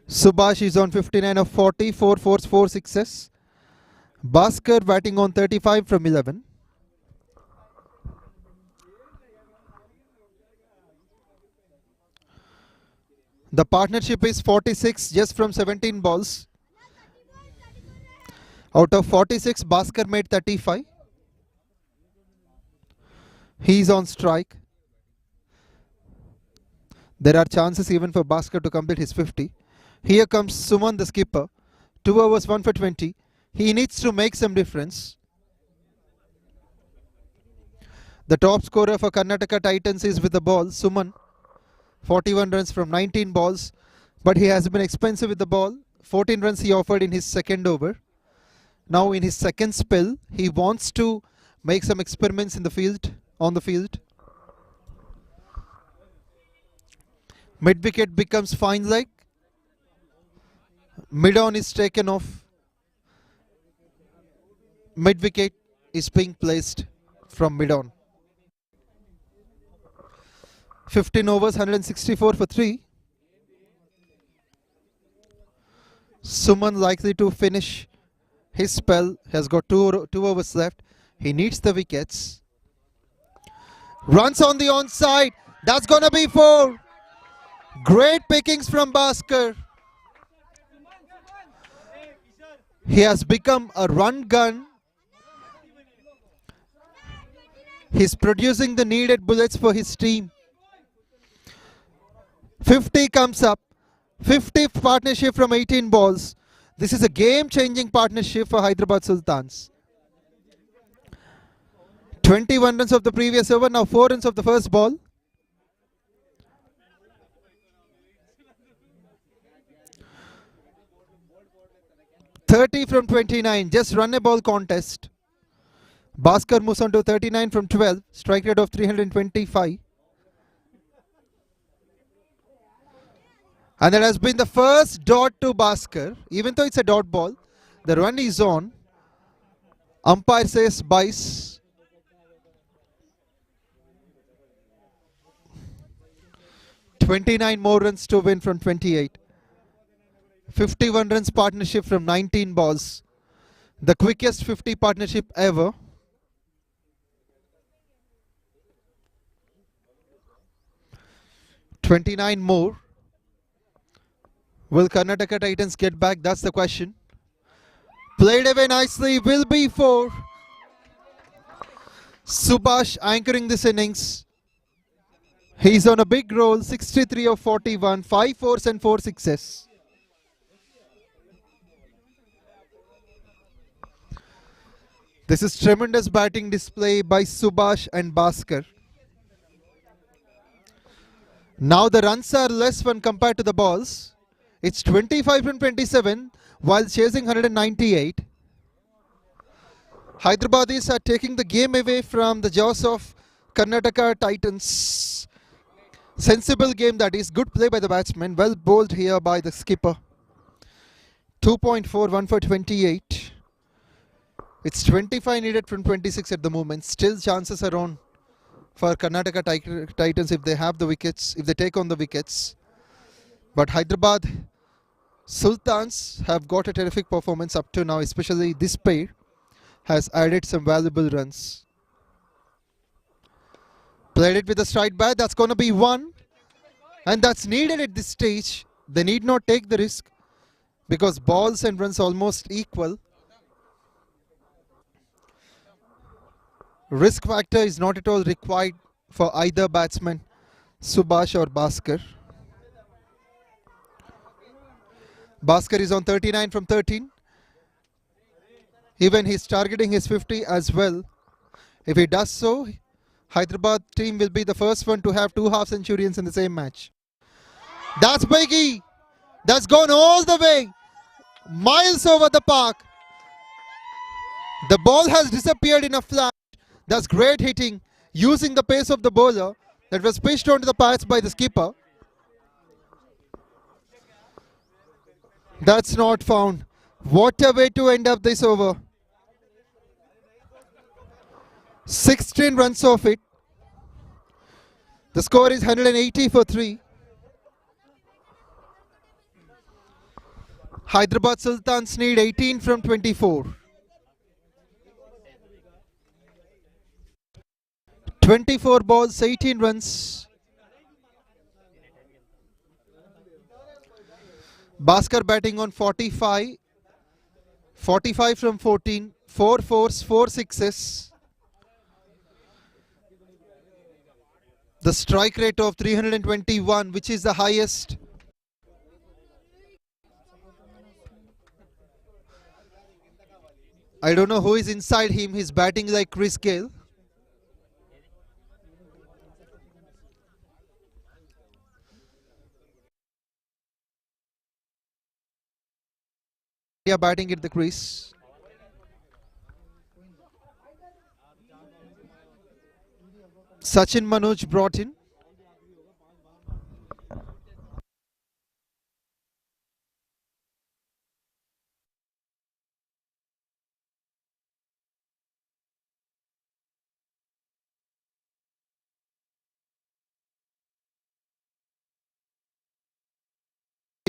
Subhash is on 59 of 40, 4 fours, 4 sixes. Bhaskar batting on 35 from 11. The partnership is 46 just from 17 balls. Out of 46, Bhaskar made 35. He is on strike. There are chances even for Bhaskar to complete his 50. Here comes Suman the skipper. 2 overs, 1 for 20. He needs to make some difference. The top scorer for Karnataka Titans is with the ball, Suman. 41 runs from 19 balls. But he has been expensive with the ball. 14 runs he offered in his second over. Now in his second spell, he wants to make some experiments in the field, on the field. Mid wicket becomes fine leg. Mid on is taken off. Mid wicket is being placed from mid on. 15 overs, 164 for 3. Suman likely to finish his spell. Has got two overs left. He needs the wickets. Runs on the onside. That's gonna be 4. Great pickings from Bhaskar. He has become a run gun. He's producing the needed bullets for his team. 50 comes up. 50th partnership from 18 balls. This is a game-changing partnership for Hyderabad Sultans. 21 runs of the previous over, now 4 runs of the first ball. .30 from 29, just run a ball contest. Bhaskar moves on to 39 from 12, strike rate of 325. And that has been the first dot to Bhaskar. Even though it's a dot ball, the run is on. Umpire says Bice. .29 more runs to win from 28. 51 runs partnership from 19 balls. The quickest 50 partnership ever. .29 more. Will Karnataka Titans get back? That's the question. Played away nicely. Will be 4. Subhash anchoring this innings. He's on a big roll. 63 of 41. 5 fours and 4 sixes. This is tremendous batting display by Subhash and Bhaskar. Now the runs are less when compared to the balls. It's 25 from 27 while chasing 198. Hyderabadis are taking the game away from the jaws of Karnataka Titans. Sensible game, that is. Good play by the batsman. Well bowled here by the skipper. 2.4, 1 for 28. It's 25 needed from 26 at the moment. Still chances are on for Karnataka Titans if they have the wickets, if they take on the wickets. But Hyderabad Sultans have got a terrific performance up to now, especially this pair has added some valuable runs. Played it with a straight bat, that's going to be 1. And that's needed at this stage. They need not take the risk because balls and runs almost equal. Risk factor is not at all required for either batsman, Subhash or Bhaskar. Bhaskar is on 39 from 13. Even he's targeting his 50 as well. If he does so, Hyderabad team will be the first one to have 2 half centurions in the same match. That's biggie. That's gone all the way. Miles over the park. The ball has disappeared in a flash. That's great hitting using the pace of the bowler that was pitched onto the pads by the skipper. That's not found. What a way to end up this over. 16 runs off it. The score is 180 for 3. Hyderabad Sultans need 18 from 24. 24 balls, 18 runs. Bhaskar batting on 45. 45 from 14. 4 fours, 4 sixes. The strike rate of 321, which is the highest. I don't know who is inside him. He's batting like Chris Gale. India batting at the crease. Sachin Manoj brought in.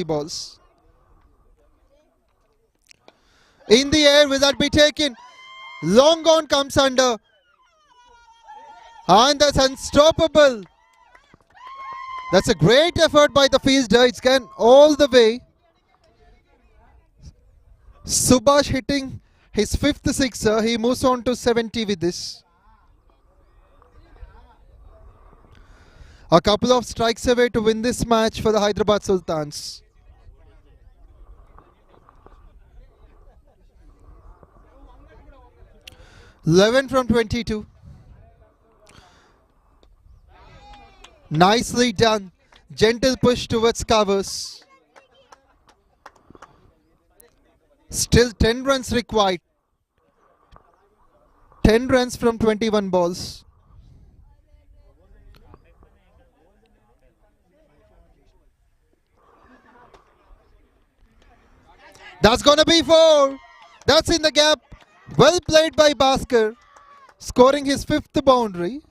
Balls. In the air, will that be taken? Long on comes under. And that's unstoppable. That's a great effort by the fielder. It's gone all the way. Subhash hitting his fifth sixer. He moves on to 70 with this. A couple of strikes away to win this match for the Hyderabad Sultans. "11 from 22. Nicely done. Gentle push towards covers. Still 10 runs required. 10 runs from 21 balls. That's gonna be 4. That's in the gap. Well played by Bhaskar, scoring his fifth boundary.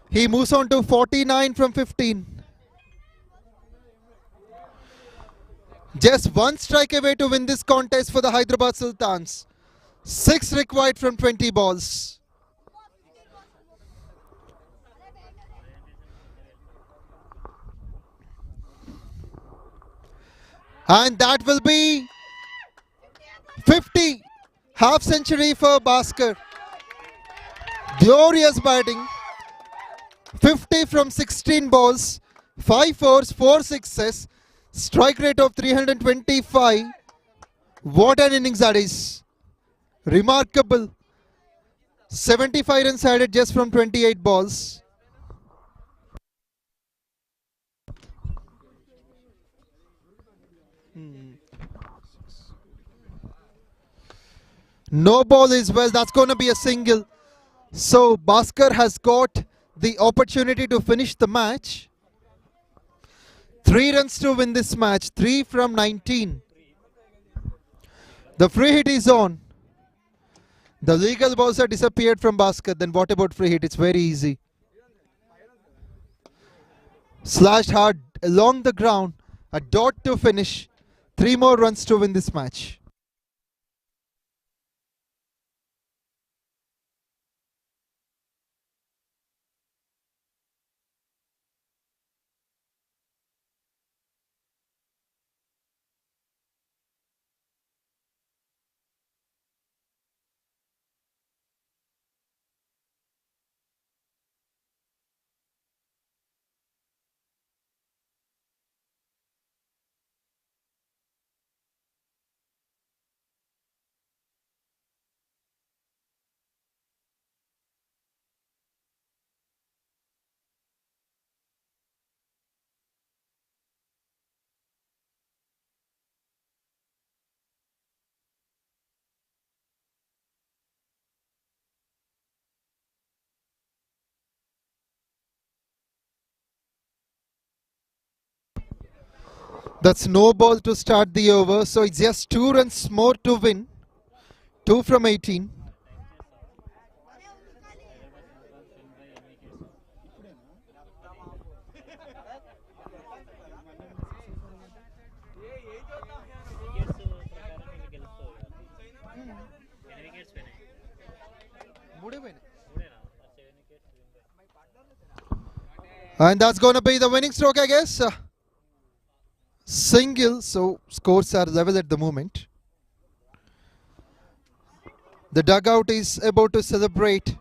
He moves on to 49 from 15. Just one strike away to win this contest for the Hyderabad Sultans. 6 required from 20 balls. And that will be 50. Half century for Bhaskar. Glorious batting. 50 from 16 balls. 5 fours, 4 sixes. Strike rate of 325. What an innings that is. Remarkable. 75 runs added just from 28 balls. No ball is well. That's going to be a single. So Bhaskar has got the opportunity to finish the match. 3 runs to win this match. 3 from 19. The free hit is on. The legal balls have disappeared from Bhaskar. Then what about free hit? It's very easy. Slashed hard along the ground. A dot to finish. 3 more runs to win this match. That's no ball to start the over. So it's just 2 runs more to win. 2 from 18. And that's going to be the winning stroke, I guess. Single, so scores are level at the moment. The dugout is about to celebrate.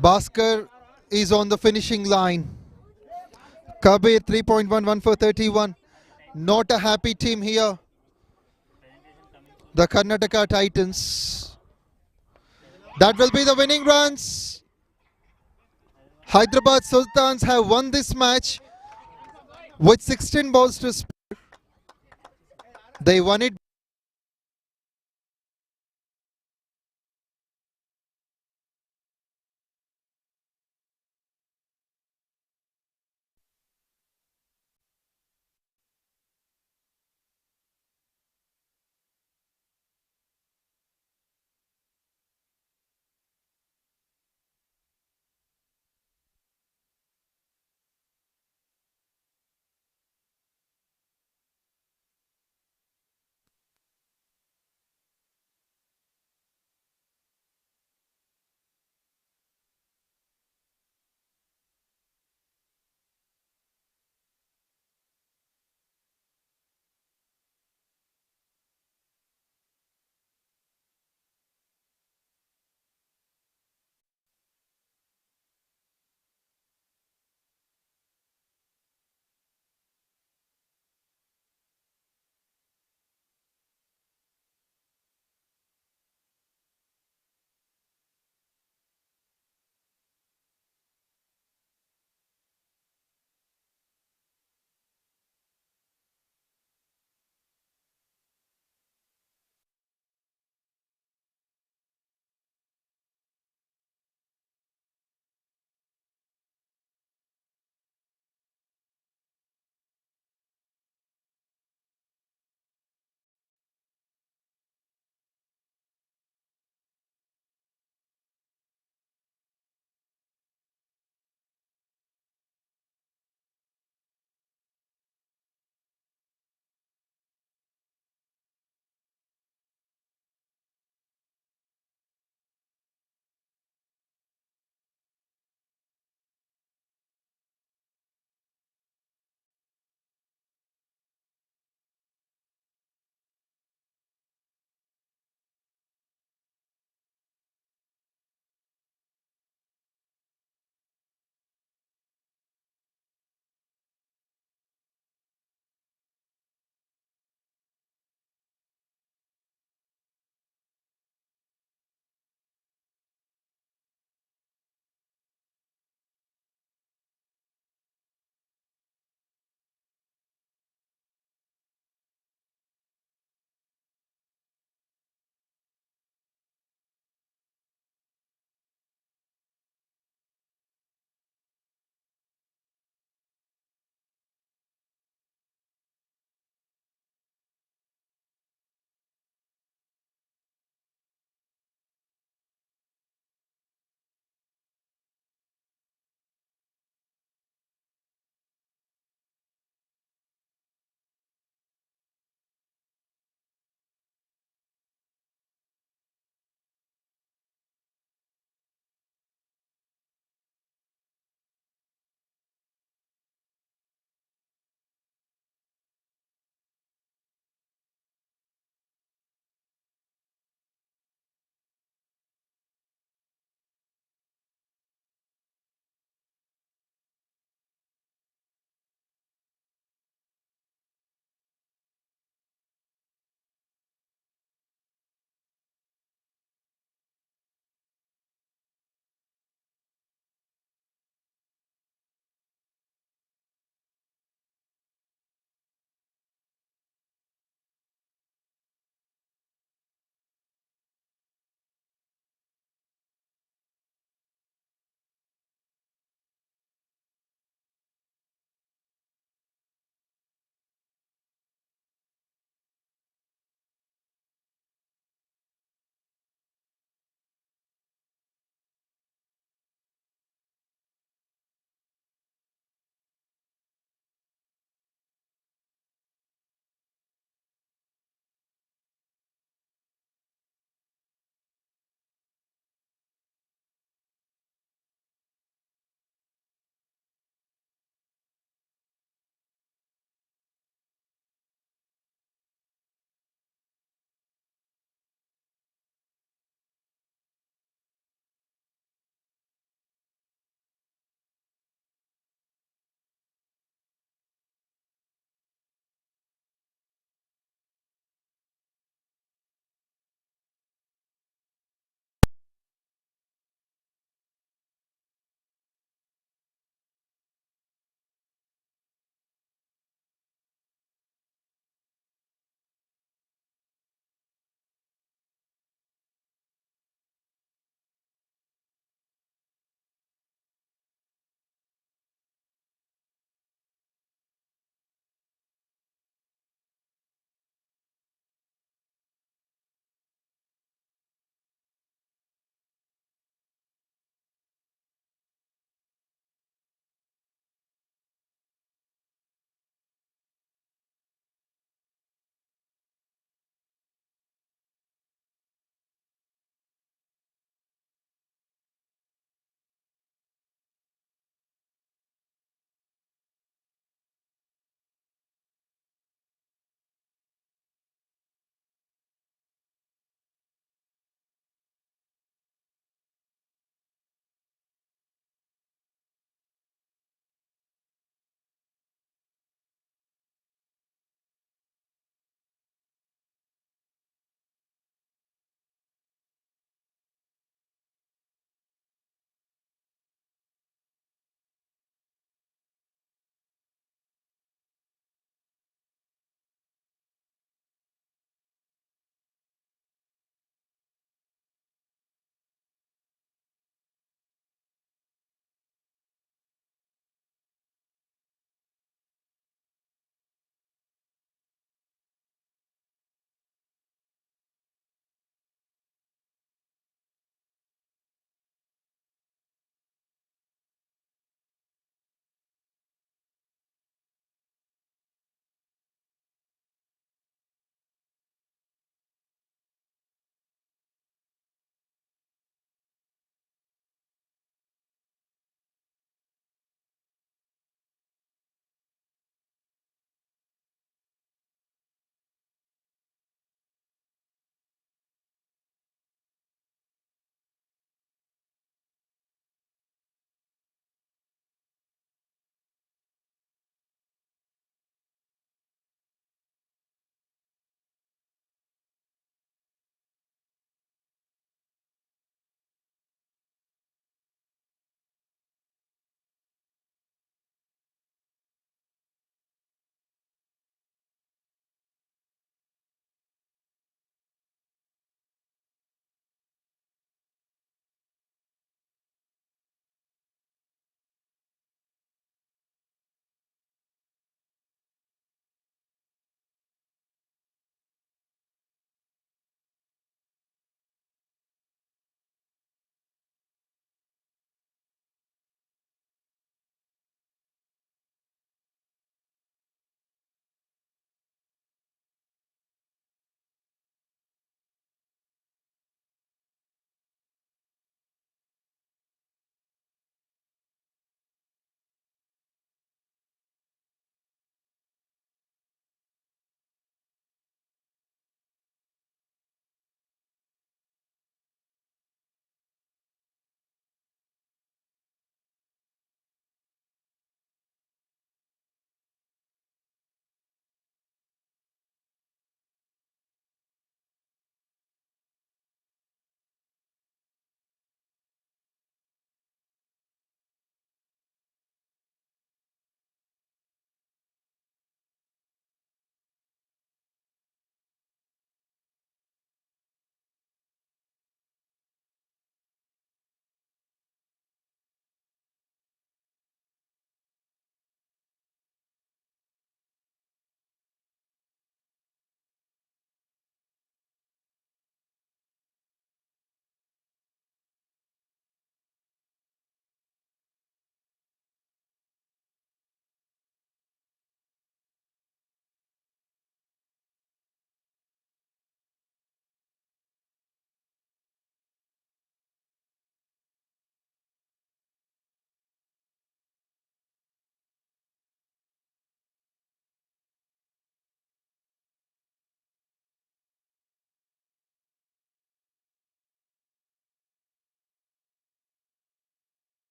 Bhaskar is on the finishing line. Kabir 3.11 for 31. Not a happy team here. The Karnataka Titans. That will be the winning runs. Hyderabad Sultans have won this match With 16 balls to spare, they won it.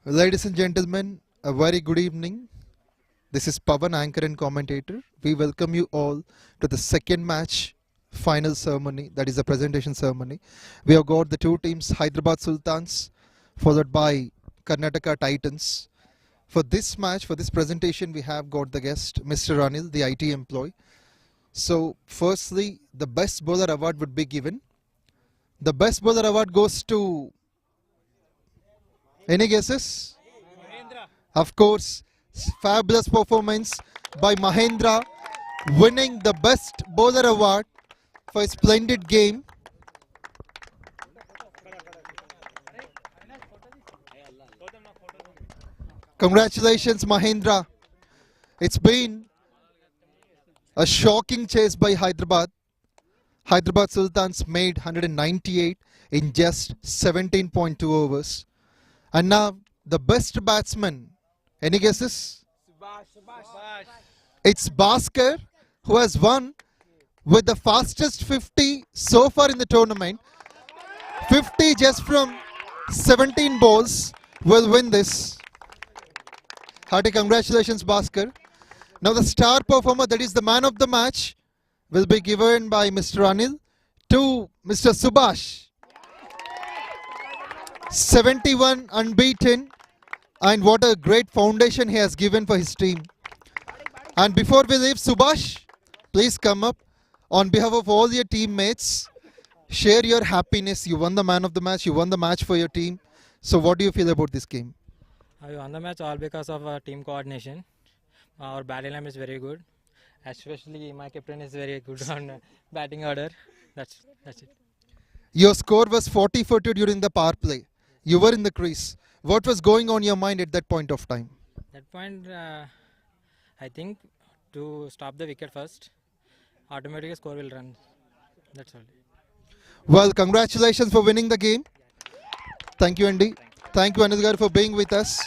Ladies and gentlemen, a very good evening. This is Pavan, anchor and commentator. We welcome you all to the second match final ceremony, that is the presentation ceremony. We have got the two teams, Hyderabad Sultans, followed by Karnataka Titans. For this match, for this presentation, we have got the guest, Mr. Anil, the IT employee. So, firstly, the best bowler award would be given. The best bowler award goes to... Any guesses? Of course, fabulous performance by Mahendra, winning the best bowler award for a splendid game. Congratulations, Mahendra. It's been a shocking chase by Hyderabad. Hyderabad Sultans made 198 in just 17.2 overs. And now the best batsman. Any guesses? It's Bhaskar, who has won with the fastest 50 so far in the tournament. 50 just from 17 balls will win this. Hearty congratulations, Bhaskar. Now the star performer, that is the man of the match, will be given by Mr. Anil to Mr. Subhash. 71 unbeaten, and what a great foundation he has given for his team. And before we leave, Subhash, please come up on behalf of all your teammates. Share your happiness. You won the man of the match. You won the match for your team. So what do you feel about this game? I won the match all because of team coordination. Our batting line is very good. Especially my captain is very good on batting order. That's it. Your score was 40 for 2 during the power play. You were in the crease. What was going on your mind at that point of time? That point, I think to stop the wicket first, automatically score will run. That's all. Well, congratulations for winning the game. Thank you, Andy. Thank you, Anil, for being with us.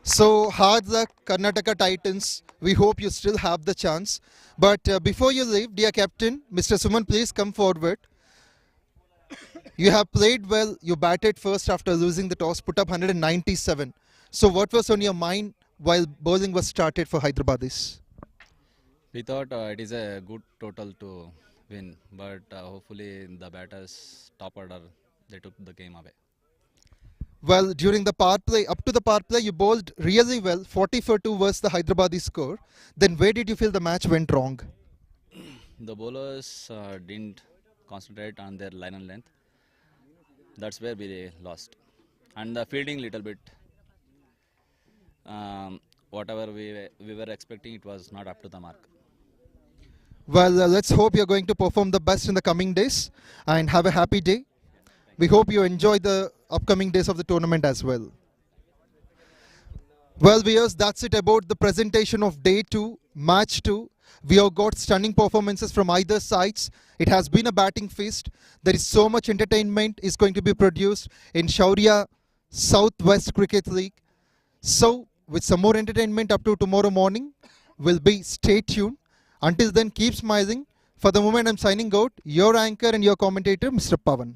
So, hard luck, Karnataka Titans. We hope you still have the chance. But before you leave, dear captain, Mr. Suman, please come forward. You have played well. You batted first after losing the toss, put up 197. So, what was on your mind while bowling was started for Hyderabadis? We thought it is a good total to win, but hopefully the batters top order, they took the game away. Well, during the power play, up to the power play, you bowled really well. 40 for 2 was the Hyderabadi score. Then where did you feel the match went wrong? The bowlers didn't concentrate on their line and length. That's where we lost. And the fielding little bit, whatever we were expecting, it was not up to the mark. Well, let's hope you're going to perform the best in the coming days and have a happy day. We hope you enjoy the upcoming days of the tournament as well. Well, viewers, that's it about the presentation of day 2, match 2. We have got stunning performances from either sides. It has been a batting feast. There is so much entertainment is going to be produced in Shaurya Southwest Cricket League. So, with some more entertainment up to tomorrow morning, will be stay tuned. Until then, keep smiling. For the moment, I'm signing out. Your anchor and your commentator, Mr. Pavan.